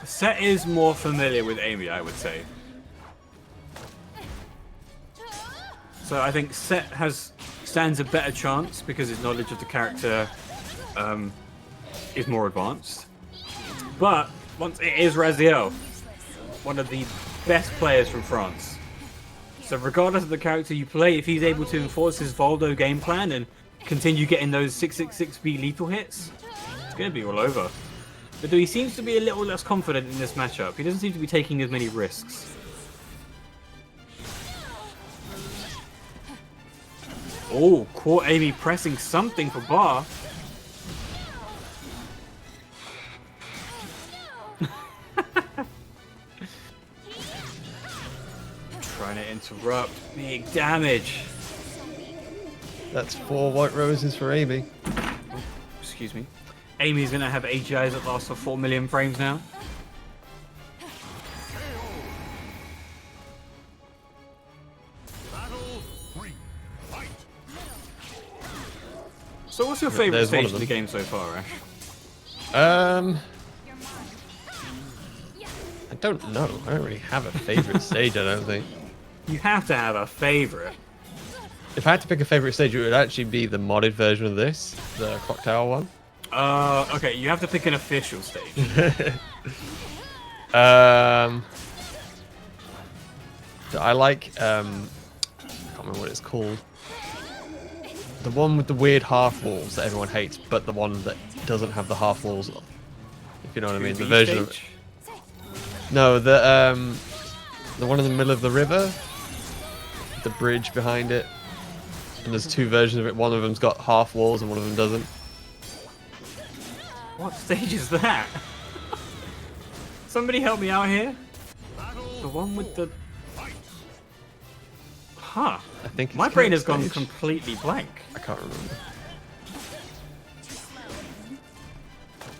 Speaker 1: Set is more familiar with Amy, I would say. So I think Set stands a better chance because his knowledge of the character is more advanced. But once it is Raziel, one of the best players from France. So regardless of the character you play, if he's able to enforce his Voldo game plan and continue getting those 666B lethal hits, it's going to be all over. But he seems to be a little less confident in this matchup. He doesn't seem to be taking as many risks. Oh, caught Amy pressing something for bar. Trying to interrupt. Big damage.
Speaker 2: That's 4 white roses for Amy.
Speaker 1: Excuse me. Amy's going to have AGIs that last for 4 million frames now.
Speaker 3: Battle 3, fight.
Speaker 1: So what's your favourite
Speaker 2: There's one
Speaker 1: stage
Speaker 2: of
Speaker 1: in the
Speaker 2: them.
Speaker 1: game so far, Ash?
Speaker 2: I don't know. I don't really have a favorite stage, I don't think.
Speaker 1: You have to have a favourite.
Speaker 2: If I had to pick a favorite stage, it would actually be the modded version of this, the Clock Tower one.
Speaker 1: Okay, you have to pick an official stage.
Speaker 2: I like I can't remember what it's called. The one with the weird half walls that everyone hates, but the one that doesn't have the half walls. If you know what I mean, the
Speaker 1: 2B
Speaker 2: version of
Speaker 1: stage?
Speaker 2: no, the one in the middle of the river, the bridge behind it, and there's two versions of it. One of them's got half walls and one of them doesn't.
Speaker 1: What stage is that? Somebody help me out here. The one with the... Huh.
Speaker 2: I think it's
Speaker 1: My brain has
Speaker 2: current
Speaker 1: gone
Speaker 2: stage.
Speaker 1: completely blank.
Speaker 2: I can't remember.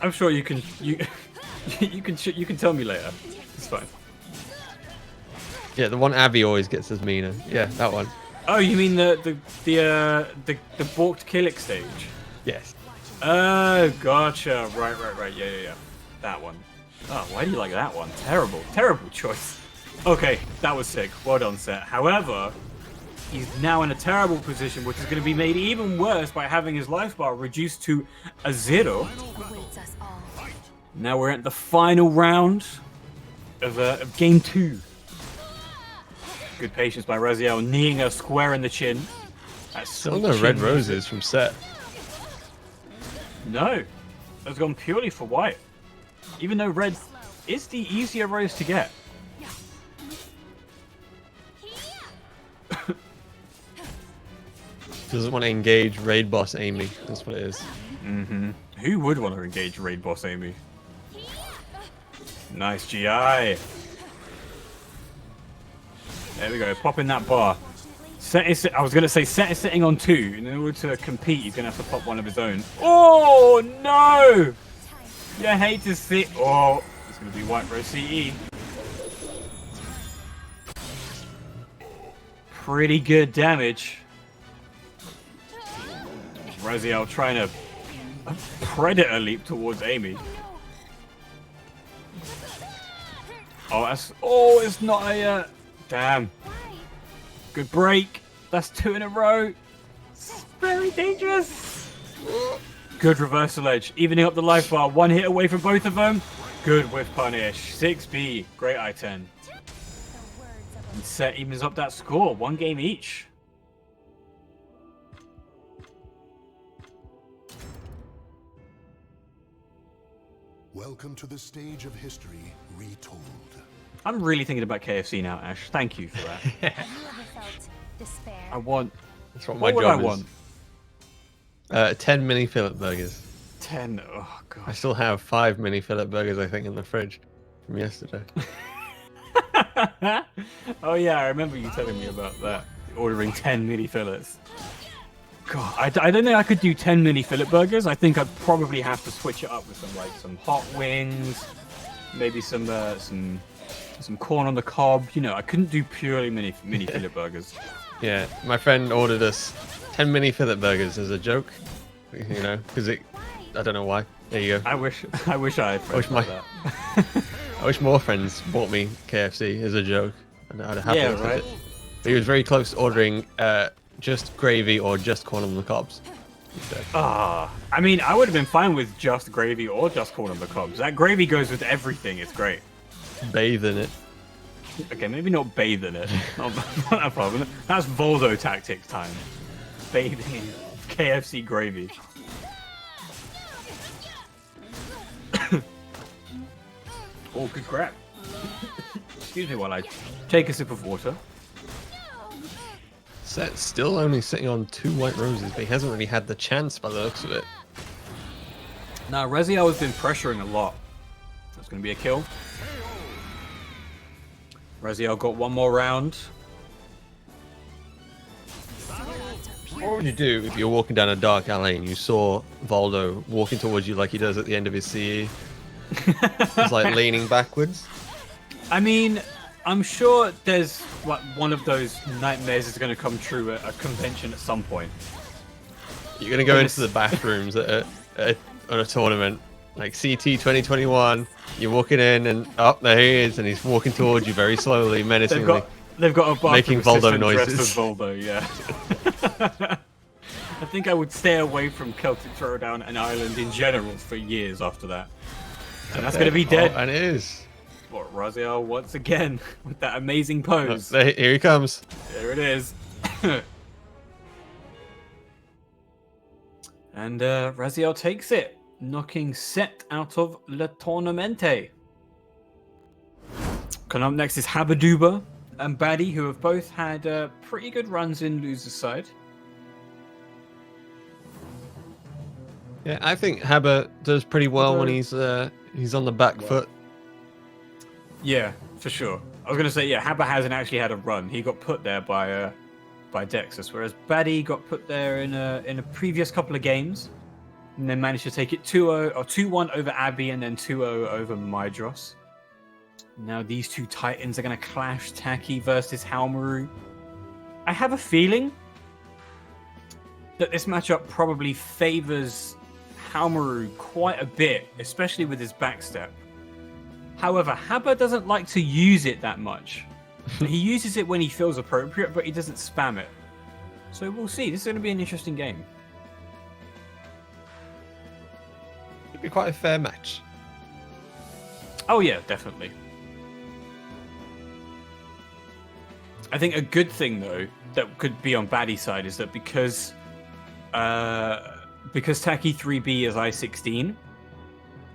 Speaker 1: I'm sure you can... You can tell me later. It's fine.
Speaker 2: Yeah, the one Abby always gets as meaner. Yeah, that one.
Speaker 1: Oh, you mean the balked Killick stage?
Speaker 2: Yes.
Speaker 1: Oh, gotcha. Right. Yeah. That one. Oh, why do you like that one? Terrible choice. Okay, that was sick. Well done, Set. However, he's now in a terrible position, which is going to be made even worse by having his life bar reduced to a 0.
Speaker 4: Awaits us all.
Speaker 1: Now we're at the final round of game 2. Good patience by Raziel, kneeing her square in the chin. That's
Speaker 2: Still
Speaker 1: some
Speaker 2: no red
Speaker 1: chin
Speaker 2: roses
Speaker 1: music.
Speaker 2: from Set.
Speaker 1: No, it's gone purely for white. Even though red is the easier rose to get.
Speaker 2: Doesn't want to engage raid boss Amy. That's what it is.
Speaker 1: Who would want to engage raid boss Amy? Nice GI. There we go, popping that bar. Set is, I was going to say Set is sitting on 2, and in order to compete, he's going to have to pop one of his own. Oh, no! You hate to see... Oh, it's going to be White Rose CE. Pretty good damage. Raziel trying to predator leap towards Amy. Oh, that's... Oh, it's not a... Damn. Good break. That's 2 in a row. It's very dangerous. Good reversal edge. Evening up the life bar. 1 hit away from both of them. Good whiff punish. 6B. Great I-10. And Set evens up that score. 1 game each.
Speaker 3: Welcome to the stage of history retold.
Speaker 1: I'm really thinking about KFC now, Ash. Thank you for that.
Speaker 4: Have you ever felt despair?
Speaker 1: I want...
Speaker 2: That's what
Speaker 1: What
Speaker 2: my
Speaker 1: would I
Speaker 2: job
Speaker 1: want?
Speaker 2: is. 10 mini fillet burgers.
Speaker 1: 10. Oh,
Speaker 2: I
Speaker 1: God.
Speaker 2: still have 5 mini fillet burgers, I think, in the fridge from yesterday.
Speaker 1: Oh, yeah, I remember you telling me about that. Ordering 10 mini fillets. God, I don't think I could do 10 mini fillet burgers. I think I'd probably have to switch it up with some hot wings, maybe some corn on the cob. You know, I couldn't do purely mini fillet burgers.
Speaker 2: Yeah, my friend ordered us 10 mini fillet burgers as a joke, you know, because I don't know why. There you go.
Speaker 1: I wish I had friends
Speaker 2: wish
Speaker 1: like
Speaker 2: my-
Speaker 1: that.
Speaker 2: I wish more friends bought me KFC as a joke, and I'd have
Speaker 1: Yeah,
Speaker 2: accepted
Speaker 1: right.
Speaker 2: it. But he was very close to ordering just gravy or just corn on the cobs. instead.
Speaker 1: I mean, I would have been fine with just gravy or just corn on the cobs. That gravy goes with everything. It's great.
Speaker 2: Bathe in it.
Speaker 1: Okay, maybe not bathe in it. Not a problem. That's Voldo tactics time. Bathing in KFC gravy. Oh, good crap. Excuse me while I take a sip of water.
Speaker 2: Set's still only sitting on 2 white roses, but he hasn't really had the chance by the looks of it.
Speaker 1: Now, Raziel has been pressuring a lot. That's going to be a kill. Raziel got one more round.
Speaker 2: What would you do if you're walking down a dark alley and you saw Voldo walking towards you like he does at the end of his CE? He's like leaning backwards.
Speaker 1: I mean, I'm sure there's one of those nightmares is going to come true at a convention at some point.
Speaker 2: You're gonna go into the bathrooms on a tournament, like CT 2021. You're walking in, and there he is, and he's walking towards you very slowly, menacingly.
Speaker 1: They've got a bathroom
Speaker 2: Making Voldo
Speaker 1: assistant dressed
Speaker 2: noises.
Speaker 1: as Voldo, yeah. I think I would stay away from Celtic Throwdown and Ireland in general for years after that. And that's going to be dead.
Speaker 2: Oh, and it is.
Speaker 1: What, Raziel once again with that amazing pose.
Speaker 2: Here he comes.
Speaker 1: There it is. And Raziel takes it, knocking Set out of Le Tournamente. Coming up next is Habaduba and Baddie, who have both had pretty good runs in loser's side.
Speaker 2: Yeah, I think Haber does pretty well when he's on the back foot.
Speaker 1: Yeah, for sure. I was gonna say, yeah, Haber hasn't actually had a run. He got put there by Dexus, whereas Baddie got put there in a previous couple of games, and then managed to take it 2-0 or 2-1 over Abby, and then 2-0 over Mydros. Now these two titans are gonna clash, Taki versus Halmaru. I have a feeling that this matchup probably favors Halmaru quite a bit, especially with his backstep. However, Haber doesn't like to use it that much. He uses it when he feels appropriate, but he doesn't spam it. So we'll see. This is going to be an interesting game.
Speaker 2: It'd be quite a fair match.
Speaker 1: Oh yeah, definitely. I think a good thing though that could be on Baddie's side is that because Taki 3B is I-16,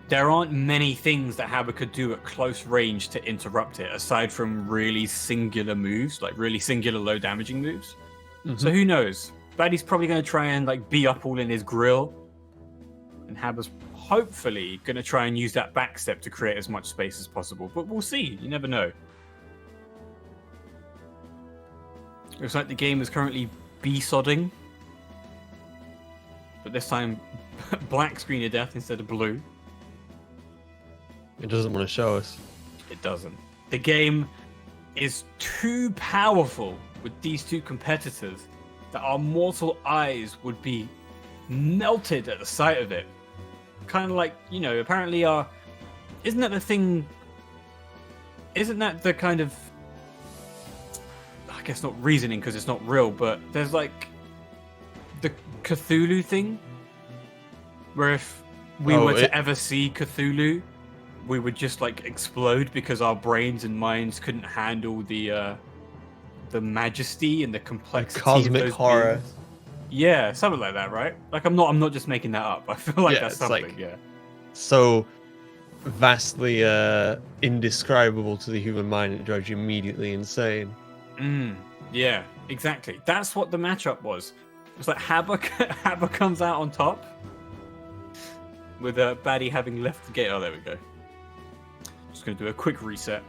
Speaker 1: there aren't many things that Haber could do at close range to interrupt it, aside from really singular moves, like really singular low damaging moves.
Speaker 2: Mm-hmm.
Speaker 1: So who knows? Baddie's probably going to try and like be up all in his grill, and Haber's hopefully going to try and use that backstep to create as much space as possible. But we'll see. You never know. Looks like the game is currently B-sodding, but this time black screen of death instead of blue.
Speaker 2: It doesn't want to show us.
Speaker 1: It doesn't. The game is too powerful with these two competitors that our mortal eyes would be melted at the sight of it. Kind of like, you know, apparently isn't that the thing? Isn't that the kind of, I guess not reasoning because it's not real, but there's like the Cthulhu thing where if we were to ever see Cthulhu, we would just like explode because our brains and minds couldn't handle the majesty and the complexity,
Speaker 2: cosmic
Speaker 1: of those
Speaker 2: horror.
Speaker 1: beings. Yeah, something like that, right? Like I'm not just making that up. I feel like
Speaker 2: Yeah,
Speaker 1: that's
Speaker 2: it's
Speaker 1: something.
Speaker 2: like-
Speaker 1: Yeah.
Speaker 2: So vastly indescribable to the human mind, it drives you immediately insane.
Speaker 1: Yeah, exactly. That's what the matchup was. It's like Haber comes out on top with Baddie having left the gate. Oh, there we go. Just going to do a quick reset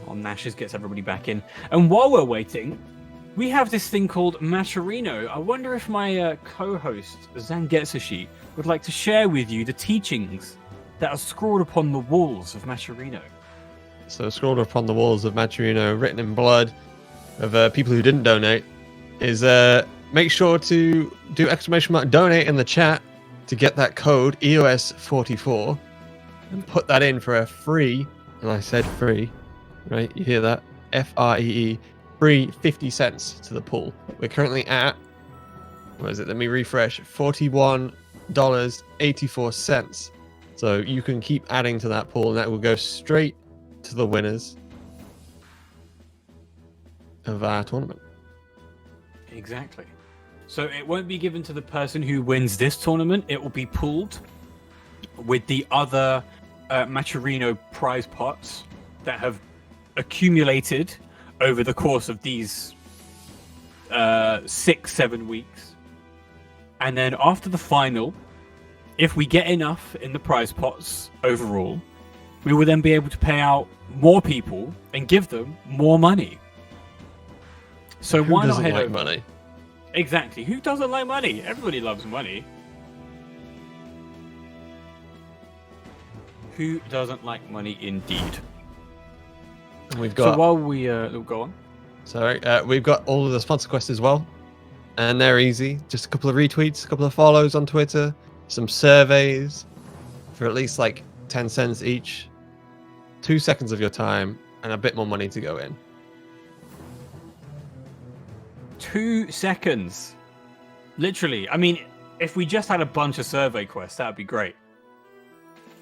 Speaker 1: on Nash's, gets everybody back in. And while we're waiting, we have this thing called Matcherino. I wonder if my co-host, Zangetsushi, would like to share with you the teachings that are scrawled upon the walls of Matcherino.
Speaker 2: So scrolled upon the walls of Maturino, written in blood of people who didn't donate, is make sure to do ! donate in the chat to get that code EOS44 and put that in for a free, and I said free, right? You hear that? FREE, free 50 cents to the pool. We're currently at, what is it? Let me refresh, $41.84. So you can keep adding to that pool, and that will go straight to the winners of our tournament.
Speaker 1: Exactly. So it won't be given to the person who wins this tournament. It will be pooled with the other Matcherino prize pots that have accumulated over the course of these 6-7 weeks. And then after the final, if we get enough in the prize pots overall, we will then be able to pay out more people and give them more money. So
Speaker 2: Who
Speaker 1: why not
Speaker 2: doesn't
Speaker 1: head
Speaker 2: like
Speaker 1: over?
Speaker 2: money?
Speaker 1: Exactly. Who doesn't like money? Everybody loves money. Who doesn't like money indeed?
Speaker 2: And we've got
Speaker 1: So while we go on.
Speaker 2: we've got all of the sponsor quests as well, and they're easy. Just a couple of retweets, a couple of follows on Twitter, some surveys for at least like 10 cents each, 2 seconds of your time, and a bit more money to go in.
Speaker 1: 2 seconds. Literally. I mean, if we just had a bunch of survey quests, that would be great.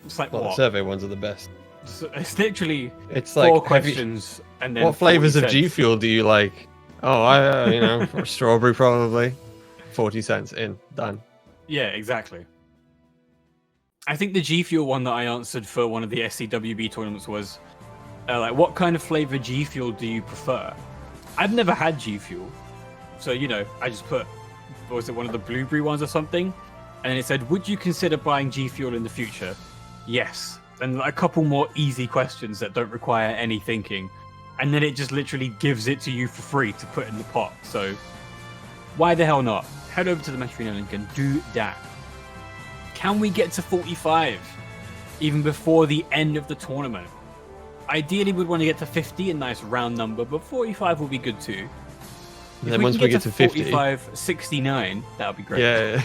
Speaker 1: It's like,
Speaker 2: Well, the
Speaker 1: what?
Speaker 2: survey ones are the best.
Speaker 1: So it's literally
Speaker 2: It's
Speaker 1: 4
Speaker 2: like, have you-
Speaker 1: questions and then
Speaker 2: what flavors
Speaker 1: 40
Speaker 2: of G
Speaker 1: cents.
Speaker 2: Fuel do you like? Oh, strawberry probably. 40 cents in, done.
Speaker 1: Yeah, exactly. I think the G Fuel one that I answered for one of the SCWB tournaments was like, what kind of flavor G Fuel do you prefer? I've never had G Fuel, so I just put, was it one of the blueberry ones or something? And it said, would you consider buying G Fuel in the future? Yes. And a couple more easy questions that don't require any thinking, and then it just literally gives it to you for free to put in the pot. So why the hell not? Head over to the Metrino link and do that. Can we get to 45 even before the end of the tournament? Ideally, we'd want to get to 50, a nice round number, but 45 will be good too.
Speaker 2: And then once we get to 50,
Speaker 1: 45, 69, that would be great.
Speaker 2: yeah.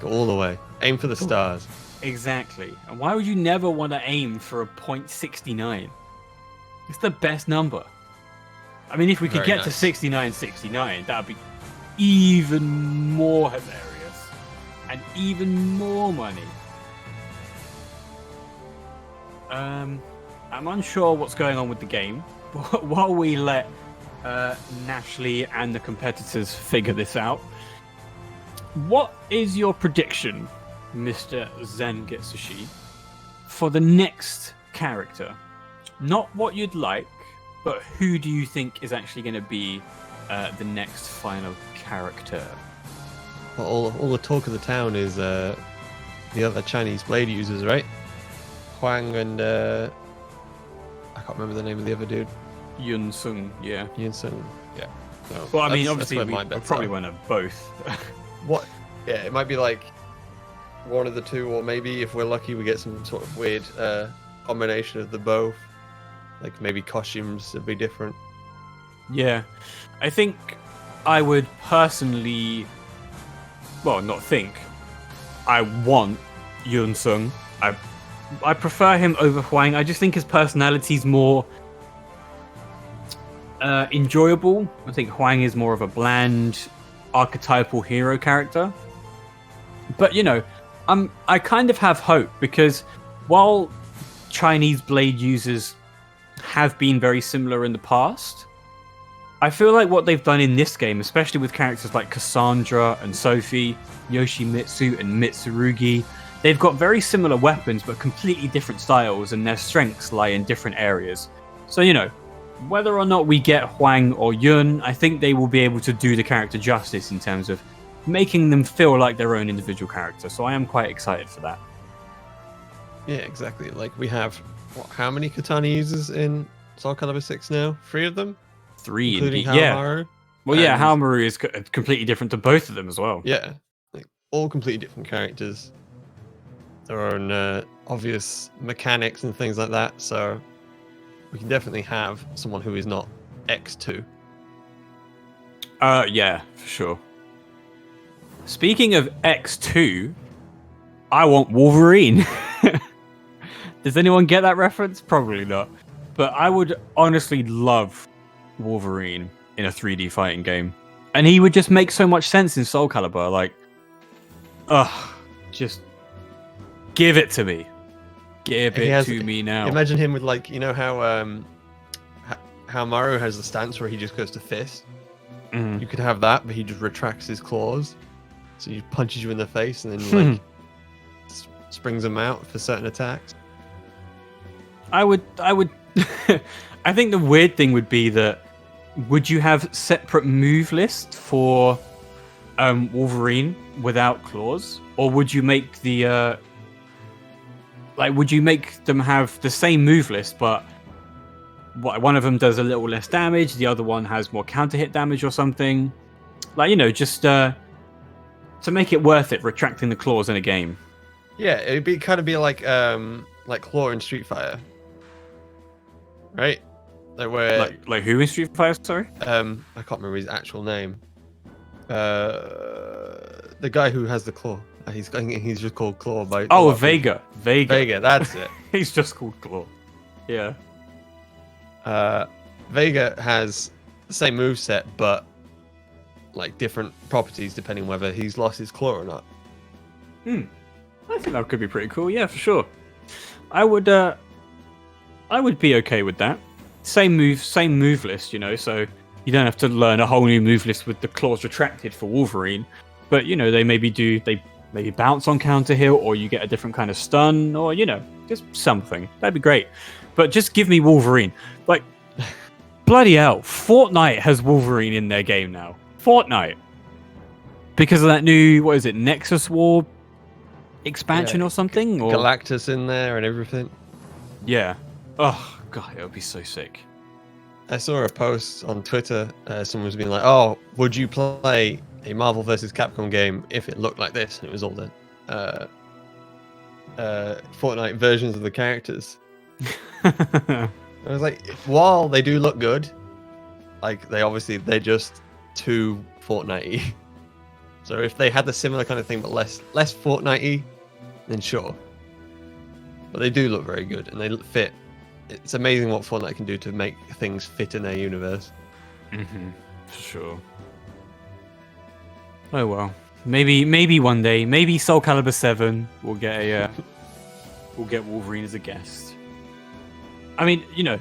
Speaker 2: Go all the way. Aim for the stars.
Speaker 1: Exactly. And why would you never want to aim for a .69? It's the best number. I mean, if we could
Speaker 2: Very
Speaker 1: get to
Speaker 2: nice.
Speaker 1: 69, that would be even more hilarious and even more money. I'm unsure what's going on with the game, but while we let Nashley and the competitors figure this out, what is your prediction, Mr. Zangetsushi, for the next character? Not what you'd like, but who do you think is actually going to be the next final character?
Speaker 2: Well, all the talk of the town is the other Chinese blade users, right? Huang and I can't remember the name of the other dude.
Speaker 1: Yun Sung, yeah.
Speaker 2: Yun Sung. Yeah. So
Speaker 1: Well, I mean,
Speaker 2: that's
Speaker 1: obviously,
Speaker 2: where
Speaker 1: we
Speaker 2: my bets
Speaker 1: probably
Speaker 2: are.
Speaker 1: won't have both.
Speaker 2: What? Yeah, it might be like one of the two, or maybe if we're lucky, we get some sort of weird combination of the both. Like maybe costumes would be different.
Speaker 1: Yeah, I think I would personally, well, not think. I want Yun Sung. I prefer him over Huang. I just think his personality's more enjoyable. I think Huang is more of a bland, archetypal hero character. But I kind of have hope because while Chinese blade users have been very similar in the past, I feel like what they've done in this game, especially with characters like Cassandra and Sophie, Yoshimitsu and Mitsurugi, they've got very similar weapons but completely different styles, and their strengths lie in different areas. So, whether or not we get Huang or Yun, I think they will be able to do the character justice in terms of making them feel like their own individual character. So I am quite excited for that.
Speaker 2: Yeah, exactly. Like we have how many katana users in Soulcalibur 6 now? 3 of them,
Speaker 1: 3
Speaker 2: including
Speaker 1: indeed. Yeah.
Speaker 2: Haomaru.
Speaker 1: Well, yeah,
Speaker 2: and-
Speaker 1: Haomaru is completely different to both of them as well.
Speaker 2: Yeah, like all completely different characters. Their own obvious mechanics and things like that. So we can definitely have someone who is not X2.
Speaker 1: Yeah, for sure. Speaking of X2, I want Wolverine. Does anyone get that reference? Probably not. But I would honestly love Wolverine in a 3D fighting game. And he would just make so much sense in Soulcalibur. Like, just give it to me. Give
Speaker 2: He
Speaker 1: it
Speaker 2: has-
Speaker 1: to me now.
Speaker 2: Imagine him with like, you know how Maru has the stance where he just goes to fist.
Speaker 1: Mhm.
Speaker 2: You could have that, but he just retracts his claws, so he punches you in the face and then like springs them out for certain attacks.
Speaker 1: I would I think the weird thing would be that would you have separate move list for Wolverine without claws, or would you make the would you make them have the same move list, but one of them does a little less damage, the other one has more counter hit damage or something? Just to make it worth it, retracting the claws in a game.
Speaker 2: Yeah, it'd be kind of be like Claw in Street Fighter, right? Like where
Speaker 1: Like who in Street Fighter? Sorry.
Speaker 2: I can't remember his actual name. The guy who has the claw. He's just called Claw by. a
Speaker 1: Oh,
Speaker 2: lot of people.
Speaker 1: Vega.
Speaker 2: Vega, that's it.
Speaker 1: He's just called Claw. Yeah.
Speaker 2: Vega has the same move set, but like different properties depending whether he's lost his claw or not.
Speaker 1: I think that could be pretty cool. Yeah, for sure. I would be okay with that. Same move list, you know. So you don't have to learn a whole new move list with the claws retracted for Wolverine. But you know, they maybe bounce on counter hit, or you get a different kind of stun, or you know, just something. That'd be great. But just give me Wolverine. Like, bloody hell, Fortnite has Wolverine in their game now. Fortnite, because of that new, what is it, Nexus War expansion or something? Or
Speaker 2: Galactus in there and everything.
Speaker 1: yeah. Oh god, it would be so sick.
Speaker 2: I saw a post on Twitter. Someone was being like, "Oh, would you play a Marvel vs. Capcom game if it looked like this?" And it was all the Fortnite versions of the characters. I was like, while they do look good, like they're just too Fortnite-y. So if they had the similar kind of thing but less Fortnite-y, then sure. But they do look very good and they fit. It's amazing what Fortnite can do to make things fit in their universe.
Speaker 1: For sure. Oh well, maybe one day, maybe Soulcalibur 7 will get Wolverine as a guest. I mean, you know,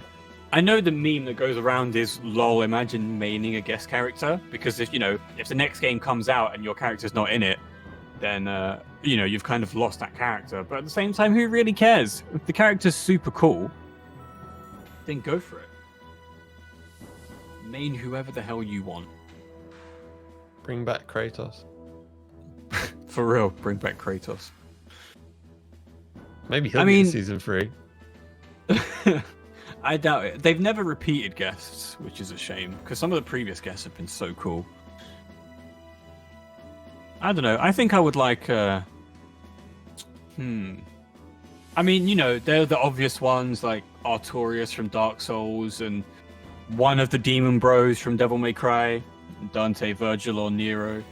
Speaker 1: I know the meme that goes around is lol, imagine maining a guest character, because if the next game comes out and your character's not in it, then you know, you've kind of lost that character. But at the same time, who really cares? If the character's super cool, then go for it. Main whoever the hell you want.
Speaker 2: Bring back Kratos.
Speaker 1: For real, bring back Kratos.
Speaker 2: Maybe he'll be in season 3.
Speaker 1: I doubt it. They've never repeated guests, which is a shame, because some of the previous guests have been so cool. I don't know. I think I would like... I mean, you know, they're the obvious ones, like Artorias from Dark Souls, and one of the Demon Bros from Devil May Cry, Dante, Virgil, or Nero.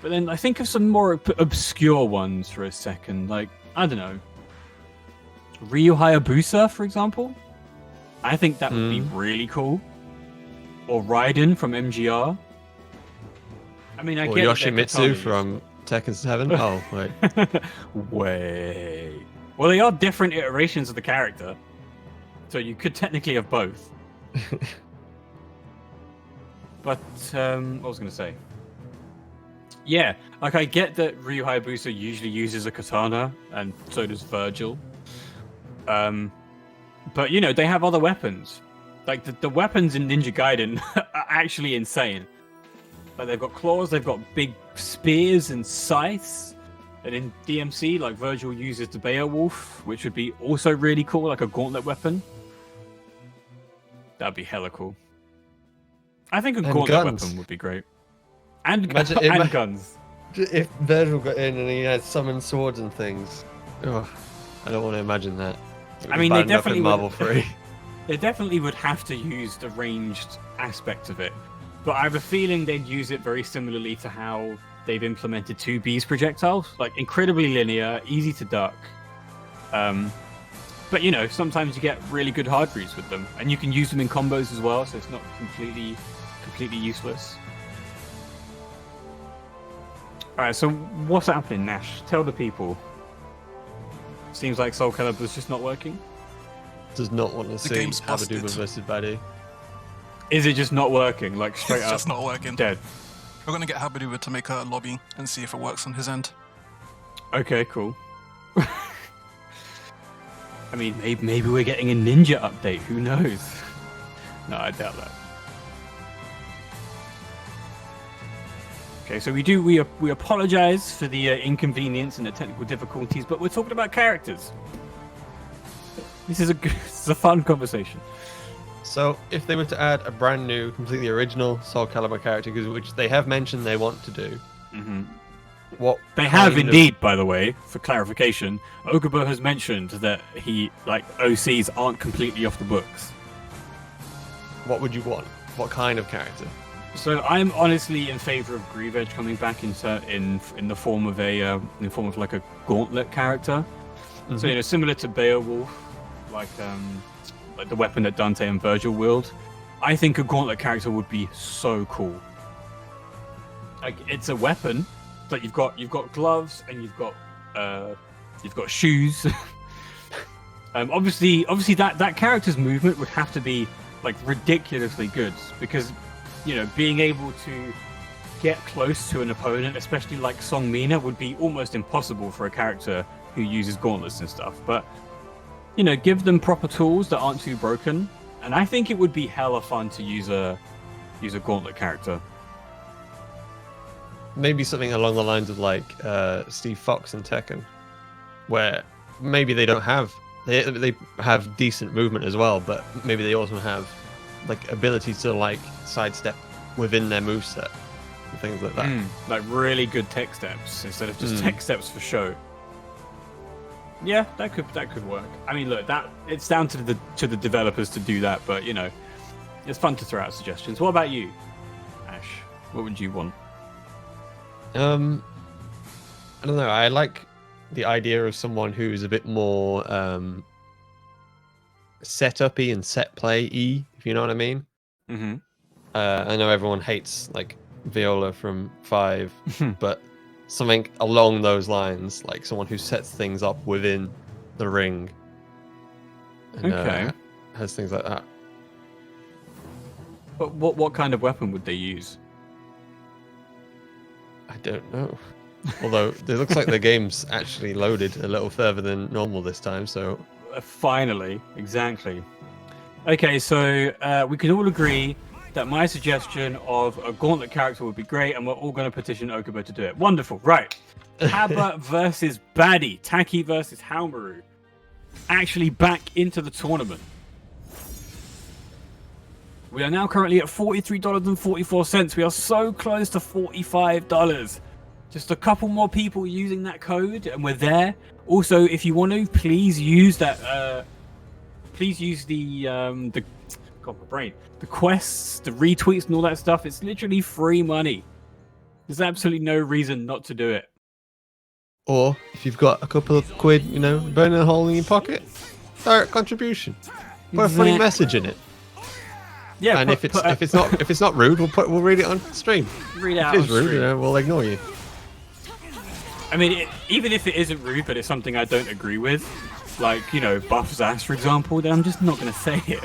Speaker 1: But then I think of some more obscure ones for a second. Like, I don't know. Ryu Hayabusa, for example? I think that would be really cool. Or Raiden from MGR. I mean, I
Speaker 2: or
Speaker 1: get
Speaker 2: Yoshimitsu from Tekken 7. Oh, wait.
Speaker 1: Wait. Well, they are different iterations of the character. So you could technically have both. But, what was I going to say? Yeah, like I get that Ryu Hayabusa usually uses a katana, and so does Virgil. But, you know, they have other weapons. Like, the weapons in Ninja Gaiden are actually insane. Like, they've got claws, they've got big spears and scythes. And in DMC, like, Virgil uses the Beowulf, which would be also really cool, like a gauntlet weapon. That'd be hella cool. I think a gauntlet weapon would be great. And guns.
Speaker 2: If Virgil got in and he had summoned swords and things. Oh, I don't want to imagine that.
Speaker 1: I mean, they definitely
Speaker 2: Marvel 3.
Speaker 1: They definitely would have to use the ranged aspect of it. But I have a feeling they'd use it very similarly to how they've implemented 2B's projectiles. Like, incredibly linear, easy to duck. But, you know, sometimes you get really good hard reads with them. And you can use them in combos as well, so it's not completely useless. Alright, so what's happening, Nash? Tell the people. Seems like Soulcalibur's just not working.
Speaker 2: Does not want to see
Speaker 5: game's
Speaker 2: Habaduba
Speaker 5: busted.
Speaker 2: versus Buddy.
Speaker 1: Is it just not working? Like, straight
Speaker 5: It's
Speaker 1: up
Speaker 5: just not working.
Speaker 1: dead?
Speaker 5: We're gonna get Habaduba to make a lobby and see if it works on his end.
Speaker 1: Okay, cool. I mean, maybe we're getting a ninja update. Who knows? No, I doubt that. Okay, so we apologize for the inconvenience and the technical difficulties, but we're talking about characters. This is a fun conversation.
Speaker 2: So, if they were to add a brand new, completely original Soul Calibur character, which they have mentioned they want to do, what
Speaker 1: They have
Speaker 2: kind of-
Speaker 1: indeed, by the way, for clarification. Okubo has mentioned that OCs aren't completely off the books.
Speaker 2: What would you want? What kind of character?
Speaker 1: So I'm honestly in favor of Grieve Edge coming back in the form of like a gauntlet character. So, you know, similar to Beowulf, like the weapon that Dante and Virgil wield. I think a gauntlet character would be so cool. Like, it's a weapon, but you've got gloves and you've got shoes. Obviously that character's movement would have to be like ridiculously good, because being able to get close to an opponent, especially like Song Mina, would be almost impossible for a character who uses gauntlets and stuff. But give them proper tools that aren't too broken, and I think it would be hella fun to use a gauntlet character.
Speaker 2: Maybe something along the lines of like Steve Fox and Tekken, where maybe they don't have they have decent movement as well, but maybe they also have like ability to like sidestep within their moveset and things like that.
Speaker 1: Like really good tech steps instead of just tech steps for show. Yeah, that could work. I mean, look, that it's down to the developers to do that, but it's fun to throw out suggestions. What about you, Ash? What would you want?
Speaker 2: I don't know. I like the idea of someone who's a bit more set-up-y and set-play-y, if you know what I mean.
Speaker 1: Mm-hmm.
Speaker 2: I know everyone hates like Viola from 5, but something along those lines, like someone who sets things up within the ring. And, has things like that.
Speaker 1: But what kind of weapon would they use?
Speaker 2: I don't know. Although it looks like the game's actually loaded a little further than normal this time, so...
Speaker 1: Finally, exactly. Okay, so we can all agree that my suggestion of a gauntlet character would be great, and we're all going to petition Okubo to do it. Wonderful, right. Haba versus Baddie, Taki versus Haomaru. Actually back into the tournament. We are now currently at $43.44. We are so close to $45. Just a couple more people using that code, and we're there. Also, if you want to, please use that. Please use the God, my brain. The quests, the retweets, and all that stuff. It's literally free money. There's absolutely no reason not to do it.
Speaker 2: Or if you've got a couple of quid, burning a hole in your pocket, direct contribution. Put a funny message in it.
Speaker 1: Yeah,
Speaker 2: and if it's not rude, we'll read it on stream.
Speaker 1: Read it out.
Speaker 2: If it is rude, we'll ignore you.
Speaker 1: I mean, even if it isn't rude, but it's something I don't agree with, like Buff's ass, for example, then I'm just not going to say it.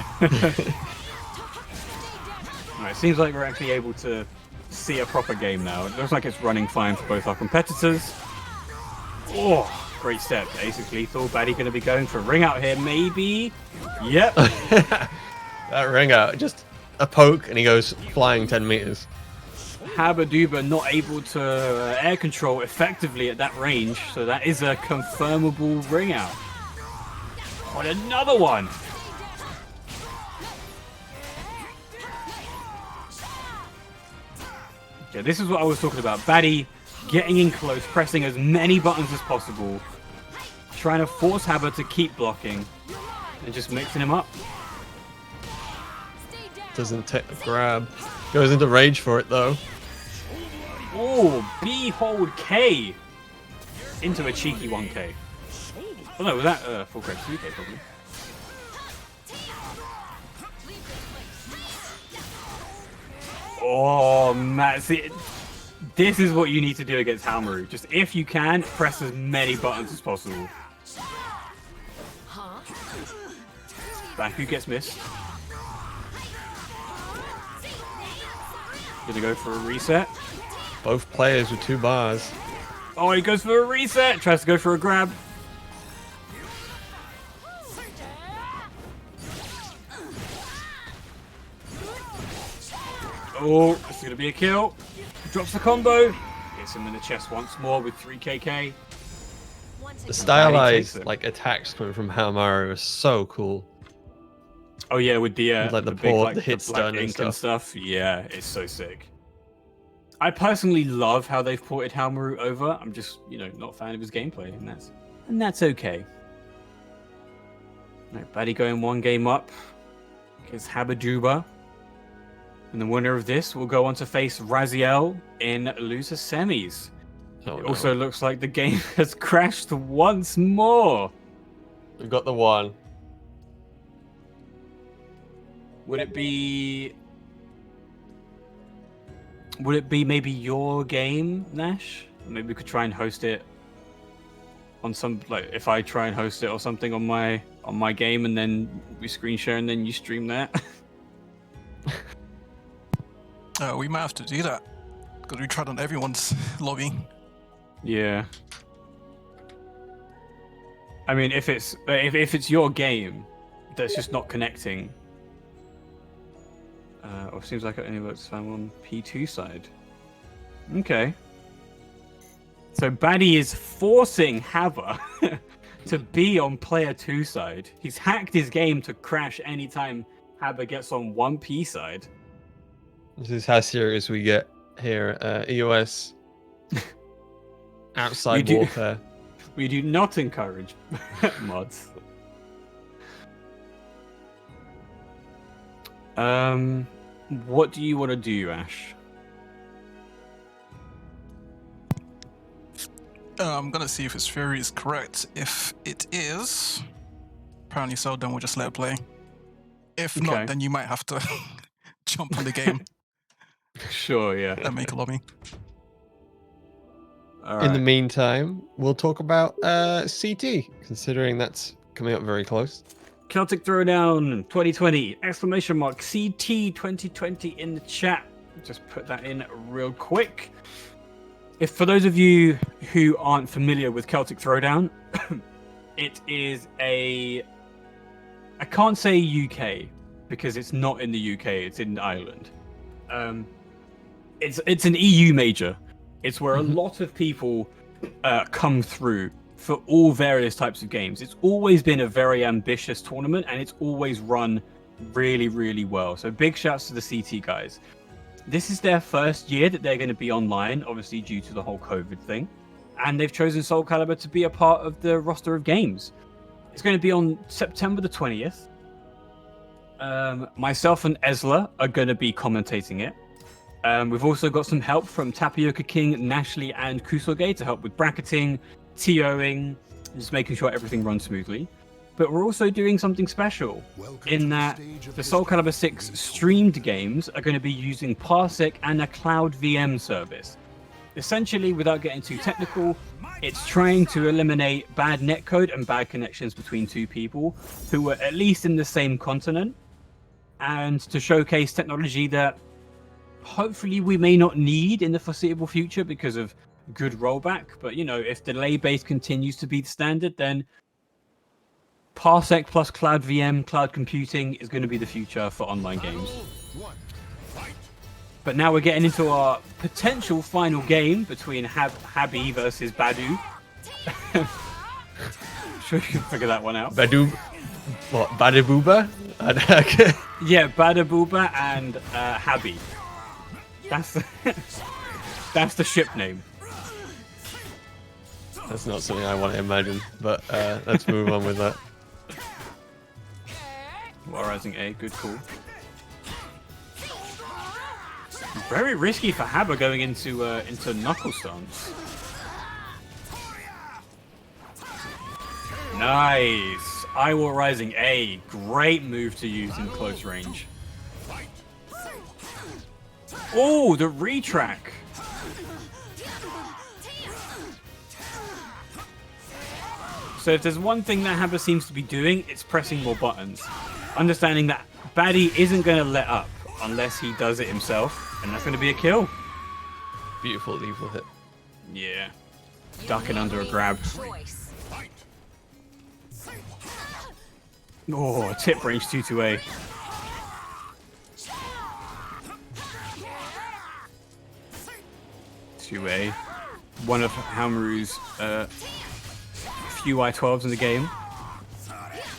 Speaker 1: Alright, seems like we're actually able to see a proper game now. It looks like it's running fine for both our competitors. Oh, great step. Ace lethal. Baddie going to be going for a ring out here, maybe. Yep.
Speaker 2: That ring out, just a poke, and he goes flying 10 meters.
Speaker 1: Habaduba not able to air control effectively at that range, so that is a confirmable ring out. What another one! Okay, this is what I was talking about. Baddie getting in close, pressing as many buttons as possible, trying to force Haba to keep blocking, and just mixing him up.
Speaker 2: Doesn't take the grab. Goes into rage for it though.
Speaker 1: Oh, behold K into a cheeky 1K. Oh no, was that full credit 2K probably? Oh man, see, this is what you need to do against Haomaru. Just if you can, press as many buttons as possible. Baku gets missed. Gonna go for a reset.
Speaker 2: Both players with 2 bars.
Speaker 1: Oh, he goes for a reset. Tries to go for a grab. Oh, it's gonna be a kill. Drops the combo. Hits him in the chest once more with 3KK.
Speaker 2: The stylized like attacks coming from Haomaru are so cool.
Speaker 1: Oh yeah, with the
Speaker 2: like the
Speaker 1: big,
Speaker 2: port,
Speaker 1: like,
Speaker 2: the hit stun
Speaker 1: and stuff. Yeah, it's so sick. I personally love how they've ported Haomaru over. I'm just, not a fan of his gameplay, and that's okay. Right, Baddie going 1 game up against Habaduba. And the winner of this will go on to face Raziel in loser semis.
Speaker 2: Oh,
Speaker 1: It also looks like the game has crashed once more.
Speaker 2: We've got the 1.
Speaker 1: Would it be maybe your game, Nash? Maybe we could try and host it on some, like, if I try and host it or something on my game, and then we screen share and then you stream that.
Speaker 5: We might have to do that because we tried on everyone's lobby.
Speaker 1: Yeah. I mean, if it's your game that's just not connecting, or seems like it only works on P2 side. Okay. So Baddie is forcing Hava to be on player 2 side. He's hacked his game to crash anytime Hava gets on 1P side.
Speaker 2: This is how serious we get here at EOS. Outside warfare.
Speaker 1: We do not encourage mods. What do you want to do, Ash?
Speaker 5: I'm gonna see if his theory is correct. If it is, apparently so, then we'll just let it play. If
Speaker 1: Okay.
Speaker 5: not, then you might have to jump on the game
Speaker 1: Sure, yeah.
Speaker 5: and make a lobby.
Speaker 1: All
Speaker 2: In the
Speaker 1: right.
Speaker 2: meantime, we'll talk about CT, considering that's coming up very close.
Speaker 1: Celtic Throwdown 2020 exclamation mark CT 2020 in the chat. Just put that in real quick. If for those of you who aren't familiar with Celtic Throwdown, it is I can't say UK because it's not in the UK, it's in Ireland. It's an EU major. It's where a lot of people come through for all various types of games. It's always been a very ambitious tournament, and it's always run really, really well. So big shouts to the CT guys. This is their first year that they're going to be online, obviously due to the whole COVID thing. And they've chosen Soulcalibur to be a part of the roster of games. It's going to be on September the 20th. Myself and Ezla are going to be commentating it. We've also got some help from Tapioca King, Nashley, and Kusoge to help with bracketing, TOing, just making sure everything runs smoothly. But we're also doing something special in that the Soulcalibur 6 streamed games are going to be using Parsec and a Cloud VM service. Essentially, without getting too technical, it's trying to eliminate bad netcode and bad connections between two people who are at least in the same continent, and to showcase technology that hopefully we may not need in the foreseeable future because of good rollback. But, you know, if delay base continues to be the standard, then Parsec plus Cloud VM, cloud computing is going to be the future for online games. But now we're getting into our potential final game between Habi versus Badu. Sure you can figure that one out.
Speaker 2: Badu, what? Badabooba?
Speaker 1: Yeah, Badabooba and Habi. That's the ship name.
Speaker 2: That's not something I want to imagine, but let's move on with that.
Speaker 1: Rising A, good call. Very risky for Haber going into knuckle stance. Nice. Iowa Rising A, great move to use in close range. Oh, the retrack. So if there's one thing that Haber seems to be doing, it's pressing more buttons. Understanding that Baddie isn't going to let up unless he does it himself, and that's going to be a kill.
Speaker 2: Beautiful lethal hit.
Speaker 1: Yeah. Ducking under a grab. Oh, tip range 2-2A. A. One of Halmaru's few I-12s in the game.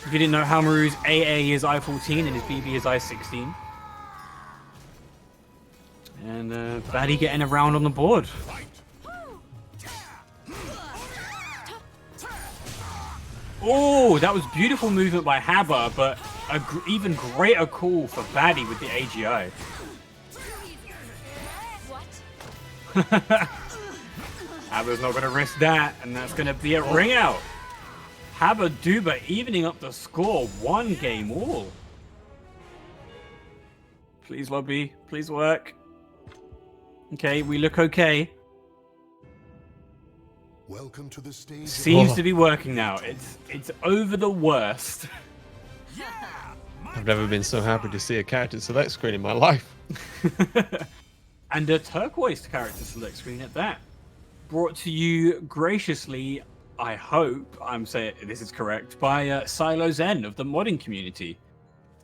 Speaker 1: If you didn't know, Halmaru's AA is I-14 and his BB is I-16. And Baddie getting a round on the board. Oh, that was beautiful movement by Haber, but even greater call for Baddie with the AGI. Haber's not going to risk that, and that's going to be a ring out. Haber Duba evening up the score, 1 game all. Please, lobby. Please work. Okay, we look okay.
Speaker 3: Welcome to the stage.
Speaker 1: Seems to be working now. It's over the worst.
Speaker 2: I've never been so happy to see a character select screen in my life.
Speaker 1: And a turquoise character select screen at that. Brought to you graciously, I hope I'm saying this is correct, by Silo Zen of the modding community.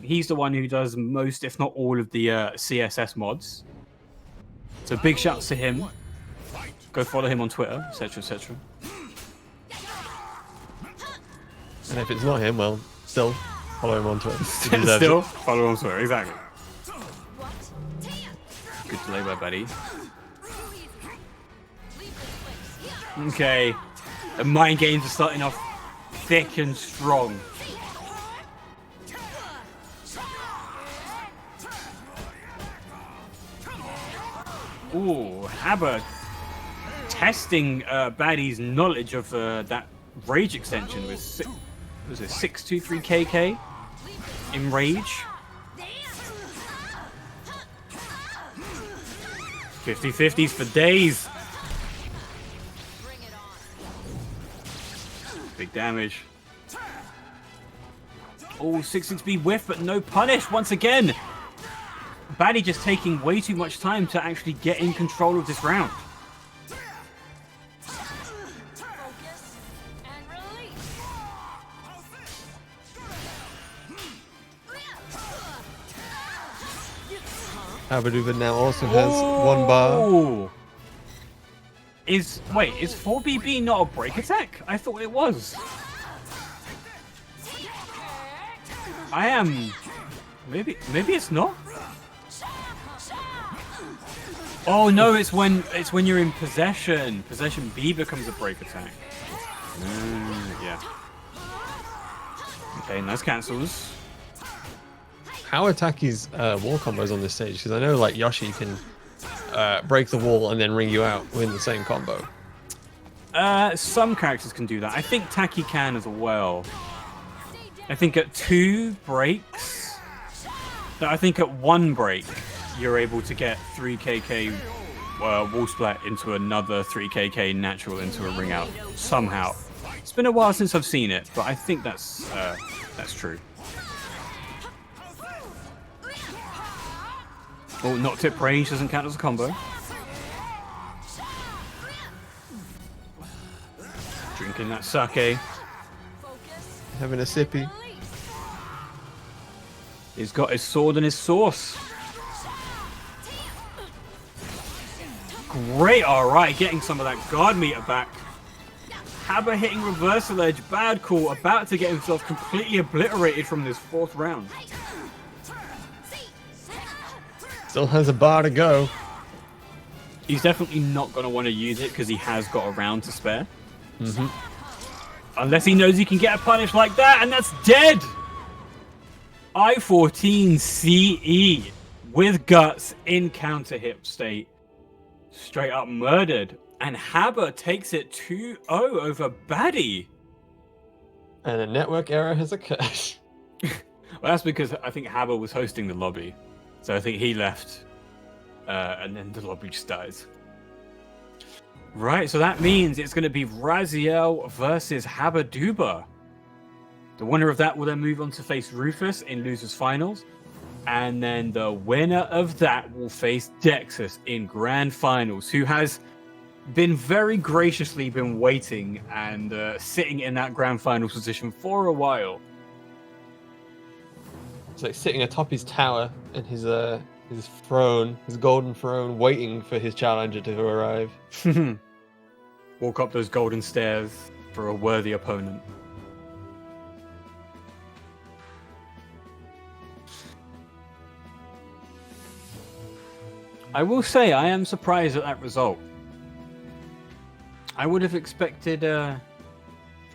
Speaker 1: He's the one who does most, if not all, of the CSS mods. So big shouts to him. Go follow him on Twitter, etc., etc.
Speaker 2: And if it's not him, well, still follow him on Twitter. He deserves
Speaker 1: Still
Speaker 2: it.
Speaker 1: follow him on Twitter, exactly. Good delay by buddy. Okay, the mind games are starting off thick and strong. Ooh, Haber testing Baddie's knowledge of that rage extension with was it 623 KK in rage. 50-50s for days. Big damage. Oh, 6-6B whiff, but no punish once again. Baddie just taking way too much time to actually get in control of this round.
Speaker 2: Habaduva now also has 1 bar.
Speaker 1: Ooh. Is 4BB not a break attack? I thought it was. I am. Maybe it's not. Oh no, it's when you're in possession. Possession B becomes a break attack. Yeah. Okay, nice cancels.
Speaker 2: How are Taki's wall combos on this stage? Because I know like Yoshi can break the wall and then ring you out within the same combo.
Speaker 1: Some characters can do that. I think Taki can as well. I think at 2 breaks. No, I think at 1 break, you're able to get 3KK wall splat into another 3KK natural into a ring out somehow. It's been a while since I've seen it, but I think that's true. Oh, not tip range doesn't count as a combo. Drinking that sake.
Speaker 2: Having a sippy.
Speaker 1: He's got his sword and his sauce. Great, alright, getting some of that guard meter back. Haber hitting reversal edge, bad call, about to get himself completely obliterated from this 4th round.
Speaker 2: Still has a bar to go.
Speaker 1: He's definitely not going to want to use it because he has got a round to spare. Unless he knows he can get a punish like that, and that's dead! I-14 CE with guts in counter hip state. Straight up murdered. And Haber takes it 2-0 over Baddie.
Speaker 2: And a network error has occurred.
Speaker 1: Well, that's because I think Haber was hosting the lobby. So I think he left. And then the lobby just dies. Right, so that means it's going to be Raziel versus Habaduba. The winner of that will then move on to face Rufus in Losers Finals. And then the winner of that will face Dexus in Grand Finals, who has been very graciously been waiting and sitting in that Grand Finals position for a while.
Speaker 2: It's like sitting atop his tower in his throne, his golden throne, waiting for his challenger to arrive.
Speaker 1: Walk up those golden stairs for a worthy opponent. I will say I am surprised at that result. I would have expected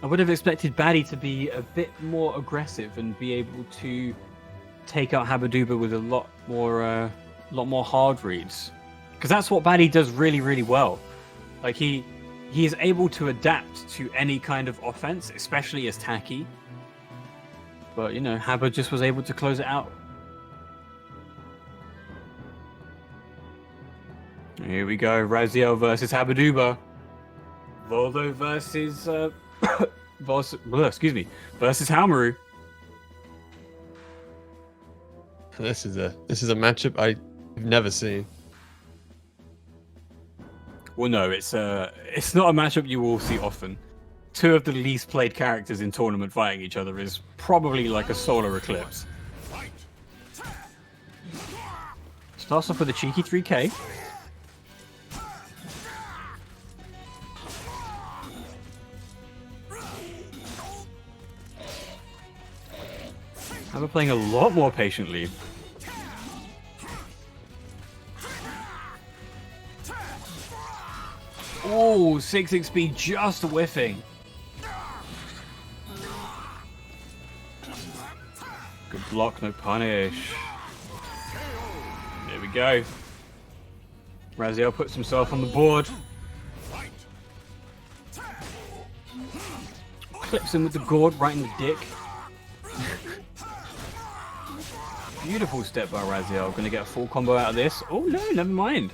Speaker 1: Baddie to be a bit more aggressive and be able to take out Habaduba with a lot more hard reads, because that's what Baddie does really, really well. Like he is able to adapt to any kind of offense, especially as Taki. But you know, Haber just was able to close it out. Here we go. Raziel versus Habaduba. Voldo versus versus Halmaru.
Speaker 2: This is a matchup I've never seen.
Speaker 1: Well, no, it's not a matchup you will see often. Two of the least played characters in tournament fighting each other is probably like a solar eclipse. Starts off with a cheeky 3K. We're playing a lot more patiently. Oh, 6 XP just whiffing. Good block, no punish. There we go. Raziel puts himself on the board. Clips him with the gourd right in the dick. Beautiful step by Raziel. Gonna get a full combo out of this. Oh no, never mind.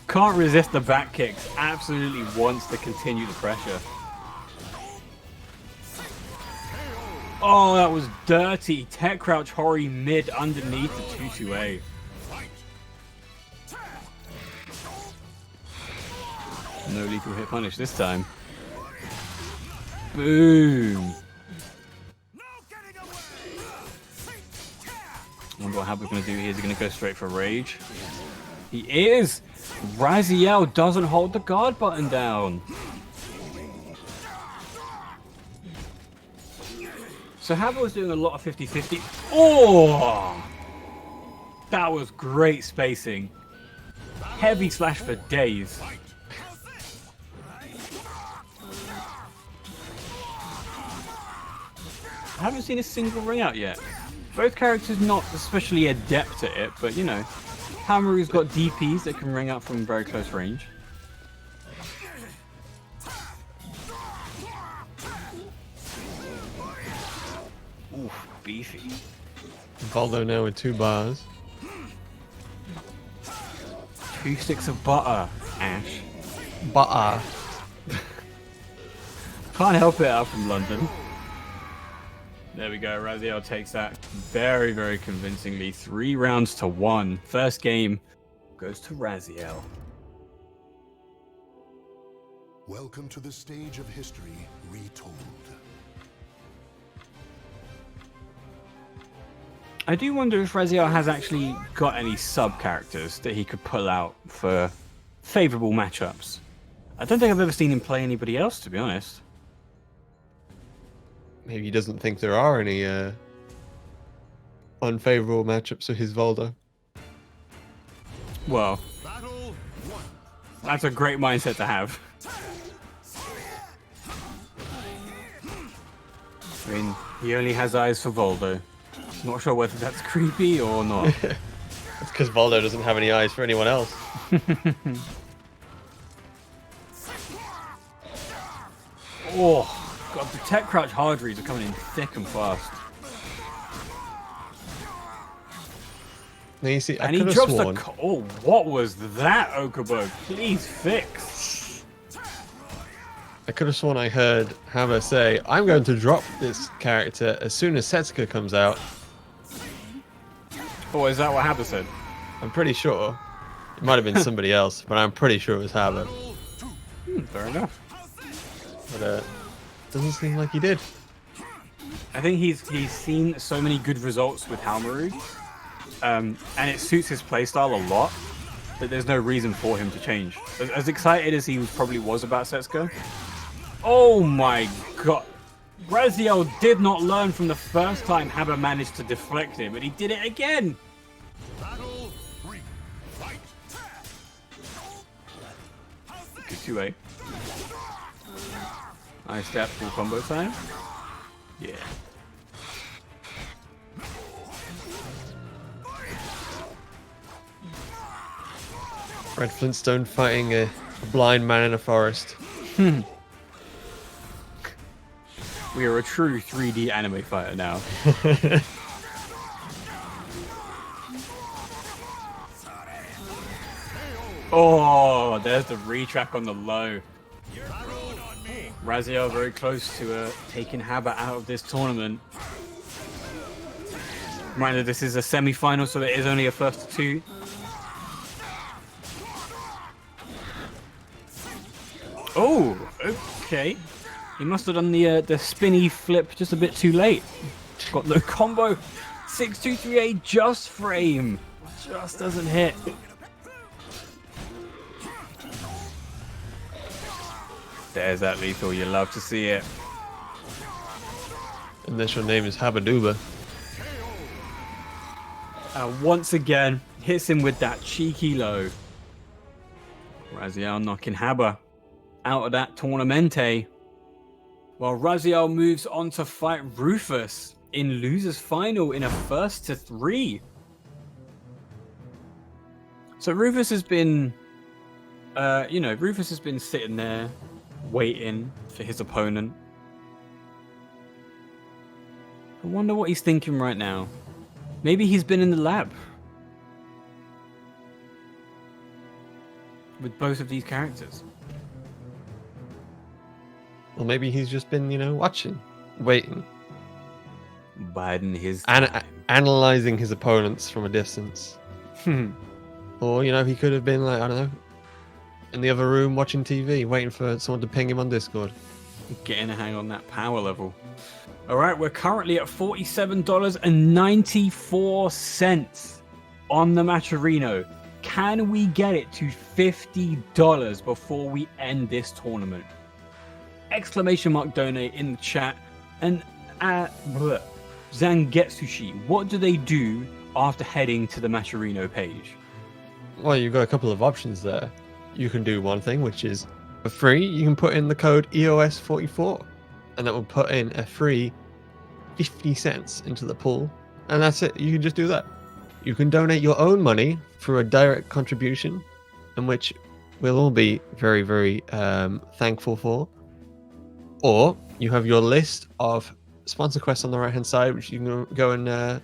Speaker 1: Can't resist the back kicks. Absolutely wants to continue the pressure. Oh, that was dirty. Tech crouch Hori mid underneath the 2-2-A. No lethal hit punish this time. Boom. I wonder what Haba's going to do here. Is he going to go straight for rage? He is! Raziel doesn't hold the guard button down. So Haba was doing a lot of 50-50. Oh! That was great spacing. Heavy slash for days. I haven't seen a single ring out yet. Both characters not especially adept at it, but you know, Hamaru's got DPs that can ring out from very close range. Oof, beefy.
Speaker 2: Voldo now with 2 bars.
Speaker 1: 2 sticks of butter, Ash.
Speaker 2: Butter.
Speaker 1: Can't help it out from London. There we go. Raziel takes that very, very convincingly. 3 rounds to 1. First game goes to Raziel.
Speaker 3: Welcome to the stage of history retold.
Speaker 1: I do wonder if Raziel has actually got any sub-characters that he could pull out for favorable matchups. I don't think I've ever seen him play anybody else, to be honest.
Speaker 2: Maybe he doesn't think there are any unfavorable matchups for his Voldo.
Speaker 1: Well, that's a great mindset to have. I mean, he only has eyes for Voldo. Not sure whether that's creepy or not.
Speaker 2: It's because Voldo doesn't have any eyes for anyone else.
Speaker 1: Oh, God, the tech crouch hard reads are coming in thick and fast.
Speaker 2: Now you see,
Speaker 1: And he drops the... Oh, what was that, Okubo? Please fix.
Speaker 2: I could have sworn I heard Haba say, I'm going to drop this character as soon as Setsuka comes out.
Speaker 1: Oh, is that what Haba said?
Speaker 2: I'm pretty sure. It might have been somebody else, but I'm pretty sure it was Haba.
Speaker 1: Fair enough.
Speaker 2: But doesn't seem like he did.
Speaker 1: I think he's seen so many good results with Halmaru, and it suits his playstyle a lot that there's no reason for him to change. As excited as he probably was about Setsuko. Oh my God. Raziel did not learn from the first time Haba managed to deflect him, but he did it again. Good 2A. Nice step, full combo time. Yeah.
Speaker 2: Red Flintstone fighting a blind man in a forest.
Speaker 1: We are a true 3D anime fighter now. Oh, there's the retrack on the low. Raziel very close to taking Haba out of this tournament. Reminder, this is a semi-final, so it is only a first to two. Oh, okay. He must have done the spinny flip just a bit too late. Got no combo. 6-2-3-8 just frame. Just doesn't hit. There's that lethal. You love to see it.
Speaker 2: Unless your name is Habaduba.
Speaker 1: Once again, hits him with that cheeky low. Raziel knocking Haba out of that tournamente. While Raziel moves on to fight Rufus in losers final in a first to three. So Rufus has been, Rufus has been sitting there waiting for his opponent. I wonder what he's thinking right now. Maybe he's been in the lab with both of these characters.
Speaker 2: Or maybe he's just been, watching, waiting,
Speaker 1: Biding his
Speaker 2: analyzing his opponents from a distance. Or, he could have been like, I don't know, in the other room watching TV, waiting for someone to ping him on Discord.
Speaker 1: Getting a hang on that power level. All right, we're currently at $47.94 on the Matcherino. Can we get it to $50 before we end this tournament? Exclamation mark donate in the chat. And Zangetsushi, what do they do after heading to the Matcherino page?
Speaker 2: Well, you've got a couple of options there. You can do one thing, which is for free, you can put in the code EOS44, and that will put in a free 50 cents into the pool, and that's it. You can just do that. You can donate your own money through a direct contribution, in which we'll all be very, very thankful for. Or you have your list of sponsor quests on the right hand side, which you can go and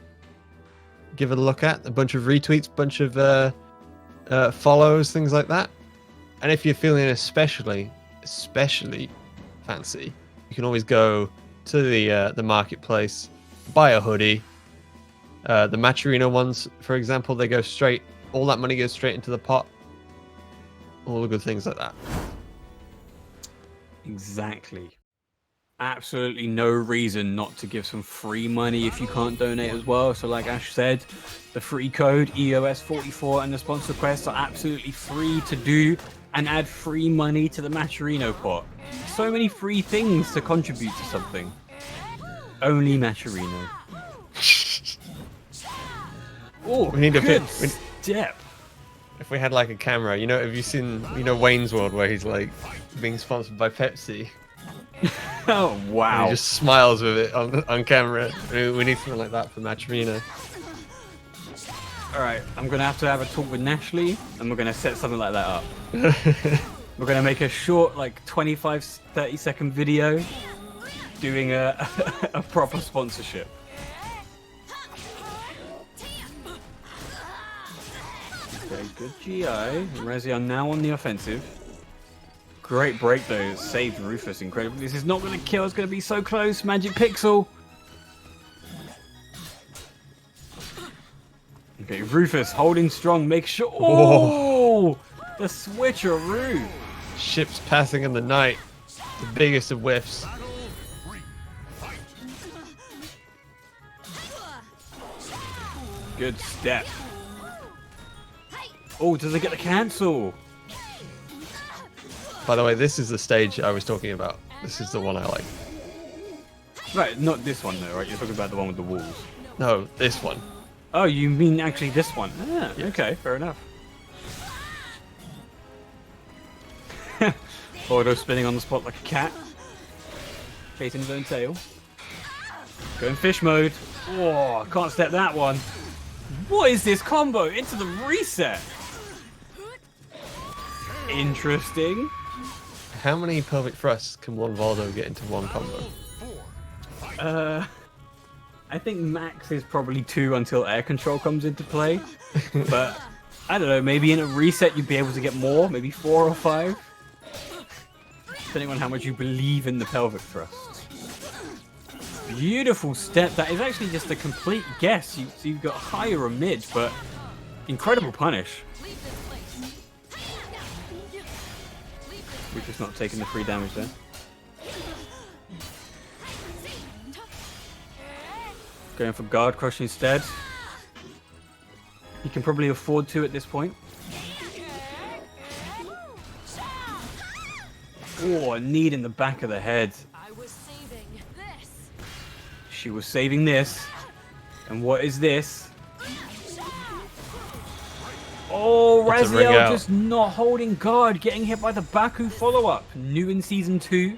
Speaker 2: give it a look at. A bunch of retweets, bunch of follows, things like that. And if you're feeling especially fancy, you can always go to the marketplace, buy a hoodie. The Matcherino ones, for example, they go straight. All that money goes straight into the pot. All the good things like that.
Speaker 1: Exactly. Absolutely no reason not to give some free money if you can't donate as well. So like Ash said, the free code EOS44 and the sponsor quests are absolutely free to do and add free money to the Matcherino pot. So many free things to contribute to something. Only Matcherino. Oh,
Speaker 2: We need a
Speaker 1: good
Speaker 2: bit.
Speaker 1: step.
Speaker 2: If we had like a camera, have you seen Wayne's World where he's like being sponsored by Pepsi?
Speaker 1: Oh
Speaker 2: And
Speaker 1: wow.
Speaker 2: he just smiles with it on camera. We need something like that for Matcherino.
Speaker 1: Alright, I'm gonna have a talk with Nashley and we're gonna set something like that up. We're gonna make a short, 25-30 second video doing a proper sponsorship. Okay, good GI. Rezi are now on the offensive. Great break though, it saved Rufus incredibly. This is not gonna kill, it's gonna be so close. Magic Pixel. Okay, Rufus holding strong, make sure. Oh, the switcheroo.
Speaker 2: Ships passing in the night. The biggest of whiffs.
Speaker 1: Good step. Oh, does it get the cancel?
Speaker 2: By the way, this is the stage I was talking about. This is the one I like.
Speaker 1: Right, not this one though, right? You're talking about the one with the walls.
Speaker 2: No, this one.
Speaker 1: Oh, you mean actually this one? Ah, okay, fair enough. Auto spinning on the spot like a cat. Chasing his own tail. Going fish mode. Oh, I can't step that one. What is this combo? Into the reset. Interesting.
Speaker 2: How many pelvic thrusts can one Voldo get into one combo?
Speaker 1: I think max is probably 2 until air control comes into play. But I don't know, maybe in a reset you'd be able to get more, maybe 4 or 5. Depending on how much you believe in the pelvic thrust. Beautiful step. That is actually just a complete guess. So you've got higher or mid, but incredible punish. We're just not taking the free damage there. Going for guard crush instead. You can probably afford to at this point. Oh, a knee in the back of the head.
Speaker 6: I was saving this.
Speaker 1: She was saving this. And what is this? Oh,
Speaker 2: It's a ring
Speaker 1: Raziel
Speaker 2: out.
Speaker 1: just not holding guard, getting hit by the Baku follow-up. New in Season 2.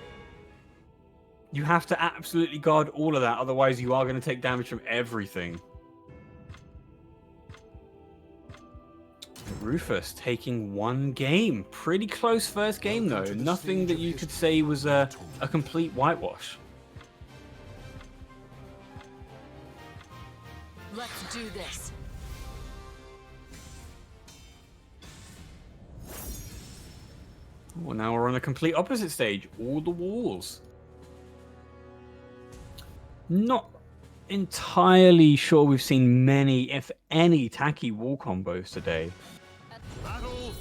Speaker 1: You have to absolutely guard all of that, otherwise you are going to take damage from everything. Rufus taking 1 game. Pretty close first game, though. Nothing that you could say was a complete whitewash.
Speaker 6: Let's do this.
Speaker 1: Well, now we're on the complete opposite stage. All the walls. Not entirely sure we've seen many, if any, tacky wall combos today.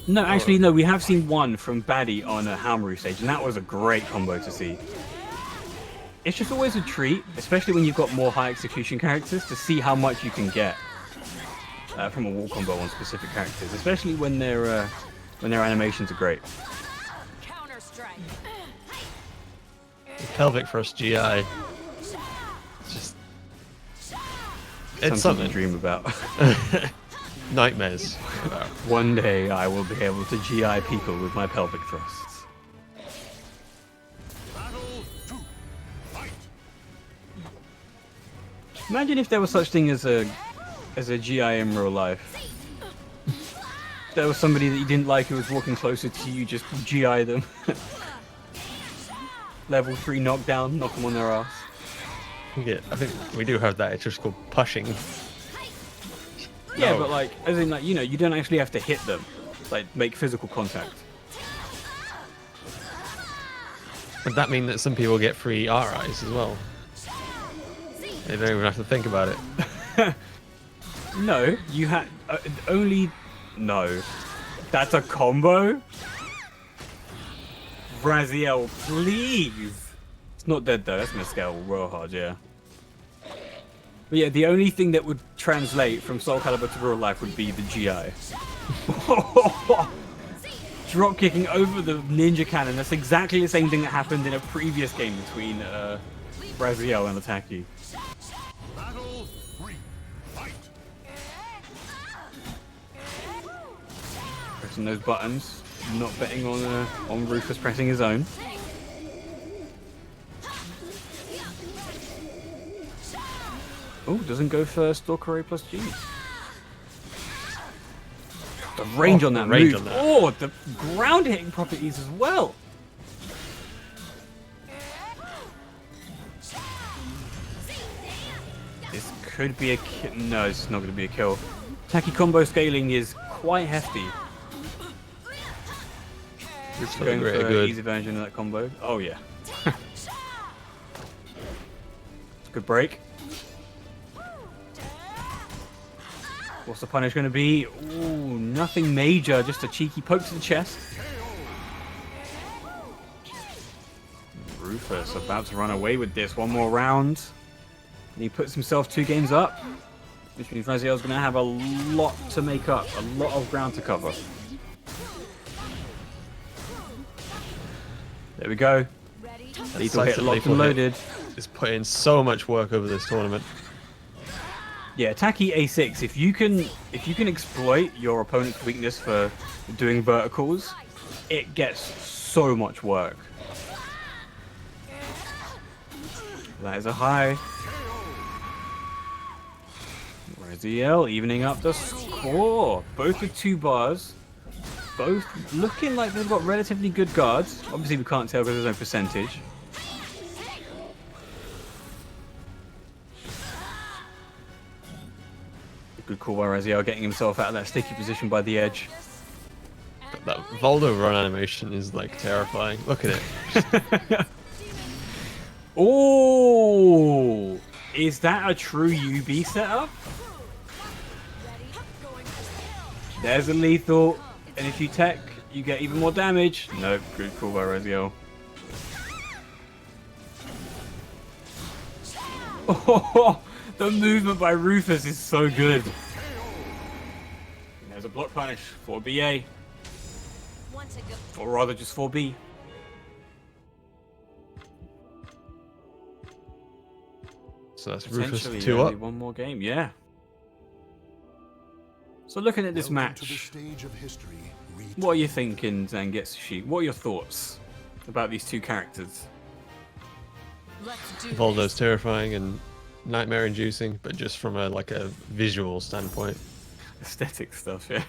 Speaker 1: No, actually, no, we have seen one from Baddie on a Haumru stage, and that was a great combo to see. It's just always a treat, especially when you've got more high execution characters, to see how much you can get from a wall combo on specific characters, especially when their animations are great.
Speaker 6: Counter strike.
Speaker 2: Pelvic thrust GI. It's just. It's
Speaker 1: Something to
Speaker 2: something.
Speaker 1: dream about.
Speaker 2: Nightmares.
Speaker 1: One day I will be able to GI people with my pelvic thrusts. Imagine if there was such thing as a GI in real life. There was somebody that you didn't like who was walking closer to you, just GI them. Level 3 knockdown, knock them on their ass.
Speaker 2: Yeah, I think we do have that. It's just called pushing.
Speaker 1: Yeah,
Speaker 2: No.
Speaker 1: but like, as in like, you know, you don't actually have to hit them. Like, make physical contact.
Speaker 2: Would that mean that some people get free RIs as well? They don't even have to think about it.
Speaker 1: No, you had only... No. That's a combo? Raziel, please! It's not dead though, that's gonna scale real hard, yeah. But yeah, the only thing that would translate from Soulcalibur to real life would be the GI. Drop kicking over the ninja cannon. That's exactly the same thing that happened in a previous game between Raziel and Ataki.
Speaker 3: Battle 3. Fight.
Speaker 1: Pressing those buttons, not betting on Rufus pressing his own. Oh, doesn't go for Stalker A plus G. The range on that
Speaker 2: range
Speaker 1: move.
Speaker 2: on that.
Speaker 1: Oh, the ground hitting properties as well. This could be a kill. No, it's not going to be a kill. Tacky combo scaling is quite hefty. Just going for an
Speaker 2: good.
Speaker 1: easy version of that combo. Oh yeah. Good break. What's the punish going to be? Ooh, nothing major, just a cheeky poke to the chest. Rufus about to run away with this. One more round. And he puts himself 2 games up. Which means Raziel's going to have a lot to make up. A lot of ground to cover. There we go.
Speaker 6: Ready?
Speaker 1: Lethal hit
Speaker 2: Decisive
Speaker 1: locked
Speaker 2: lethal
Speaker 1: and
Speaker 2: hit.
Speaker 1: loaded.
Speaker 2: It's put in so much work over this tournament.
Speaker 1: Yeah, Tacky A6. If you can exploit your opponent's weakness for doing verticals, it gets so much work. That is a high. Raziel evening up the score. Both with 2 bars. Both looking like they've got relatively good guards. Obviously we can't tell because there's no percentage. Good call by Raziel, getting himself out of that sticky position by the edge.
Speaker 2: But that Voldo run animation is like terrifying. Look at it.
Speaker 1: Oh, is that a true UB setup? There's a lethal, and if you tech, you get even more damage. Nope, good call by Raziel. Oh, the movement by Rufus is so good. There's a block punish for BA. Or rather, just for B.
Speaker 2: So that's Rufus
Speaker 1: Potentially
Speaker 2: 2
Speaker 1: only
Speaker 2: up.
Speaker 1: one more game, yeah. So looking at this
Speaker 3: Welcome to the
Speaker 1: match,
Speaker 3: stage of history,
Speaker 1: what are you thinking, Zangetsushi? What are your thoughts about these two characters?
Speaker 6: Let's do
Speaker 2: Voldo's
Speaker 6: this.
Speaker 2: terrifying and nightmare-inducing, but just from a like a visual standpoint.
Speaker 1: Aesthetic stuff, yeah.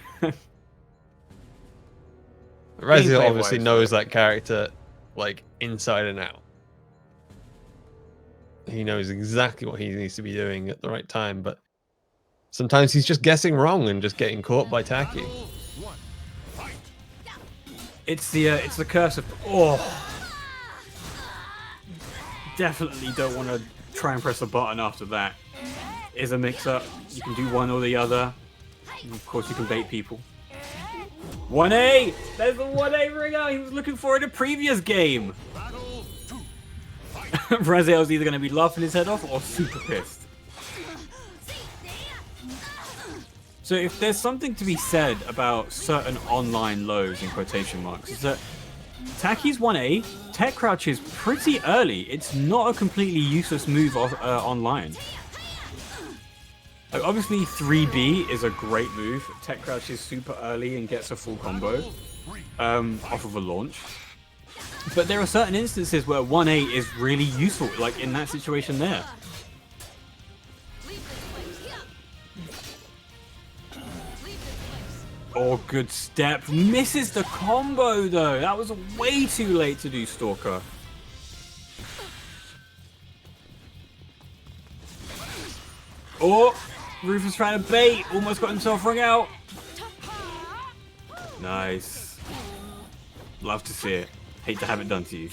Speaker 2: Raziel
Speaker 1: Gameplay
Speaker 2: obviously
Speaker 1: wise,
Speaker 2: knows that character like inside and out. He knows exactly what he needs to be doing at the right time, but sometimes he's just guessing wrong and just getting caught by Taki.
Speaker 1: It's the curse of Definitely don't want to try and press a button after that. Is a mix-up. You can do one or the other. And of course, you can bait people. 1A! There's the 1A ringer he was looking for in a previous game. Raziel's either going to be laughing his head off or super pissed. So if there's something to be said about certain online lows in quotation marks, is that Taki's 1A, tech crouch is pretty early. It's not a completely useless move online. Like, obviously 3B is a great move. Tech crouch is super early and gets a full combo off of a launch. But there are certain instances where 1A is really useful, like in that situation there. Oh, good step. Misses the combo, though. That was way too late to do Stalker. Oh, Rufus trying to bait. Almost got himself rung out. Nice. Love to see it. Hate to have it done to you.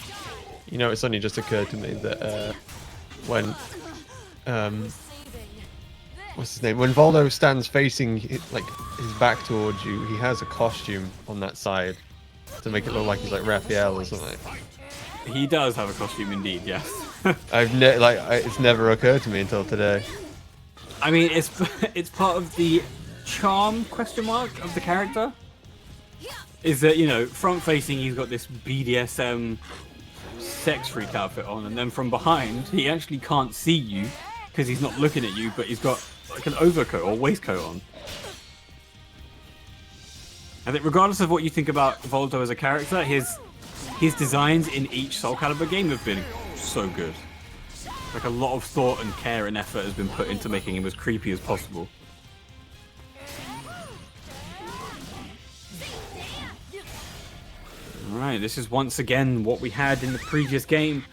Speaker 2: You know, it's only just occurred to me that when what's his name? When Voldo stands facing like his back towards you, he has a costume on that side to make it look like he's like Raphael or something.
Speaker 1: He does have a costume indeed, yes.
Speaker 2: It's never occurred to me until today.
Speaker 1: I mean, it's part of the charm question mark of the character. Is that, you know, front facing he's got this BDSM sex freak outfit on, and then from behind he actually can't see you because he's not looking at you, but he's got like an overcoat or waistcoat on. I think regardless of what you think about Voldo as a character, his designs in each Soulcalibur game have been so good. Like, a lot of thought and care and effort has been put into making him as creepy as possible. Alright, this is once again what we had in the previous game.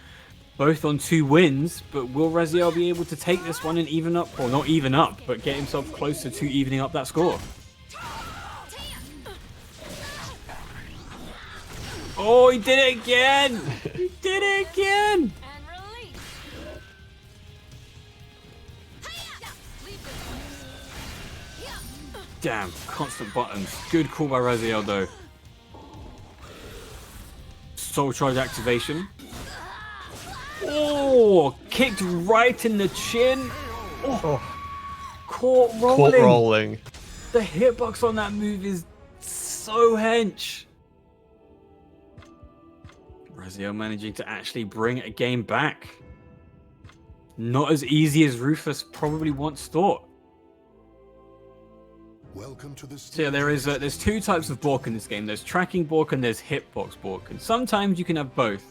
Speaker 1: Both on 2 wins, but will Raziel be able to take this one and even up, or not even up, but get himself closer to evening up that score? Oh, he did it again! He did it again! Damn, constant buttons. Good call by Raziel though. Soul Charge activation. Oh, kicked right in the chin. Oh. Caught rolling.
Speaker 2: Caught rolling.
Speaker 1: The hitbox on that move is so hench. Raziel managing to actually bring a game back. Not as easy as Rufus probably once thought.
Speaker 3: Welcome to the stage.
Speaker 1: So yeah, there's 2 types of Bork in this game. There's tracking Bork and there's hitbox Bork. And sometimes you can have both.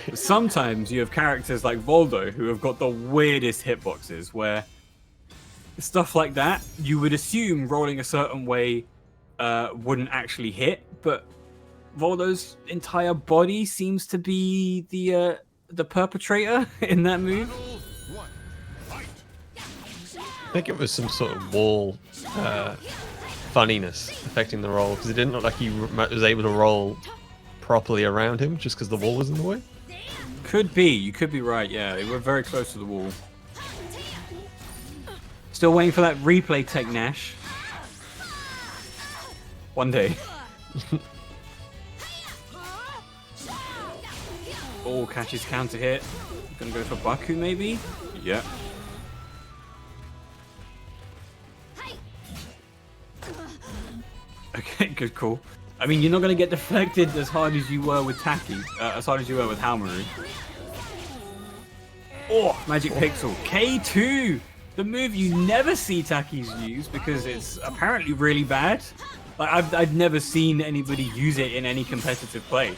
Speaker 1: But sometimes you have characters like Voldo who have got the weirdest hitboxes where stuff like that you would assume rolling a certain way wouldn't actually hit, but Voldo's entire body seems to be the perpetrator in that move.
Speaker 2: think it was some sort of wall funniness affecting the roll, because it didn't look like he was able to roll properly around him just because the wall was in the way.
Speaker 1: Could be. You could be right. Yeah, they were very close to the wall. Still waiting for that replay tech, Nash. One day. Oh, catches counter hit. Gonna go for Baku maybe? Yeah. Okay, good call. I mean, you're not gonna get deflected as hard as you were with Taki, as hard as you were with Halmaru. Oh, Magic Pixel. K2! The move you never see Taki's use because it's apparently really bad. Like, I've never seen anybody use it in any competitive play.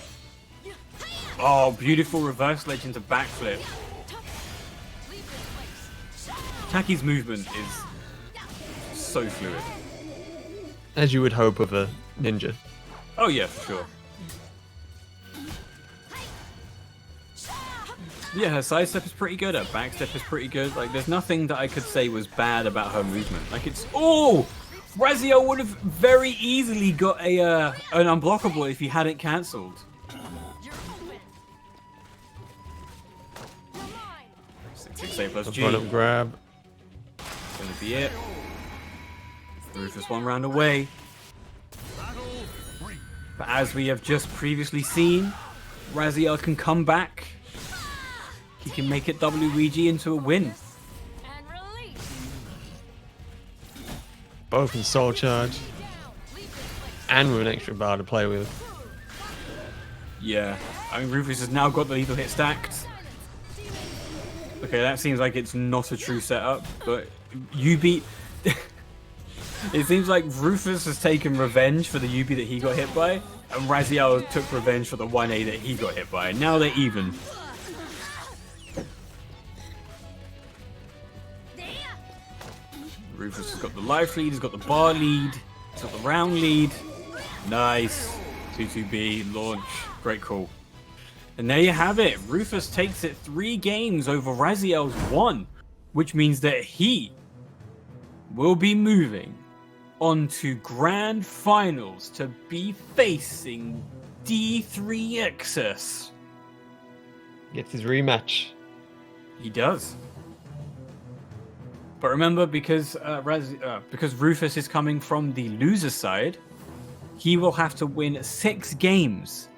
Speaker 1: Oh, beautiful reverse ledge into backflip. Taki's movement is so fluid.
Speaker 2: As you would hope of a ninja.
Speaker 1: Oh yeah, for sure. Yeah, her sidestep is pretty good, her backstep is pretty good. Like, there's nothing that I could say was bad about her movement. Like, it's... Oh! Raziel would have very easily got a an unblockable if he hadn't cancelled. 6-6-8 plus G.
Speaker 2: Run up grab.
Speaker 1: Gonna be it. Rufus one round away. But as we have just previously seen, Raziel can come back. He can make it WEG into a win.
Speaker 2: Both in soul charge. And with an extra bar to play with.
Speaker 1: Yeah. I mean, Rufus has now got the lethal hit stacked. Okay, that seems like it's not a true setup, but you beat... It seems like Rufus has taken revenge for the UB that he got hit by, and Raziel took revenge for the 1A that he got hit by. Now they're even. Rufus has got the life lead, he's got the bar lead, he's got the round lead. Nice. 2-2B, launch. Great call. And there you have it. Rufus takes it 3 games over Raziel's 1, which means that he will be moving on to grand finals to be facing D3Xs.
Speaker 2: Gets his rematch.
Speaker 1: He does. But remember, because Rufus is coming from the loser side, he will have to win 6 games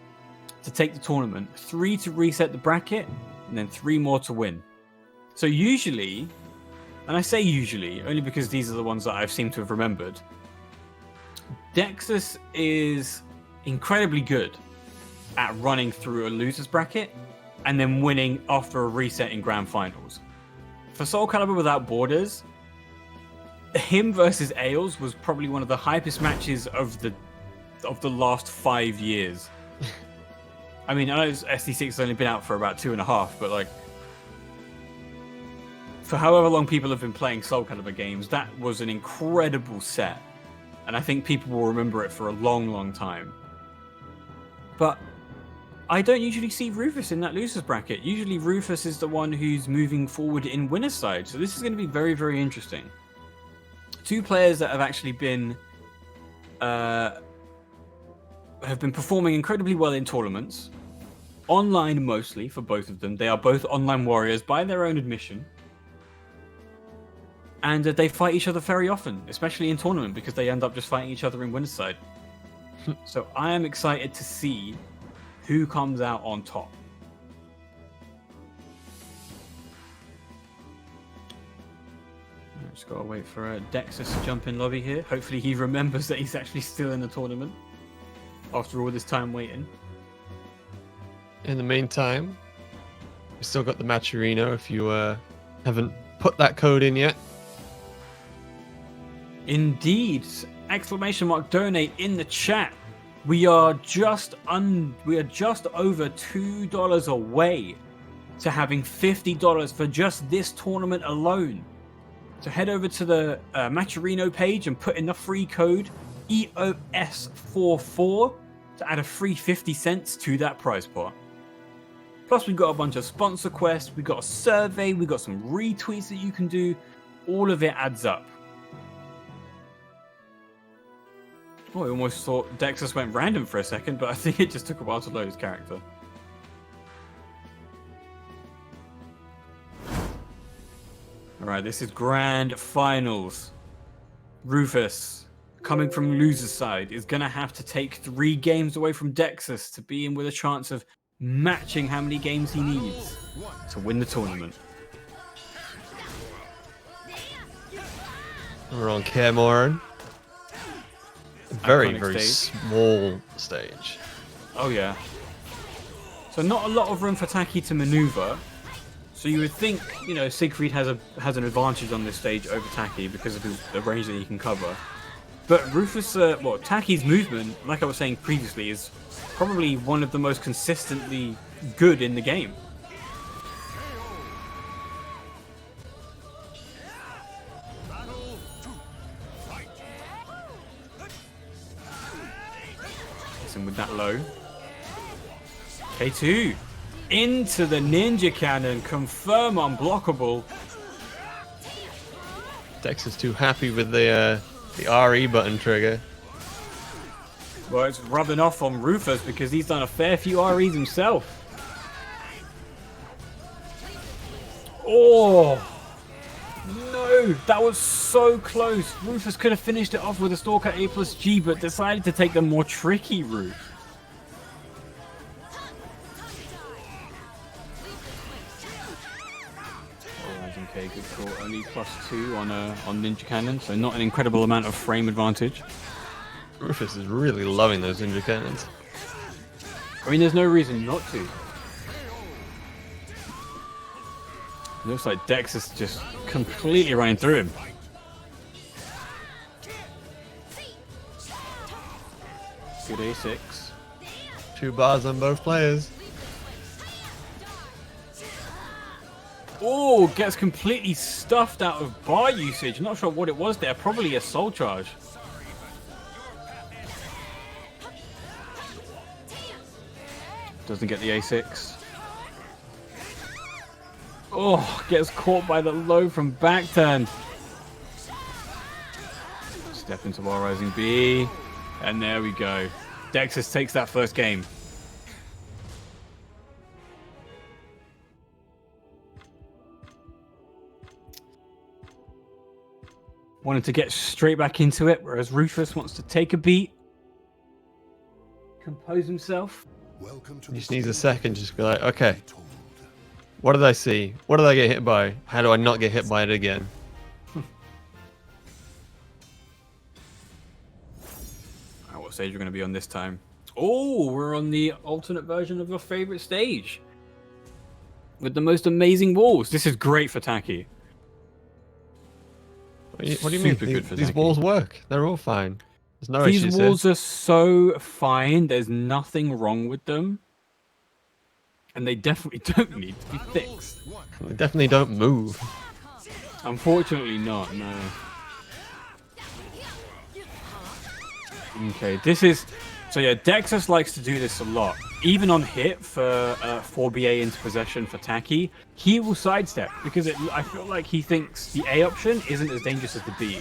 Speaker 1: to take the tournament, 3 to reset the bracket, and then 3 more to win. So usually, and I say usually only because these are the ones that I've seemed to have remembered, Dexus is incredibly good at running through a loser's bracket and then winning after a reset in grand finals. For Soulcalibur Without Borders, him versus Ailes was probably one of the hypest matches of the last 5 years. I mean, I know SD6 has only been out for about 2.5, but like, for however long people have been playing Soulcalibur games, that was an incredible set. And I think people will remember it for a long, long time. But I don't usually see Rufus in that losers bracket. Usually Rufus is the one who's moving forward in winner's side. So this is going to be very, very interesting. 2 players that have actually been have been performing incredibly well in tournaments. Online mostly for both of them. They are both online warriors by their own admission. And they fight each other very often, especially in tournament, because they end up just fighting each other in winner's side. So I am excited to see who comes out on top. Just gotta wait for Dexus to jump in lobby here. Hopefully he remembers that he's actually still in the tournament after all this time waiting.
Speaker 2: In the meantime, we still got the Matcherino if you haven't put that code in yet.
Speaker 1: Indeed! Exclamation mark donate in the chat. We are just over $2 away to having $50 for just this tournament alone. So head over to the Matcherino page and put in the free code EOS44 to add a free 50 cents to that prize pot. Plus we've got a bunch of sponsor quests, we've got a survey, we've got some retweets that you can do. all of it adds up. Oh, I almost thought Dexus went random for a second, but I think it just took a while to load his character. Alright, this is grand finals. Rufus, coming from loser's side, is going to have to take 3 games away from Dexus to be in with a chance of matching how many games he needs to win the tournament.
Speaker 2: We're on Cameron. Very,
Speaker 1: Iconic
Speaker 2: very
Speaker 1: stage.
Speaker 2: small stage.
Speaker 1: Oh yeah. So not a lot of room for Taki to maneuver. So you would think, you know, Siegfried has an advantage on this stage over Taki because of the range that he can cover. But Rufus, Taki's movement, like I was saying previously, is probably one of the most consistently good in the game. Listen with that low. K2 into the ninja cannon, confirm unblockable.
Speaker 2: Dex is too happy with the RE button trigger.
Speaker 1: Well, it's rubbing off on Rufus because he's done a fair few REs himself. Oh! No! That was so close! Rufus could have finished it off with a Stalker A+G, but decided to take the more tricky route. Okay, good call. Only +2 on Ninja Cannon, so not an incredible amount of frame advantage.
Speaker 2: Rufus is really loving those ninja cannons.
Speaker 1: I mean, there's no reason not to. It looks like Dex is just completely running through him. Good A6.
Speaker 2: 2 bars on both players.
Speaker 1: Oh, gets completely stuffed out of bar usage. Not sure what it was there. Probably a soul charge. Doesn't get the A6. Oh, gets caught by the low from back turn. Step into bar rising B. And there we go. Dexus takes that first game. Wanted to get straight back into it, whereas Rufus wants to take a beat, compose himself.
Speaker 2: He just needs a second, just be like, okay, what did I see? What did I get hit by? How do I not get hit by it again?
Speaker 1: Alright, what stage we're going to be on this time? Oh, we're on the alternate version of your favorite stage. With the most amazing walls. This is great for Taki.
Speaker 2: What do you mean?
Speaker 1: Super good for
Speaker 2: These
Speaker 1: Taki.
Speaker 2: walls work. They're all fine. There's no
Speaker 1: These
Speaker 2: issues
Speaker 1: walls
Speaker 2: here.
Speaker 1: are so fine. There's nothing wrong with them. And they definitely don't need to be fixed.
Speaker 2: They definitely don't move.
Speaker 1: Unfortunately not, no. Okay, this is... So yeah, Dexus likes to do this a lot. Even on hit for 4BA into possession for Taki, he will sidestep because I feel like he thinks the A option isn't as dangerous as the B.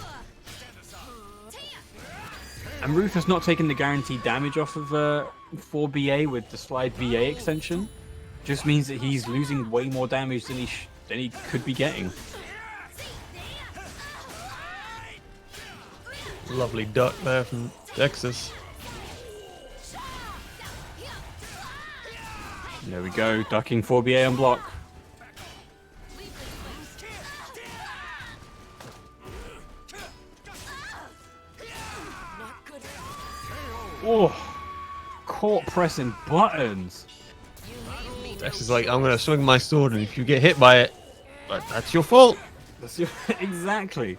Speaker 1: And Rufus not taking the guaranteed damage off of 4BA with the slide VA extension just means that he's losing way more damage than he could be getting.
Speaker 2: Lovely duck there from Dexus.
Speaker 1: There we go, ducking 4BA on block. Oh, caught pressing buttons.
Speaker 2: Dexus is like, I'm going to swing my sword, and if you get hit by it, that's your fault.
Speaker 1: That's your, exactly.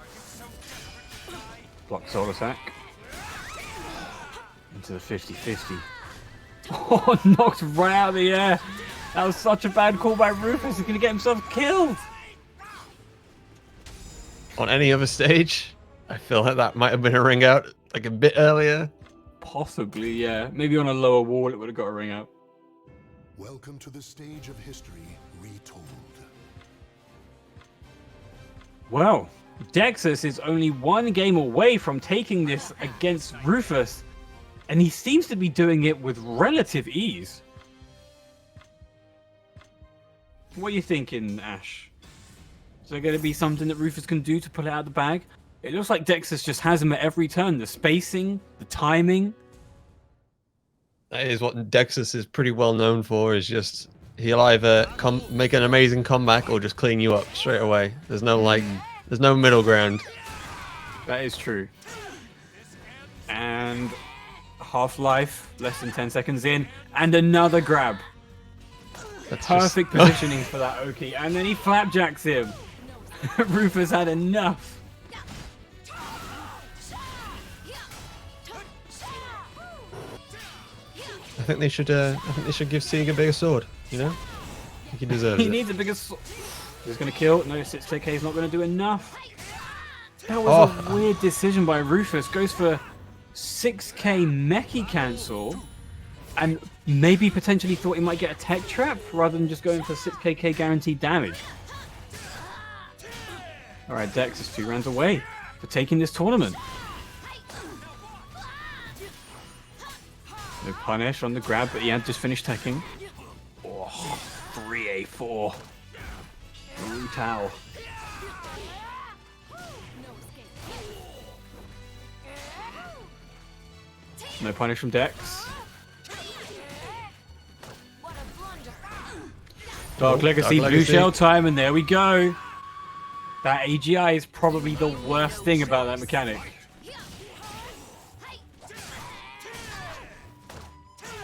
Speaker 1: Block soul attack. Into the 50-50. Oh, knocked right out of the air. That was such a bad call by Rufus. He's going to get himself killed.
Speaker 2: On any other stage, I feel like that might have been a ring out like a bit earlier.
Speaker 1: Possibly, yeah. Maybe on a lower wall it would have got a ring out.
Speaker 3: Welcome to the stage of history retold.
Speaker 1: Well, Dexus is only one game away from taking this against Rufus, and he seems to be doing it with relative ease. What are you thinking, Ash? Is there going to be something that Rufus can do to pull it out of the bag? It looks like Dexus just has him at every turn. The spacing, the timing.
Speaker 2: That is what Dexus is pretty well known for, is just he'll either make an amazing comeback or just clean you up straight away. There's no there's no middle ground.
Speaker 1: That is true. And Half-Life, less than 10 seconds in, and another grab.
Speaker 2: That's
Speaker 1: Perfect
Speaker 2: just...
Speaker 1: positioning for that Oki, and then he flapjacks him. Rufus had enough.
Speaker 2: I think they should give Sieg a bigger sword. You know, I think he deserves
Speaker 1: He
Speaker 2: it.
Speaker 1: needs a bigger sword. He's going to kill. No, 6k is not going to do enough. That was a weird decision by Rufus. Goes for 6k Meki cancel, and maybe potentially thought he might get a tech trap rather than just going for 6k guaranteed damage. Alright, Dex is 2 rounds away for taking this tournament. No punish on the grab, but he had just finished teching. Oh, 3A4. Brutal. No punish from Dex. Dark Legacy, Blue Shell time, and there we go. That AGI is probably the worst thing about that mechanic.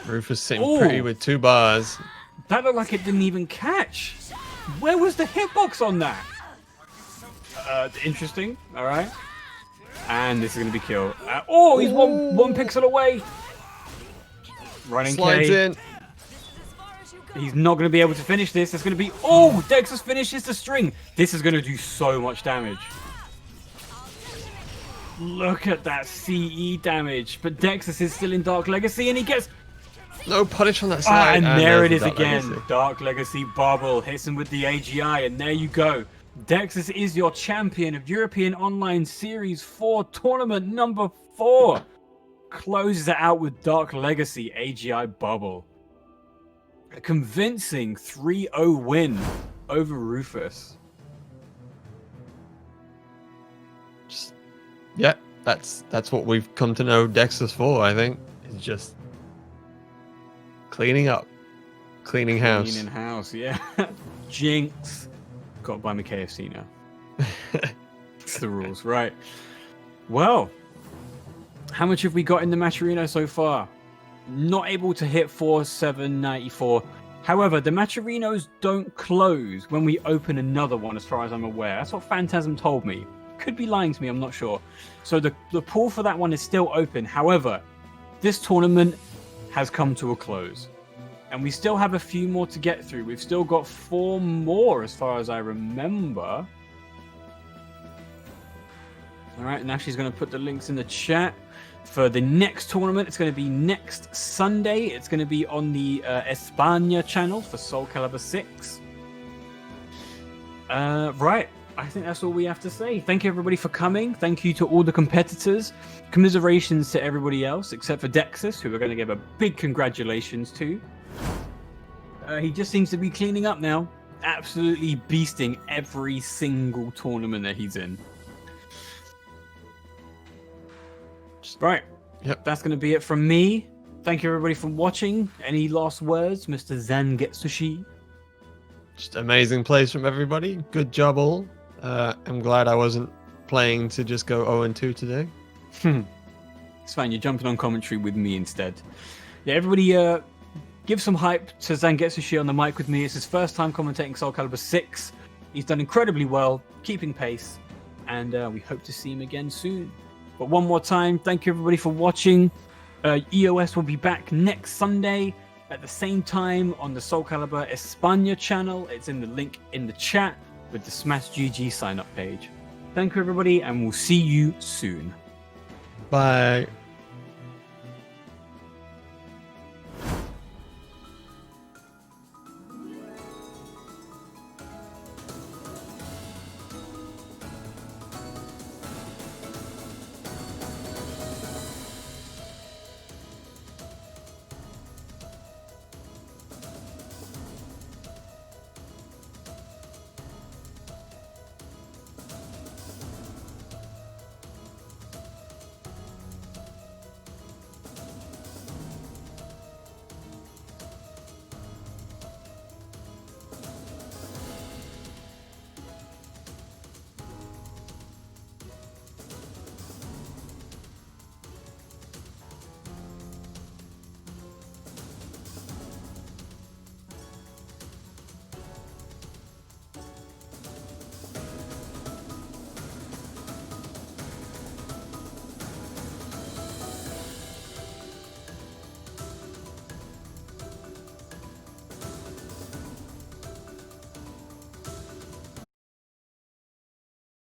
Speaker 2: Rufus sitting pretty with 2 bars.
Speaker 1: That looked like it didn't even catch. Where was the hitbox on that? Interesting. All right. And this is going to be killed. Oh, he's one pixel away. Running
Speaker 2: Slides
Speaker 1: K.
Speaker 2: in.
Speaker 1: He's not going to be able to finish this. It's going to be... Oh, Dexus finishes the string. This is going to do so much damage. Look at that CE damage. But Dexus is still in Dark Legacy, and he gets...
Speaker 2: No punish on that side.
Speaker 1: And there it is
Speaker 2: Dark
Speaker 1: again.
Speaker 2: Legacy.
Speaker 1: Dark Legacy bubble hits him with the AGI, and there you go. Dexus is your champion of European Online Series 4 tournament number 4. Closes it out with Dark Legacy AGI bubble. A convincing 3-0 win over Rufus.
Speaker 2: Yeah, that's what we've come to know Dexus for, I think. It's just cleaning up. Cleaning house.
Speaker 1: Cleaning house, yeah. Jinx. Got to buy me KFC now. It's the rules, right. Well, how much have we got in the Matcherino so far? Not able to hit 4,794. However, the Matcherinos don't close when we open another one, as far as I'm aware. That's what Phantasm told me. Could be lying to me, I'm not sure. So the pool for that one is still open. However, this tournament has come to a close. And we still have a few more to get through. We've still got 4 more, as far as I remember. All right, and Ashley's going to put the links in the chat. For the next tournament, it's going to be next Sunday. It's going to be on the España channel for Soulcalibur 6. Right. I think that's all we have to say. Thank you, everybody, for coming. Thank you to all the competitors. Commiserations to everybody else, except for Dexus, who we're going to give a big congratulations to. He just seems to be cleaning up now. Absolutely beasting every single tournament that he's in. Right.
Speaker 2: Yep.
Speaker 1: That's going to be it from me. Thank you, everybody, for watching. Any last words, Mr. Zangetsushi?
Speaker 2: Just amazing plays from everybody. Good job all. I'm glad I wasn't playing to just go 0-2 today.
Speaker 1: It's fine. You're jumping on commentary with me instead. Yeah, everybody give some hype to Zangetsushi on the mic with me. It's his first time commentating Soulcalibur 6. He's done incredibly well, keeping pace, and we hope to see him again soon. But one more time, thank you, everybody, for watching. EOS will be back next Sunday at the same time on the Soulcalibur España channel. It's in the link in the chat with the Smash GG sign-up page. Thank you, everybody, and we'll see you soon.
Speaker 2: Bye.